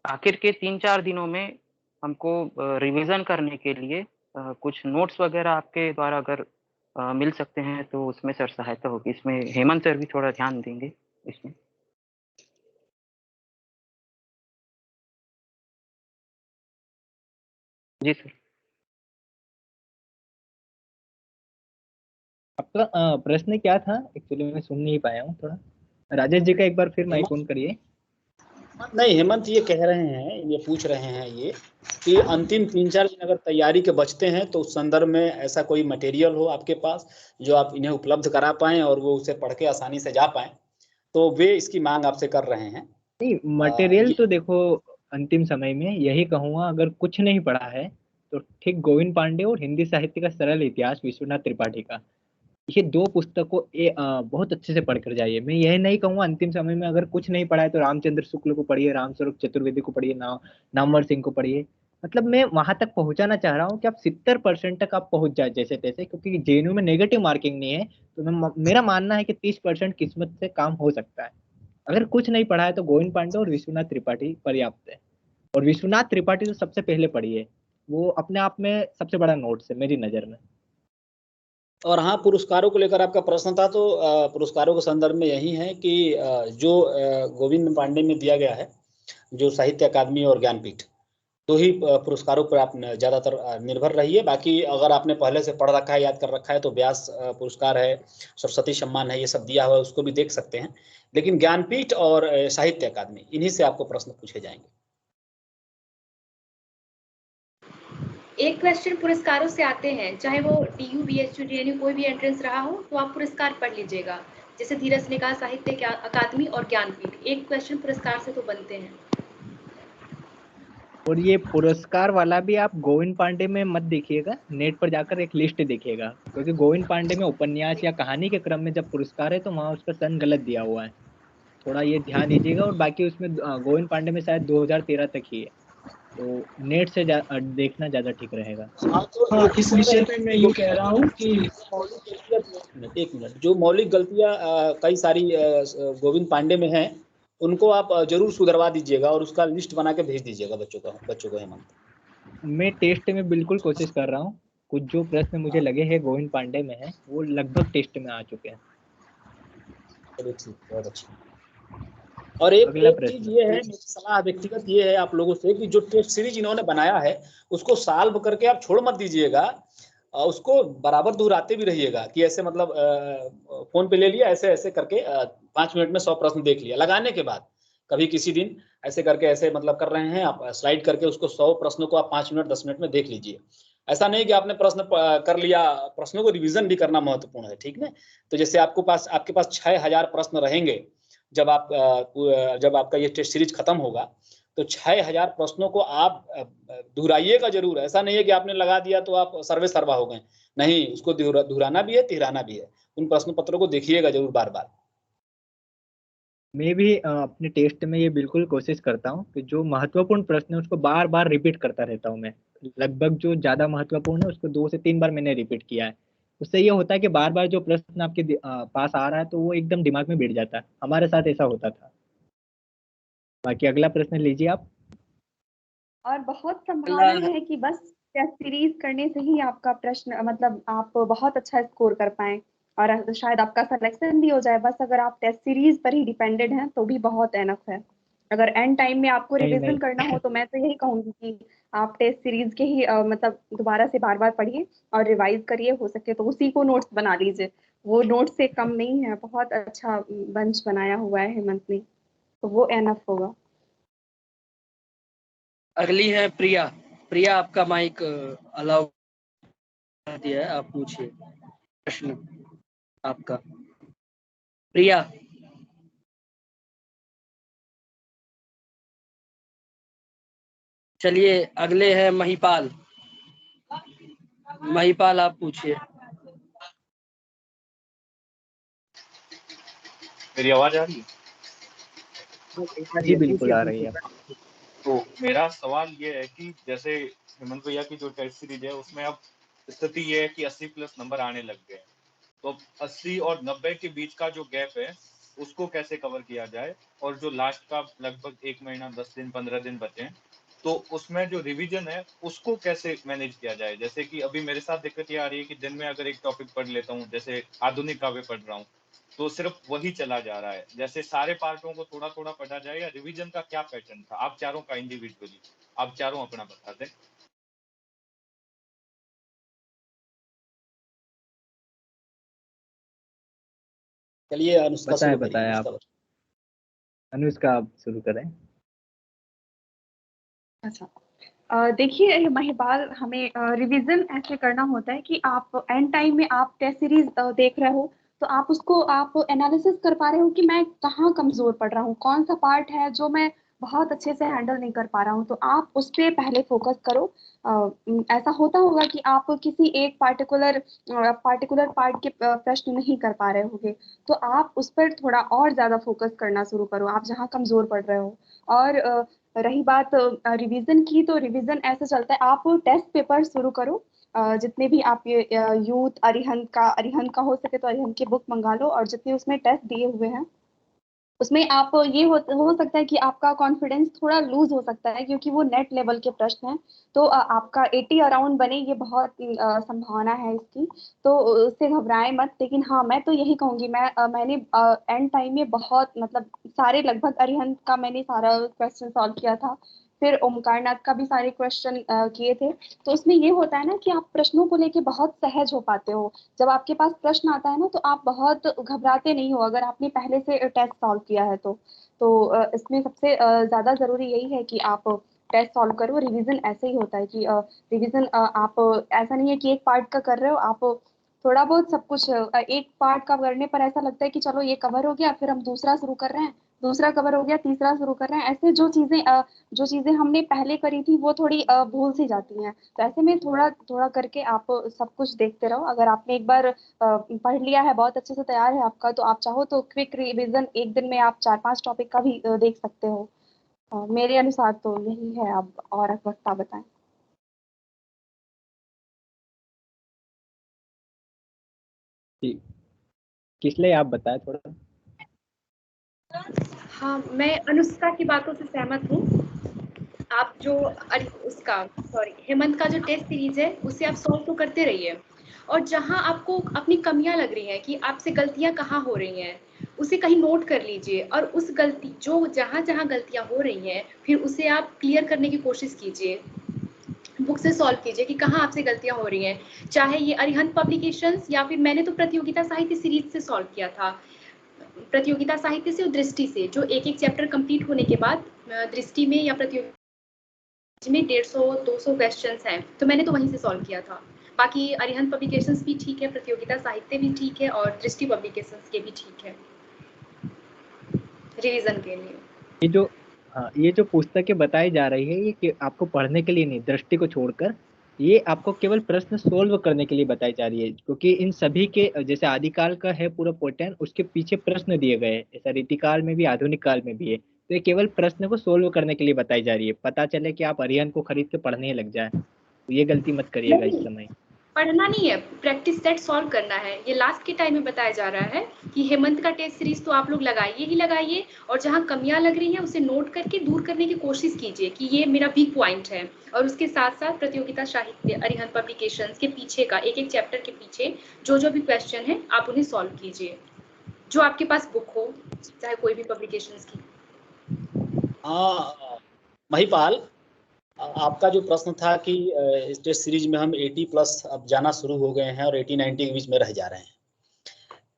आखिर के 3-4 दिनों में हमको रिवीजन करने के लिए कुछ नोट्स वगैरह आपके द्वारा अगर मिल सकते हैं तो उसमें सर सहायता होगी। इसमें हेमंत सर भी थोड़ा ध्यान देंगे इसमें। जी सर। आपका प्रश्न क्या था? एक्चुअली मैं सुन नहीं पाया हूँ थोड़ा। राजेश जी का एक बार फिर माइक ऑन करिए। नहीं, हेमंत ये कह रहे हैं, ये पूछ रहे हैं ये कि अंतिम 3-4 दिन अगर तैयारी के बचते हैं तो उस संदर्भ में ऐसा कोई मटेरियल हो आपके पास जो आप इन्हें उपलब्ध करा पाएं और वो उसे पढ़ के आसानी से जा पाएं, तो वे इसकी मांग आपसे कर रहे हैं। नहीं, मटेरियल तो देखो अंतिम समय में यही कहूँगा, अगर कुछ नहीं पढ़ा है तो ठीक गोविंद पांडे और हिंदी साहित्य का सरल इतिहास विश्वनाथ त्रिपाठी का, ये दो पुस्तकों बहुत अच्छे से पढ़ कर जाइए। मैं यह नहीं कहूँगा अंतिम समय में अगर कुछ नहीं पढ़ा है तो रामचंद्र शुक्ल को पढ़िए, रामस्वरूप चतुर्वेदी को पढ़िए, नामवर सिंह को पढ़िए। मतलब मैं वहां तक पहुंचाना चाह रहा हूँ कि आप 70% तक आप पहुंच जाए जैसे तैसे, क्योंकि जेएनयू में नेगेटिव मार्किंग नहीं है तो मेरा मानना है कि 30% किस्मत से काम हो सकता है। अगर कुछ नहीं पढ़ा है तो गोविंद पांडे और विश्वनाथ त्रिपाठी पर्याप्त है। और विश्वनाथ त्रिपाठी तो सबसे पहले पढ़िए, वो अपने आप में सबसे बड़ा नोट्स है मेरी नजर में। और हाँ, पुरस्कारों को लेकर आपका प्रश्न था, तो पुरस्कारों के संदर्भ में यही है कि जो गोविंद पांडे में दिया गया है, जो साहित्य अकादमी और ज्ञानपीठ, तो ही पुरस्कारों पर आप ज़्यादातर निर्भर रहिए। बाकी अगर आपने पहले से पढ़ रखा है, याद कर रखा है, तो व्यास पुरस्कार है, सरस्वती सम्मान है, ये सब दिया हुआ है, उसको भी देख सकते हैं। लेकिन ज्ञानपीठ और साहित्य अकादमी, इन्हीं से आपको प्रश्न पूछे जाएंगे। एक क्वेश्चन पुरस्कारों से आते हैं, चाहे वो डीयू, बीएचयू, जेएनयू कोई भी एंट्रेंस रहा हो तो आप पुरस्कार पढ़ लीजिएगा। जैसे धीरज ने कहा साहित्य अकादमी और ज्ञानपीठ, एक क्वेश्चन पुरस्कार से तो बनते हैं। और ये पुरस्कार वाला भी आप गोविंद पांडे में मत देखिएगा, नेट पर जाकर एक लिस्ट देखिएगा, क्योंकि गोविंद पांडे में उपन्यास या कहानी के क्रम में जब पुरस्कार है तो वहाँ उसका सन गलत दिया हुआ है, थोड़ा ये ध्यान दीजिएगा। और बाकी उसमें गोविंद पांडे में शायद 2013 तक ही है, तो नेट से देखना ज्यादा ठीक रहेगा। हाँ, इस विषय पे मैं ये कह रहा हूँ कि एक मिनट, जो मौलिक गलतियां कई सारी गोविंद पांडे में हैं, उनको आप जरूर सुधरवा दीजिएगा और उसका लिस्ट बना के भेज दीजिएगा बच्चों को हेमंत। मैं टेस्ट में बिल्कुल कोशिश कर रहा हूँ। कुछ जो प्रश्न मुझे लगे हैं गोविंद पांडे में है वो लगभग टेस्ट में आ चुके हैं। चलिए ठीक, बहुत अच्छा। और एक चीज ये है, मेरी सलाह व्यक्तिगत ये है आप लोगों से कि जो टेस्ट सीरीज इन्होंने बनाया है उसको सॉल्व करके आप छोड़ मत दीजिएगा, उसको बराबर दोहराते भी रहिएगा कि ऐसे मतलब फोन पे ले लिया, ऐसे ऐसे करके 5 मिनट में 100 प्रश्न देख लिया। लगाने के बाद कभी किसी दिन ऐसे करके ऐसे मतलब कर रहे हैं आप, स्लाइड करके उसको 100 प्रश्नों को आप 5 मिनट 10 मिनट में देख लीजिए। ऐसा नहीं कि आपने प्रश्न कर लिया, प्रश्नों को रिवीजन भी करना महत्वपूर्ण है, ठीक है। तो जैसे आपके पास 6000 प्रश्न रहेंगे जब आपका ये टेस्ट सीरीज खत्म होगा, तो 6000 प्रश्नों को आप दोहराइएगा जरूर। ऐसा नहीं है कि आपने लगा दिया तो आप सर्वे सर्वा हो गए, नहीं, उसको दोहराना भी है, तिहराना भी है। उन प्रश्न पत्रों को देखिएगा जरूर बार बार। मैं भी अपने टेस्ट में ये बिल्कुल कोशिश करता हूँ कि जो महत्वपूर्ण प्रश्न है उसको बार बार रिपीट करता रहता हूँ मैं। लगभग जो ज्यादा महत्वपूर्ण है उसको 2 से 3 बार मैंने रिपीट किया है। उससे ये होता है कि बार बार जो प्रश्न आपके पास आ रहा है तो वो एकदम दिमाग में बैठ जाता है। हमारे साथ ऐसा होता था। बाकी अगला प्रश्न लीजिए आप। और बहुत संभावना है कि बस टेस्ट सीरीज करने से ही आपका प्रश्न मतलब आप बहुत अच्छा स्कोर कर पाए और शायद आपका सिलेक्शन भी हो जाए। बस अगर आप टेस्ट सीरीज पर ही डिपेंडेड हैं तो भी बहुत एनफ है। अगर एंड टाइम में आपको रिवीजन करना हो तो मैं तो यही कहूंगी कि आप टेस्ट सीरीज के ही मतलब दोबारा से बार बार पढ़िए और रिवाइज करिए, हो सके तो उसी को नोट्स बना लीजिए। वो नोट्स से कम नहीं है, बहुत अच्छा बंच बनाया हुआ है हेमंत ने, तो वो एनफ होगा। अगली है प्रिया। प्रिया, आपका माइक अलाउ कर दिया है, आप पूछिए प्रश्न आपका। प्रिया। चलिए अगले हैं महिपाल। महिपाल, आप पूछिए। मेरी आवाज आ रही है? जी बिल्कुल आ रही है। तो मेरा सवाल ये है कि जैसे हेमंत भैया की जो टेस्ट सीरीज है उसमें अब स्थिति ये है कि 80 प्लस नंबर आने लग गए हैं, तो अब 80 और 90 के बीच का जो गैप है उसको कैसे कवर किया जाए, और जो लास्ट का लगभग 1 महीना 10 दिन 15 दिन बचे हैं तो उसमें जो रिवीजन है उसको कैसे मैनेज किया जाए। जैसे कि अभी मेरे साथ दिक्कत ये आ रही है कि दिन में अगर एक टॉपिक पढ़ लेता हूँ, जैसे आधुनिक काव्य पढ़ रहा हूँ, तो सिर्फ वही चला जा रहा है। जैसे सारे पार्टों को थोड़ा थोड़ा पढ़ा जाए, या रिवीजन का क्या पैटर्न था? आप चारों का इंडिविजुअली आप चारों अपना बता दें। चलिए अनुष्का शुरू करिए। बताएं आप। अनुष्का आप शुरू करें। अच्छा, देखिए महिपाल, हमें रिवीजन ऐसे करना होता है कि आप एंड टाइम में आप टेस्ट सीरीज देख रहे हो तो आप उसको आप एनालिसिस कर पा रहे हो कि मैं कहाँ कमजोर पड़ रहा हूँ, कौन सा पार्ट है जो मैं बहुत अच्छे से हैंडल नहीं कर पा रहा हूँ, तो आप उस पर पहले फोकस करो। ऐसा होता होगा कि आप किसी एक पार्टिकुलर पार्ट के प्रश्न नहीं कर पा रहे होगे, तो आप उस पर थोड़ा और ज्यादा फोकस करना शुरू करो, आप जहाँ कमजोर पड़ रहे हो। और रही बात रिवीजन की, तो रिवीजन ऐसे चलता है, आप टेस्ट पेपर शुरू करो। जितने भी आप ये यूथ अरिहंत का हो सके तो अरिहंत की बुक मंगा लो, और जितने उसमें टेस्ट दिए हुए हैं उसमें आप ये हो सकता है कि आपका कॉन्फिडेंस थोड़ा लूज हो सकता है, क्योंकि वो नेट लेवल के प्रश्न हैं, तो आपका 80 अराउंड बने ये बहुत संभावना है इसकी, तो उससे घबराएं मत। लेकिन हाँ, मैं तो यही कहूंगी, मैंने एंड टाइम में बहुत मतलब सारे लगभग अरिहंत का मैंने सारा क्वेश्चन सॉल्व किया था, फिर ओमकारनाथ का भी सारे क्वेश्चन किए थे। तो उसमें ये होता है ना कि आप प्रश्नों को लेके बहुत सहज हो पाते हो। जब आपके पास प्रश्न आता है ना तो आप बहुत घबराते नहीं हो, अगर आपने पहले से टेस्ट सॉल्व किया है तो इसमें सबसे ज्यादा जरूरी यही है कि आप टेस्ट सॉल्व करो। रिवीजन ऐसे ही होता है कि रिवीजन आप ऐसा नहीं है कि एक पार्ट का कर रहे हो, आप थोड़ा बहुत सब कुछ एक पार्ट का करने पर ऐसा लगता है कि चलो ये कवर हो गया, फिर हम दूसरा शुरू कर रहे हैं, दूसरा कवर हो गया, तीसरा शुरू कर रहे हैं। ऐसे जो चीजें हमने पहले करी थी वो थोड़ी भूल सी जाती हैं, तो ऐसे में थोड़ा थोड़ा करके आप सब कुछ देखते रहो। अगर आपने एक बार पढ़ लिया है, बहुत अच्छे से तैयार है आपका, तो आप चाहो तो क्विक रिवीजन एक दिन में आप 4-5 टॉपिक का भी देख सकते हो। मेरे अनुसार तो यही है। अब और वक्त आप बताएं। किसले आप बताएं थोड़ा। हाँ, मैं अनुष्का की बातों से सहमत हूँ। आप जो हेमंत का जो टेस्ट सीरीज है उसे आप सॉल्व तो करते रहिए, और जहाँ आपको अपनी कमियां लग रही हैं कि आपसे गलतियां कहाँ हो रही हैं उसे कहीं नोट कर लीजिए, और उस गलती जो जहाँ जहाँ गलतियां हो रही हैं फिर उसे आप क्लियर करने की कोशिश कीजिए, बुक से सॉल्व कीजिए कि कहाँ आपसे गलतियां हो रही हैं। चाहे ये अरिहंत पब्लिकेशंस या फिर मैंने तो प्रतियोगिता साहित्य सीरीज से सॉल्व किया था, प्रतियोगिता साहित्य से और दृष्टि से, जो एक एक चैप्टर कंप्लीट होने के बाद दृष्टि में या प्रतियोगिता में 150-200 क्वेश्चंस हैं, तो मैंने तो वहीं से सॉल्व किया था। बाकी अरिहंत पब्लिकेशंस भी ठीक है, प्रतियोगिता साहित्य भी ठीक है, और दृष्टि पब्लिकेशंस के भी ठीक है रिवीजन के लिए। ये जो पुस्तकें बताई जा रही है ये कि आपको पढ़ने के लिए नहीं, दृष्टि को छोड़कर ये आपको केवल प्रश्न सोल्व करने के लिए बताई जा रही है, क्योंकि इन सभी के जैसे आदिकाल का है पूरा पैटर्न, उसके पीछे प्रश्न दिए गए हैं, ऐसा रीतिकाल में भी आधुनिक काल में भी है, तो ये केवल प्रश्न को सोल्व करने के लिए बताई जा रही है। पता चले कि आप अरिहंत को खरीद के पढ़ने लग जाए, तो ये गलती मत करिएगा इस समय। पढ़ना नहीं है, प्रैक्टिस सेट सॉल्व करना है। ये लास्ट के टाइम में बताया जा रहा है कि हेमंत का टेस्ट सीरीज तो आप लोग लगाइए ही लगाइए, और जहाँ कमियां लग रही हैं उसे नोट करके दूर करने की कोशिश कीजिए कि ये मेरा वीक पॉइंट है, और उसके साथ साथ प्रतियोगिता साहित्य अरिहंत पब्लिकेशंस के पीछे का एक एक चैप्टर के पीछे जो भी क्वेश्चन है आप उन्हें सॉल्व कीजिए, जो आपके पास बुक हो, चाहे कोई भी पब्लिकेशंस की। हाँ महिपाल, आपका जो प्रश्न था कि इस टेस्ट सीरीज में हम 80 प्लस अब जाना शुरू हो गए हैं और 80-90 के बीच में रह जा रहे हैं,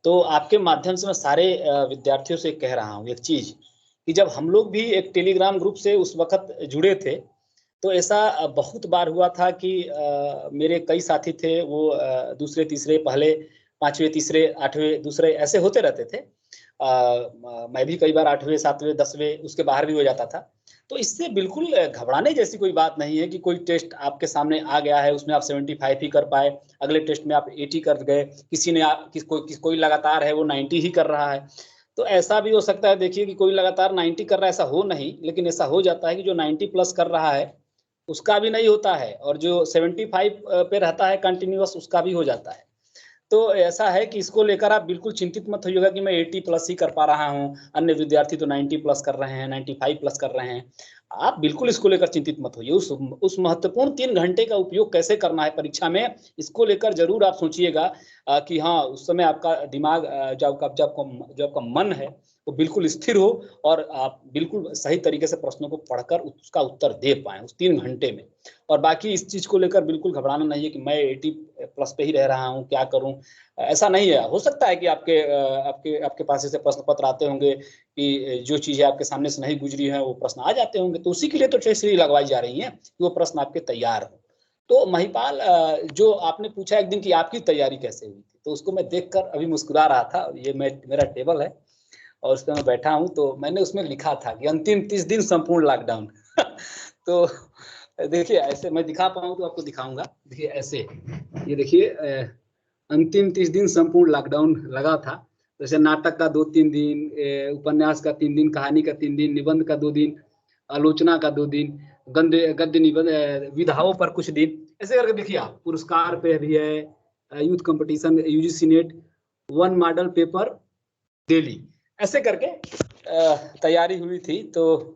तो आपके माध्यम से मैं सारे विद्यार्थियों से कह रहा हूँ एक चीज कि जब हम लोग भी एक टेलीग्राम ग्रुप से उस वक्त जुड़े थे तो ऐसा बहुत बार हुआ था कि मेरे कई साथी थे, वो दूसरे तीसरे, पहले पांचवें तीसरे आठवें दूसरे ऐसे होते रहते थे। मैं भी कई बार आठवें सातवें 10वें उसके बाहर भी हो जाता था। तो इससे बिल्कुल घबराने जैसी कोई बात नहीं है कि कोई टेस्ट आपके सामने आ गया है, उसमें आप 75 ही कर पाए, अगले टेस्ट में आप 80 कर गए, किसी ने कोई लगातार है वो 90 ही कर रहा है। तो ऐसा भी हो सकता है, देखिए कि कोई लगातार 90 कर रहा है, ऐसा हो नहीं, लेकिन ऐसा हो जाता है कि जो 90 प्लस कर रहा है उसका भी नहीं होता है, और जो 75 पे रहता है कंटिन्यूअस उसका भी हो जाता है। तो ऐसा है कि इसको लेकर आप बिल्कुल चिंतित मत होइएगा कि मैं 80 प्लस ही कर पा रहा हूँ, अन्य विद्यार्थी तो 90 प्लस कर रहे हैं, 95 प्लस कर रहे हैं। आप बिल्कुल इसको लेकर चिंतित मत होइए। उस महत्वपूर्ण 3 घंटे का उपयोग कैसे करना है परीक्षा में, इसको लेकर जरूर आप सोचिएगा कि हाँ, उस समय आपका दिमाग जब आपका मन है वो बिल्कुल स्थिर हो, और आप बिल्कुल सही तरीके से प्रश्नों को पढ़कर उसका उत्तर दे पाएं उस 3 घंटे में। और बाकी इस चीज को लेकर बिल्कुल घबराना नहीं है कि मैं 80 प्लस पे ही रह रहा हूँ, क्या करूँ, ऐसा नहीं है। हो सकता है कि आपके पास ऐसे प्रश्न पत्र आते होंगे कि जो चीजें आपके सामने से नहीं गुजरी है वो प्रश्न आ जाते होंगे, तो उसी के लिए तो टेस्ट सीरीज लगवाई जा रही है कि वो प्रश्न आपके तैयार हो। तो महिपाल, जो आपने पूछा एक दिन कि आपकी तैयारी कैसे हुई थी, तो उसको मैं देखकर अभी मुस्कुरा रहा था। ये मेरा टेबल है और उस पर मैं बैठा हूँ, तो मैंने उसमें लिखा था कि अंतिम 30 दिन संपूर्ण लॉकडाउन। तो देखिए, ऐसे मैं दिखा पाऊँ तो आपको दिखाऊंगा। देखिए ऐसे, ये देखिए अंतिम 30 दिन संपूर्ण लॉकडाउन लगा था। जैसे नाटक का 2-3 दिन, उपन्यास का 3 दिन, कहानी का 3 दिन, निबंध का 2 दिन, आलोचना का 2 दिन, गद्य निबंध विधाओं पर कुछ दिन, ऐसे करके देखिए आप। पुरस्कार पे भी है, youth competition, UGC net 1 model paper daily, ऐसे करके तैयारी हुई थी। तो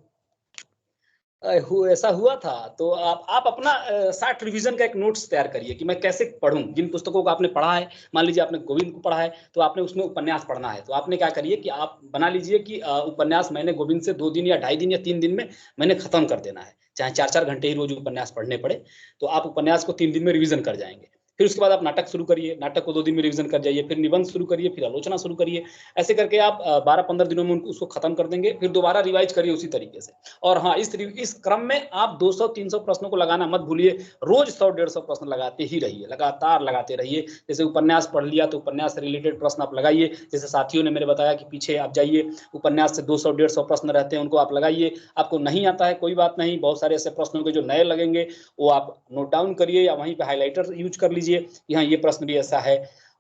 ऐसा हुआ था। तो आप अपना शार्ट रिवीजन का एक नोट्स तैयार करिए कि मैं कैसे पढूं। जिन पुस्तकों को आपने पढ़ा है, मान लीजिए आपने गोविंद को पढ़ा है तो आपने उसमें उपन्यास पढ़ना है, तो आपने क्या करिए कि आप बना लीजिए कि उपन्यास मैंने गोविंद से 2 दिन या 2.5 दिन या 3 दिन में मैंने खत्म कर देना है, चाहे 4-4 घंटे ही रोज उपन्यास पढ़ने पड़े। तो आप उपन्यास को 3 दिन में रिवीजन कर जाएंगे। फिर उसके बाद आप नाटक शुरू करिए, नाटक को 2 दिन में रिवीजन कर जाइए, फिर निबंध शुरू करिए, फिर आलोचना शुरू करिए। ऐसे करके आप 12-15 दिनों में उसको खत्म कर देंगे। फिर दोबारा रिवाइज करिए उसी तरीके से। और हाँ, इस क्रम में आप 200-300 प्रश्नों को लगाना मत भूलिए। रोज 100-150 प्रश्न लगाते ही रहिए, लगातार लगाते रहिए। जैसे उपन्यास पढ़ लिया तो उपन्यास से रिलेटेड प्रश्न आप लगाइए। जैसे साथियों ने मेरे बताया कि पीछे आप जाइए, उपन्यास से 200-150 प्रश्न रहते हैं, उनको आप लगाइए। आपको नहीं आता है कोई बात नहीं, बहुत सारे ऐसे प्रश्न होंगे जो नए लगेंगे, वो आप नोट डाउन करिए या वहीं पे हाइलाइटर यूज कर लीजिए कि हाँ, ये प्रश्न भी ऐसा है।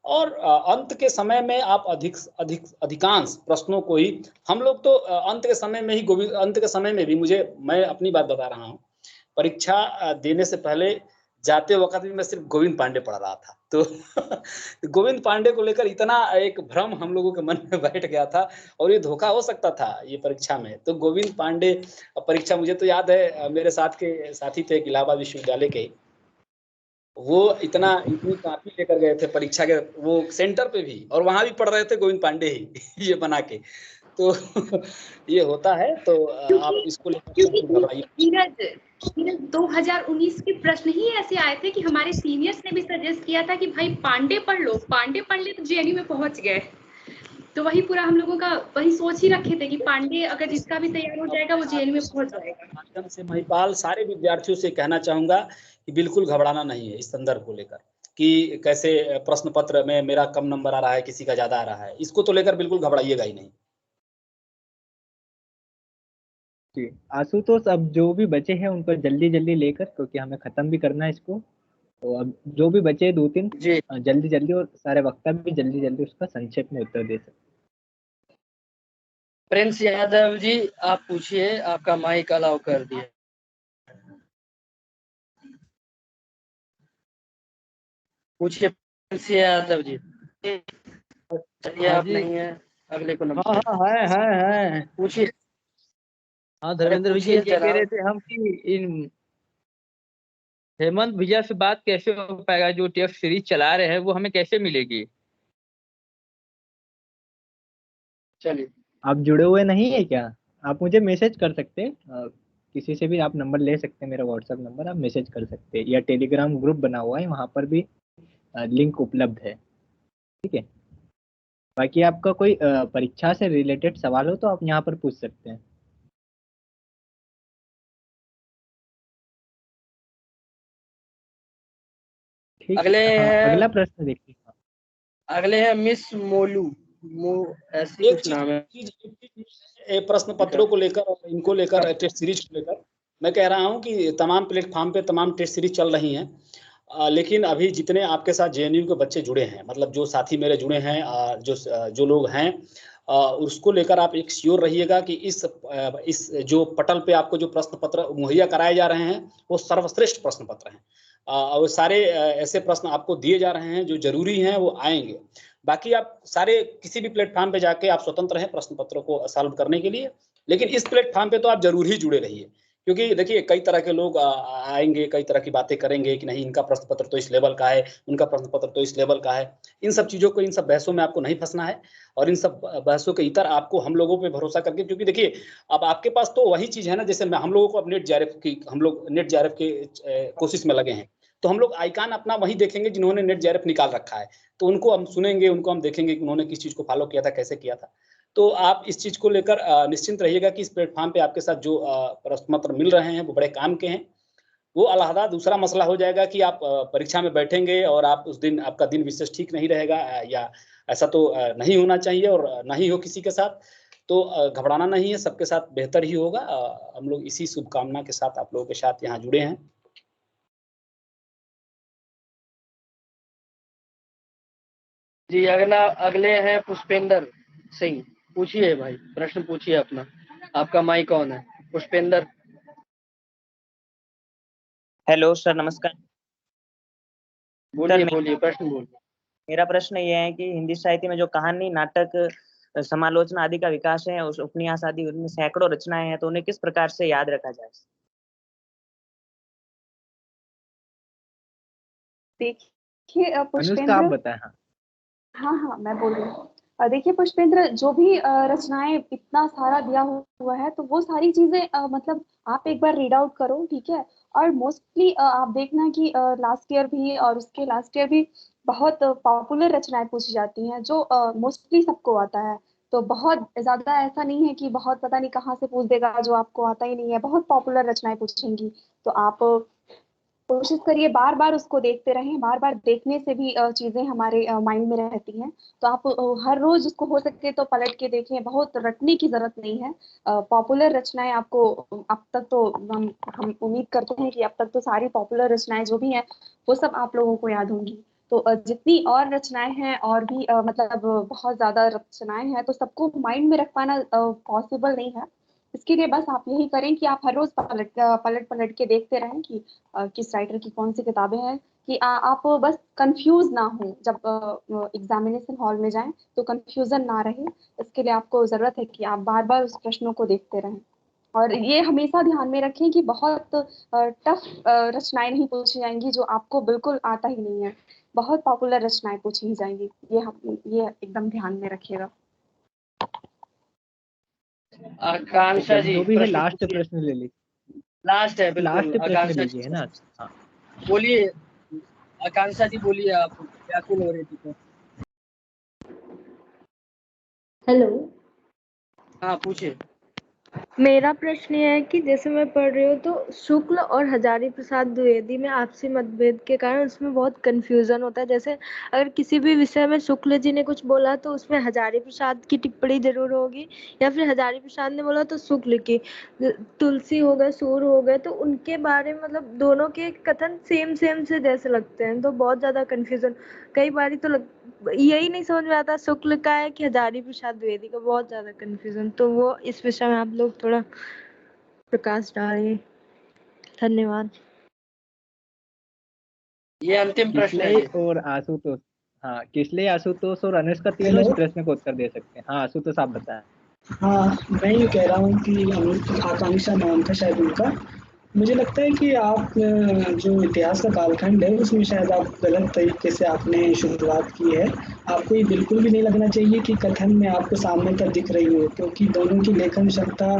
और अंत के समय में आप अधिकांश प्रश्नों को ही, हम लोग तो अंत के समय में ही अंत के समय में भी मैं अपनी बात बता रहा हूँ, परीक्षा देने से पहले जाते वक्त भी मैं सिर्फ गोविंद पांडे पढ़ रहा था। तो गोविंद पांडे को लेकर इतना एक भ्रम हम लोगों के मन में बैठ गया था, और ये धोखा हो सकता था ये परीक्षा में। तो गोविंद पांडे परीक्षा, मुझे तो याद है मेरे साथ के साथी थे इलाहाबाद विश्वविद्यालय के, वो इतनी कॉपी लेकर गए थे परीक्षा के वो सेंटर पे भी, और वहां भी पढ़ रहे थे गोविंद पांडे ही ये बना के। तो ये होता है। तो आप इसको लेकर घबराइए। 2019 के प्रश्न ही ऐसे आए थे कि हमारे सीनियर्स ने भी सजेस्ट किया था कि भाई पांडे पढ़ लो, पांडे पढ़ ले तो जेएनयू में पहुंच गए। तो वही पूरा हम लोगों का वही सोच ही रखे थे कि पांडे अगर जिसका भी तैयार हो जाएगा वो जेएनयू में पहुंच जाएगा। माध्यम से महिपाल सारे विद्यार्थियों से कहना चाहूंगा कि बिल्कुल घबराना नहीं है इस संदर्भ को लेकर कि कैसे प्रश्न पत्र में मेरा कम नंबर आ रहा है, किसी का ज्यादा आ रहा है। इसको तो लेकर बिल्कुल घबराइएगा ही नहीं। जी आशुतोष, अब जो भी बचे हैं उनको जल्दी जल्दी लेकर, क्योंकि हमें खत्म भी करना है इसको। तो अब जो भी बचे 2-3 जल्दी जल्दी, और सारे वक्ता भी जल्दी जल्दी उसका संक्षेप में उत्तर दे सकते। प्रिंस यादव जी, आप पूछिए, आपका माइक अलाउ कर दिया। पूछिए प्रिंस यादव जी। चलिए, आप नहीं है, अगले को नंबर। हाँ है पूछिए। हाँ, धर्मेंद्र भैया ये कह रहे थे हम कि इन हेमंत भैया से बात कैसे हो पाएगा, जो टेस्ट सीरीज चला रहे हैं वो हमें कैसे मिलेगी? चलिए, आप जुड़े हुए नहीं है क्या? आप मुझे मैसेज कर सकते हैं, किसी से भी आप नंबर ले सकते हैं, मेरा व्हाट्सएप नंबर, आप मैसेज कर सकते हैं, या टेलीग्राम ग्रुप बना हुआ है, वहां पर भी लिंक उपलब्ध है। ठीक है, बाकी आपका कोई परीक्षा से रिलेटेड सवाल हो तो आप यहाँ पर पूछ सकते हैं। ठीक। अगले हैं अगला प्रश्न देखिए। अगले हैं मिस मोलू ऐसी कुछ नाम है। प्रश्न पत्रों को लेकर और इनको लेकर टेस्ट सीरीज को लेकर मैं कह रहा हूं कि तमाम प्लेटफॉर्म पे तमाम टेस्ट सीरीज चल रही हैं, लेकिन अभी जितने आपके साथ जेएनयू के बच्चे जुड़े हैं, मतलब जो साथी मेरे जुड़े हैं, जो लोग हैं, उसको लेकर आप एक श्योर रहिएगा कि इस जो पटल पे आपको जो प्रश्न पत्र मुहैया कराए जा रहे हैं वो सर्वश्रेष्ठ प्रश्न पत्र हैं, और सारे ऐसे प्रश्न आपको दिए जा रहे हैं जो जरूरी हैं, वो आएंगे। बाकी आप सारे किसी भी प्लेटफॉर्म पे जाके आप स्वतंत्र हैं प्रश्न पत्रों को सॉल्व करने के लिए, लेकिन इस प्लेटफॉर्म पे तो आप जरूर ही जुड़े रहिए, क्योंकि देखिए कई तरह के लोग आएंगे, कई तरह की बातें करेंगे कि नहीं इनका प्रश्न पत्र तो इस लेवल का है, उनका प्रश्न पत्र तो इस लेवल का है। इन सब चीज़ों को, इन सब बहसों में आपको नहीं फंसना है, और इन सब बहसों के इतर आपको हम लोगों पे भरोसा करके, क्योंकि देखिए अब आपके पास तो वही चीज़ है ना, जैसे हम लोगों को अब नेट जेआरएफ की, हम लोग नेट जेआरएफ के कोशिश में लगे हैं, तो हम लोग आइकान अपना वही देखेंगे जिन्होंने नेट जेआरएफ निकाल रखा है, तो उनको हम सुनेंगे, उनको हम देखेंगे कि उन्होंने किस चीज़ को फॉलो किया था, कैसे किया था। तो आप इस चीज़ को लेकर निश्चिंत रहिएगा कि इस प्लेटफॉर्म पे आपके साथ जो प्रश्न पत्र मिल रहे हैं वो बड़े काम के हैं। वो अलहदा दूसरा मसला हो जाएगा कि आप परीक्षा में बैठेंगे और आप उस दिन आपका दिन विशेष ठीक नहीं रहेगा, या ऐसा तो नहीं होना चाहिए और ना ही हो किसी के साथ, तो घबराना नहीं है, सबके साथ बेहतर ही होगा। हम लोग इसी शुभकामना के साथ आप लोगों के साथ यहाँ जुड़े हैं। जी अगले हैं पुष्पेंद्र सिंह। पूछिए भाई, प्रश्न पूछिए अपना, आपका माइक ऑन है। पुष्पेंद्र। हेलो सर, नमस्कार। बोलिए प्रश्न बोलिए। मेरा प्रश्न ये है कि हिंदी साहित्य में जो कहानी, नाटक, समालोचना आदि का विकास है, उस उपन्यास आदि, उनमें सैकड़ों रचनाएं हैं, तो उन्हें किस प्रकार से याद रखा जाए? देखिए पुष्पेंद्र, आप बताएं। हाँ मैं बोल रही हूँ। देखिए पुष्पेंद्र, जो भी रचनाएं इतना सारा दिया हुआ है, तो वो सारी चीजें मतलब आप एक बार रीड आउट करो, ठीक है। और मोस्टली आप देखना कि लास्ट ईयर भी और उसके लास्ट ईयर भी बहुत पॉपुलर रचनाएं पूछी जाती हैं, जो मोस्टली सबको आता है। तो बहुत ज्यादा ऐसा नहीं है कि बहुत पता नहीं कहाँ से पूछ देगा जो आपको आता ही नहीं है, बहुत पॉपुलर रचनाएं पूछेंगी। तो आप कोशिश करिए, बार बार उसको देखते रहें। बार बार देखने से भी चीज़ें हमारे माइंड में रहती हैं। तो आप हर रोज उसको हो सके तो पलट के देखें, बहुत रटने की जरूरत नहीं है। पॉपुलर रचनाएं आपको अब तक तो हम उम्मीद करते हैं कि अब तक तो सारी पॉपुलर रचनाएं जो भी हैं वो सब आप लोगों को याद होंगी। तो जितनी और रचनाएं हैं और भी मतलब बहुत ज्यादा रचनाएं हैं, तो सबको माइंड में रख पाना पॉसिबल नहीं है। इसके लिए बस आप यही करें कि आप हर रोज पलट के देखते रहें कि किस राइटर की कौन सी किताबें हैं, कि आप बस कंफ्यूज ना हो जब एग्जामिनेशन हॉल में जाएं, तो कंफ्यूजन ना रहे। इसके लिए आपको जरूरत है कि आप बार बार उस प्रश्नों को देखते रहें। और ये हमेशा ध्यान में रखें कि बहुत टफ रचनाएं नहीं पूछी जाएंगी जो आपको बिल्कुल आता ही नहीं है। बहुत पॉपुलर रचनाएं पूछी ही जाएंगी, ये एकदम ध्यान में रखिएगा। आकांक्षा जी, जो भी है लास्ट प्रश्न ले लीजिए। लास्ट है बिल्कुल। लास्ट प्रश्न लीजिए, है ना? हाँ बोलिए आकांक्षा जी, बोलिए। आप व्याकुल हो रही थी तो। हेलो। हाँ पूछिए। मेरा प्रश्न ये है कि जैसे मैं पढ़ रही हूँ तो शुक्ल और हजारी प्रसाद द्विवेदी में आपसी मतभेद के कारण उसमें बहुत कंफ्यूजन होता है। जैसे अगर किसी भी विषय में शुक्ल जी ने कुछ बोला तो उसमें हजारी प्रसाद की टिप्पणी जरूर होगी, या फिर हजारी प्रसाद ने बोला तो शुक्ल की। तुलसी हो गए, सूर हो गए, तो उनके बारे में मतलब दोनों के कथन सेम से जैसे लगते हैं, तो बहुत ज्यादा कंफ्यूजन कई बारी तो यही नहीं समझ में आता शुक्ल का है कि हजारी प्रसाद द्विवेदी का, बहुत ज्यादा कंफ्यूजन। तो वो इस विषय में आप लोग थोड़ा प्रकाश डालिए। धन्यवाद। ये अंतिम प्रश्न है। और आशुतोष, हाँ किसले, आशुतोष और अनुष्का तीनों इस प्रश्न को उत्तर दे सकते हैं। हाँ आशुतोष आप बताएं। हाँ मैं ये कह रहा हूँ कि आकांक्षा नाम था शायद उनका। मुझे लगता है कि आप जो इतिहास का कालखंड है उसमें शायद आप गलत तरीके से आपने शुरुआत की है। आपको ये बिल्कुल भी नहीं लगना चाहिए कि कथन में आपको सामने तक दिख रही हो, क्योंकि दोनों की लेखन क्षमता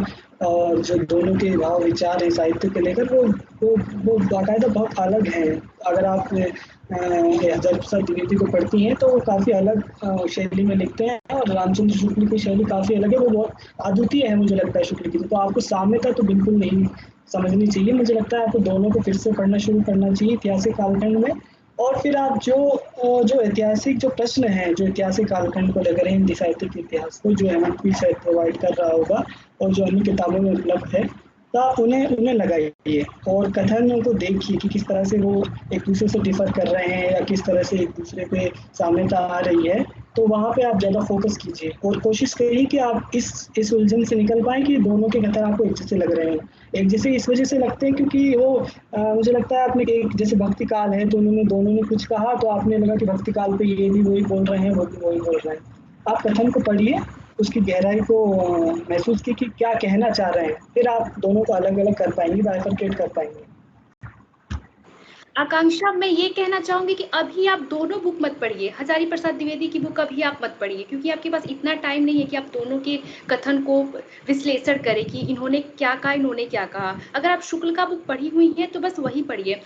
और जो दोनों के भाव विचार हैं साहित्य को लेकर वो बाकायदा बहुत अलग हैं। अगर आप हजारी प्रसाद द्विवेदी को पढ़ती हैं तो वो काफ़ी अलग शैली में लिखते हैं, और रामचंद्र शुक्ल की शैली काफ़ी अलग है, वो बहुत अद्वितीय है मुझे लगता है शुक्ल की। तो आपको साम्यता तो बिल्कुल नहीं समझनी चाहिए। मुझे लगता है आपको दोनों को फिर से पढ़ना शुरू करना चाहिए इतिहास के कालखंड में, और फिर आप जो ऐतिहासिक जो प्रश्न हैं, जो ऐतिहासिक कालखंड को लेकर है, हिंदी साहित्य के इतिहास को, जो हेमंत भी शायद प्रोवाइड कर रहा होगा और जो अन्य किताबों में उपलब्ध है, तो आप उन्हें लगाइए और कथन को देखिए कि किस तरह से वो एक दूसरे से डिफर कर रहे हैं या किस तरह से एक दूसरे पे साम्यता आ रही है। तो वहाँ पे आप ज़्यादा फोकस कीजिए और कोशिश करिए कि आप इस उलझन से निकल पाएँ कि दोनों के कथन आपको एक जैसे लग रहे हैं। एक जैसे इस वजह से लगते हैं क्योंकि वो मुझे लगता है आपने एक जैसे भक्ति काल है तो उन्होंने दोनों ने कुछ कहा तो आपने लगा कि भक्ति काल पे ये भी वही बोल रहे हैं, वो भी वही बोल रहे हैं। आप कथन को पढ़िए, उसकी गहराई को महसूस कीजिए कि क्या कहना चाह रहे हैं, फिर आप दोनों को अलग अलग कर पाएंगे, बाइफरकेट कर पाएंगे। आकांक्षा, मैं ये कहना चाहूंगी कि अभी आप दोनों बुक मत पढ़िए, हजारी प्रसाद द्विवेदी की बुक अभी आप मत पढ़िए, क्योंकि आपके पास इतना टाइम नहीं है कि आप दोनों के कथन को विश्लेषण करें कि इन्होंने क्या कहा, इन्होंने क्या कहा। अगर आप शुक्ल का बुक पढ़ी हुई है तो बस वही पढ़िए,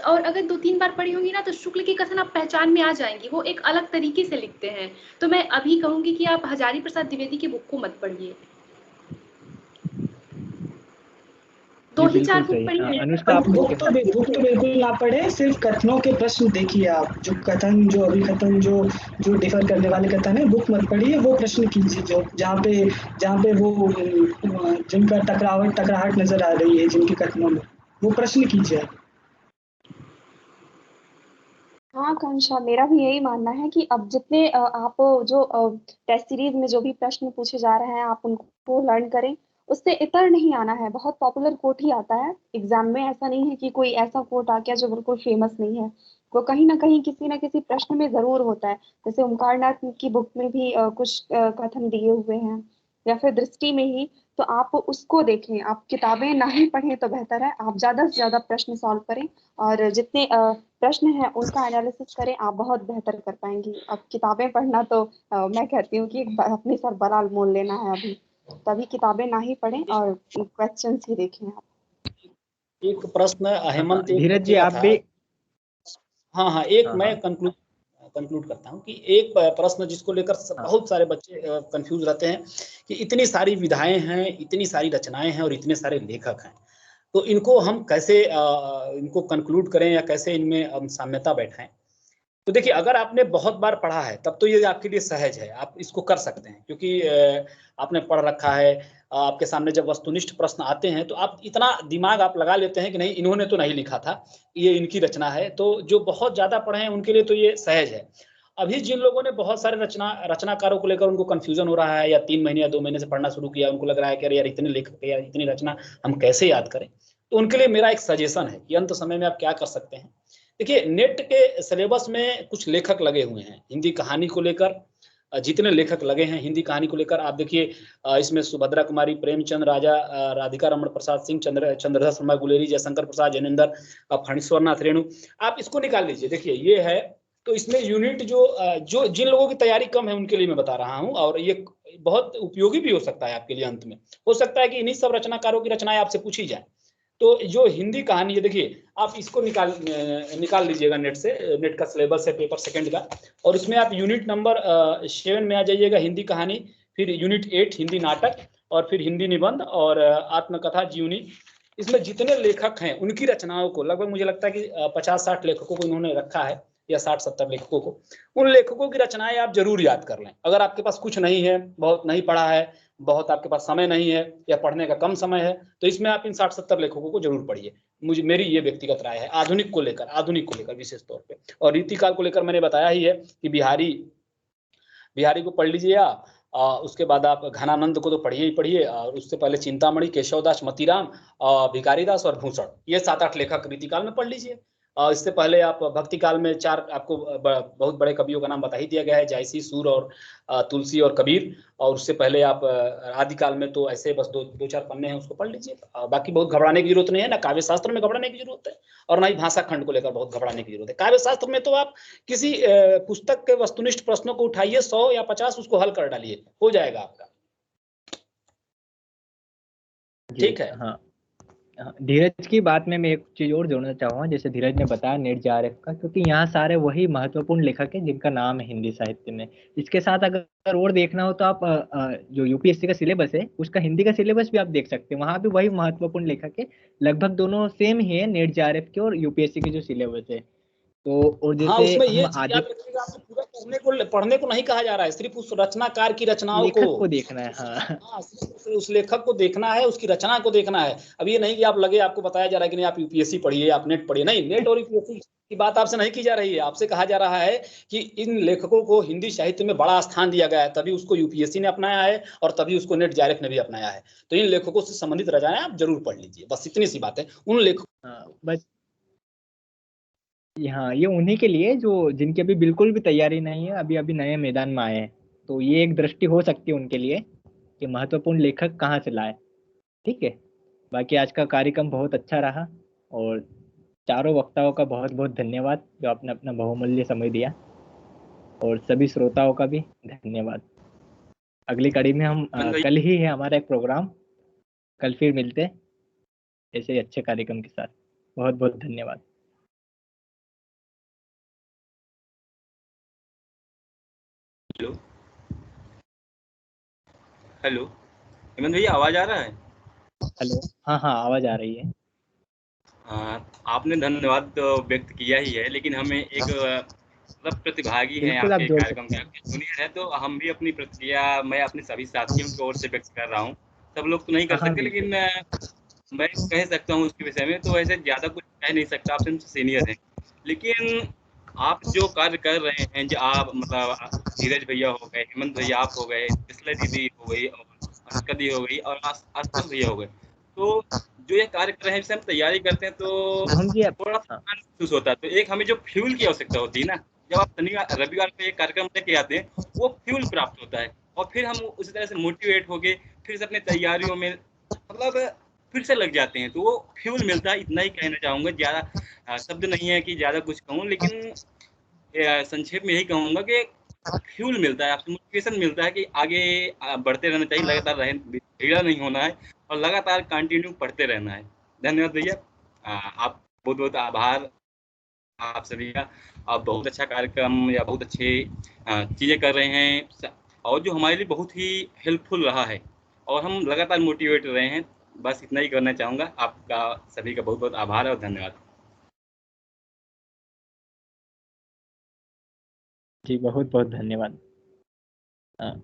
और अगर 2-3 बार पढ़ी होंगी ना तो शुक्ल के कथन आप पहचान में आ जाएंगी, वो एक अलग तरीके से लिखते हैं। तो मैं अभी कहूंगी कि आप हजारी प्रसाद द्विवेदी की बुक को मत पढ़िए, 2 ही 4 बुक पढ़िए। अनुष्का, आप बुक तो बिल्कुल ना पढ़े, सिर्फ कथनों के प्रश्न देखिए। आप जो कथन, जो अभिकथन, जो डिफर करने वाले कथन है, बुक मत पढ़िए, वो प्रश्न कीजिए जो जहाँ पे वो जिनका टकराहट नजर आ रही है, जिनके कथनों में, वो प्रश्न कीजिए। हाँ आकांक्षा, मेरा भी यही मानना है कि अब जितने आप जो टेस्ट सीरीज में जो भी प्रश्न पूछे जा रहे हैं आप उनको लर्न करें, उससे इतर नहीं आना है। बहुत पॉपुलर कोट ही आता है एग्जाम में, ऐसा नहीं है कि कोई ऐसा कोट आ गया जो बिल्कुल फेमस नहीं है, वो कहीं ना कहीं किसी ना किसी प्रश्न में जरूर होता है। जैसे ओमकारनाथ की बुक में भी कुछ कथन दिए हुए हैं, या फिर दृष्टि में ही, तो आप उसको देखें। आप किताबें ना ही पढ़ें तो बेहतर है, आप ज्यादा से ज्यादा प्रश्न सॉल्व करें और जितने प्रश्न है उनका एनालिसिस करें, आप बहुत बेहतर कर पाएंगी। अब किताबें पढ़ना तो मैं कहती हूँ कि अपने सर बलाल मोल लेना है अभी, तभी किताबें ना ही पढ़ें और क्वेश्चंस ही देखें आप। एक प्रश्न हेमंत धीरज जी आप भी। हाँ, एक मैं कंक्लूड करता हूँ कि एक प्रश्न जिसको लेकर बहुत सारे बच्चे कंफ्यूज रहते हैं कि इतनी सारी विधाएं हैं, इतनी सारी रचनाएं हैं और इतने सारे लेखक हैं, तो इनको हम कैसे इनको कंक्लूड करें या कैसे इनमें हम साम्यता बैठाएं। तो देखिए, अगर आपने बहुत बार पढ़ा है तब तो ये आपके लिए सहज है, आप इसको कर सकते हैं, क्योंकि आपने पढ़ रखा है। आपके सामने जब वस्तुनिष्ठ प्रश्न आते हैं तो आप इतना दिमाग आप लगा लेते हैं कि नहीं, इन्होंने तो नहीं लिखा था, ये इनकी रचना है। तो जो बहुत ज्यादा पढ़े हैं उनके लिए तो ये सहज है। अभी जिन लोगों ने बहुत सारे रचनाकारों को लेकर उनको कंफ्यूजन हो रहा है, या 3 महीने या 2 महीने से पढ़ना शुरू किया, उनको लग रहा है कि अरे यार इतने लेखक या इतनी रचना हम कैसे याद करें, तो उनके लिए मेरा एक सजेशन है कि अंत समय में आप क्या कर सकते हैं। देखिए, नेट के सिलेबस में कुछ लेखक लगे हुए हैं हिंदी कहानी को लेकर, जितने लेखक लगे हैं हिंदी कहानी को लेकर, आप देखिए इसमें सुभद्रा कुमारी, प्रेमचंद राजा, राधिका रमण प्रसाद सिंह, चंद्रधर शर्मा गुलेरी, जयशंकर प्रसाद, जैनेन्द्र, फणीश्वरनाथ रेणु, आप इसको निकाल लीजिए। देखिए ये है, तो इसमें यूनिट जो जिन लोगों की तैयारी कम है उनके लिए मैं बता रहा हूँ, और ये बहुत उपयोगी भी हो सकता है आपके लिए। अंत में हो सकता है कि इन्हीं सब रचनाकारों की रचनाएं आपसे पूछी जाए। तो जो हिंदी कहानी है, देखिए आप इसको निकाल लीजिएगा नेट से, नेट का सिलेबस है पेपर सेकंड का, और उसमें आप यूनिट नंबर 7 में आ जाइएगा, हिंदी कहानी, फिर यूनिट 8 हिंदी नाटक, और फिर हिंदी निबंध और आत्मकथा जीवनी। इसमें जितने लेखक हैं उनकी रचनाओं को, लगभग मुझे लगता है कि 50-60 लेखकों को इन्होंने रखा है, या 60-70 लेखकों को। उन लेखकों की रचनाएं आप जरूर याद कर लें। अगर आपके पास कुछ नहीं है, बहुत नहीं पढ़ा है, बहुत आपके पास समय नहीं है, या पढ़ने का कम समय है, तो इसमें आप इन 60-70 लेखकों को जरूर पढ़िए। मेरी ये व्यक्तिगत राय है, आधुनिक को लेकर विशेष तौर पे। और रीतिकाल को लेकर मैंने बताया ही है कि बिहारी को पढ़ लीजिए, उसके बाद आप घनानंद को तो पढ़िए, और उससे पहले चिंतामणि, केशवदास, मतीराम, भिकारीदास और भूषण, ये 7-8 लेखक रीतिकाल में पढ़ लीजिए। इससे पहले आप भक्ति काल में 4 आपको बहुत बड़े कवियों का नाम बता ही दिया गया है, जायसी, सूर और तुलसी और कबीर। और उससे पहले आप आदिकाल में तो ऐसे बस 2-4 पन्ने हैं, उसको पढ़ लीजिए। बाकी बहुत घबराने की जरूरत नहीं है, ना काव्य शास्त्र में घबराने की जरूरत है, और ना ही भाषा खंड को लेकर बहुत घबराने की जरूरत है। काव्य शास्त्र में तो आप किसी पुस्तक के वस्तुनिष्ठ प्रश्नों को उठाइए, 100 या 50, उसको हल कर डालिए, हो जाएगा आपका। ठीक है। हाँ, धीरज की बात में मैं एक चीज और जोड़ना चाहूंगा। जैसे धीरज ने बताया नेट जेआरएफ का, क्योंकि यहाँ सारे वही महत्वपूर्ण लेखक हैं जिनका नाम है हिंदी साहित्य में। इसके साथ अगर और देखना हो तो आप जो यूपीएससी का सिलेबस है उसका हिंदी का सिलेबस भी आप देख सकते हैं, वहाँ भी वही महत्वपूर्ण लेखक है। लगभग दोनों सेम ही है, नेट जेआरएफ के और यूपीएससी के जो सिलेबस है। तो और हाँ, जैसे उसमें ये हम चीज आदि याद रखिएगा, आपको पूरा पढ़ने को नहीं कहा जा रहा है, सिर्फ उस रचनाकार की रचनाओं लेखक को देखना है। हाँ, हाँ, सिर्फ उस लेखक को देखना है, उसकी रचना को देखना है। अब ये नहीं कि आप लगे आपको बताया जा रहा है कि नहीं आप यूपीएससी पढ़िए, आप नेट पढ़िए, नहीं, नेट और यूपीएससी की बात आपसे नहीं की जा रही है। आपसे कहा जा रहा है कि इन लेखकों को हिंदी साहित्य में बड़ा स्थान दिया गया है, तभी उसको यूपीएससी ने अपनाया है और तभी उसको नेट जेआरएफ ने भी अपनाया है। तो इन लेखकों से संबंधित रचनाएं आप जरूर पढ़ लीजिए, बस इतनी सी बात है। उन लेखकों बस हाँ, ये उन्हीं के लिए जो जिनकी अभी बिल्कुल भी तैयारी नहीं है, अभी अभी नए मैदान में आए हैं। तो ये एक दृष्टि हो सकती है उनके लिए कि महत्वपूर्ण लेखक कहाँ से लाए। ठीक है, बाकी आज का कार्यक्रम बहुत अच्छा रहा और चारों वक्ताओं का बहुत बहुत धन्यवाद जो आपने अपना बहुमूल्य समय दिया, और सभी श्रोताओं का भी धन्यवाद। अगली कड़ी में हम कल ही है हमारा एक प्रोग्राम, कल फिर मिलते हैं ऐसे ही अच्छे कार्यक्रम के साथ। बहुत बहुत धन्यवाद। हेलो हेलो, हेमंत भैया आवाज आ रहा है? हेलो, हाँ हाँ, आवाज आ रही है। आपने धन्यवाद व्यक्त किया ही है, लेकिन हमें एक मतलब प्रतिभागी हैं बिल्कुल, आप आपके जोड़ कार्यक्रम के, आपके जूनियर है, तो हम भी अपनी प्रतिक्रिया मैं अपने सभी साथियों की ओर से व्यक्त कर रहा हूँ। सब लोग तो नहीं कर हाँ, सकते, लेकिन मैं कह सकता हूँ उसके विषय में। तो ऐसे ज्यादा कुछ कह नहीं सकता, आप हमसे सीनियर हैं, लेकिन आप जो कार्य कर रहे हैं, जो आप मतलब धीरज भैया हो गए, हेमंत भैया आप हो गए, बिस्ला दीदी हो गई, और अनुष्का दी हो गई, और आशुतोष भैया हो गए, तो जो ये कार्य कर रहे हैं, जिसे हम तैयारी करते हैं तो थोड़ा महसूस होता है। तो एक हमें जो फ्यूल की आवश्यकता होती है ना, जब आप शनिवार रविवार को ये कार्यक्रम लेके आते हैं, वो फ्यूल प्राप्त होता है, और फिर हम उसी तरह से मोटिवेट होके फिर से अपनी तैयारियों में मतलब फिर से लग जाते हैं। तो वो फ्यूल मिलता है, इतना ही कहना चाहूँगा। ज़्यादा शब्द नहीं है कि ज़्यादा कुछ कहूँ, लेकिन संक्षेप में यही कहूँगा कि फ्यूल मिलता है, आपसे मोटिवेशन मिलता है कि आगे बढ़ते रहना चाहिए, लगातार ढीला नहीं होना है और लगातार कंटिन्यू पढ़ते रहना है। धन्यवाद भैया, आप बहुत बहुत आभार आप सभी का। आप बहुत अच्छा कार्यक्रम या बहुत अच्छे चीज़ें कर रहे हैं, और जो हमारे लिए बहुत ही हेल्पफुल रहा है, और हम लगातार मोटिवेट रहे हैं। बस इतना ही करना चाहूँगा। आपका सभी का बहुत बहुत आभार और धन्यवाद। जी, बहुत बहुत धन्यवाद। हाँ।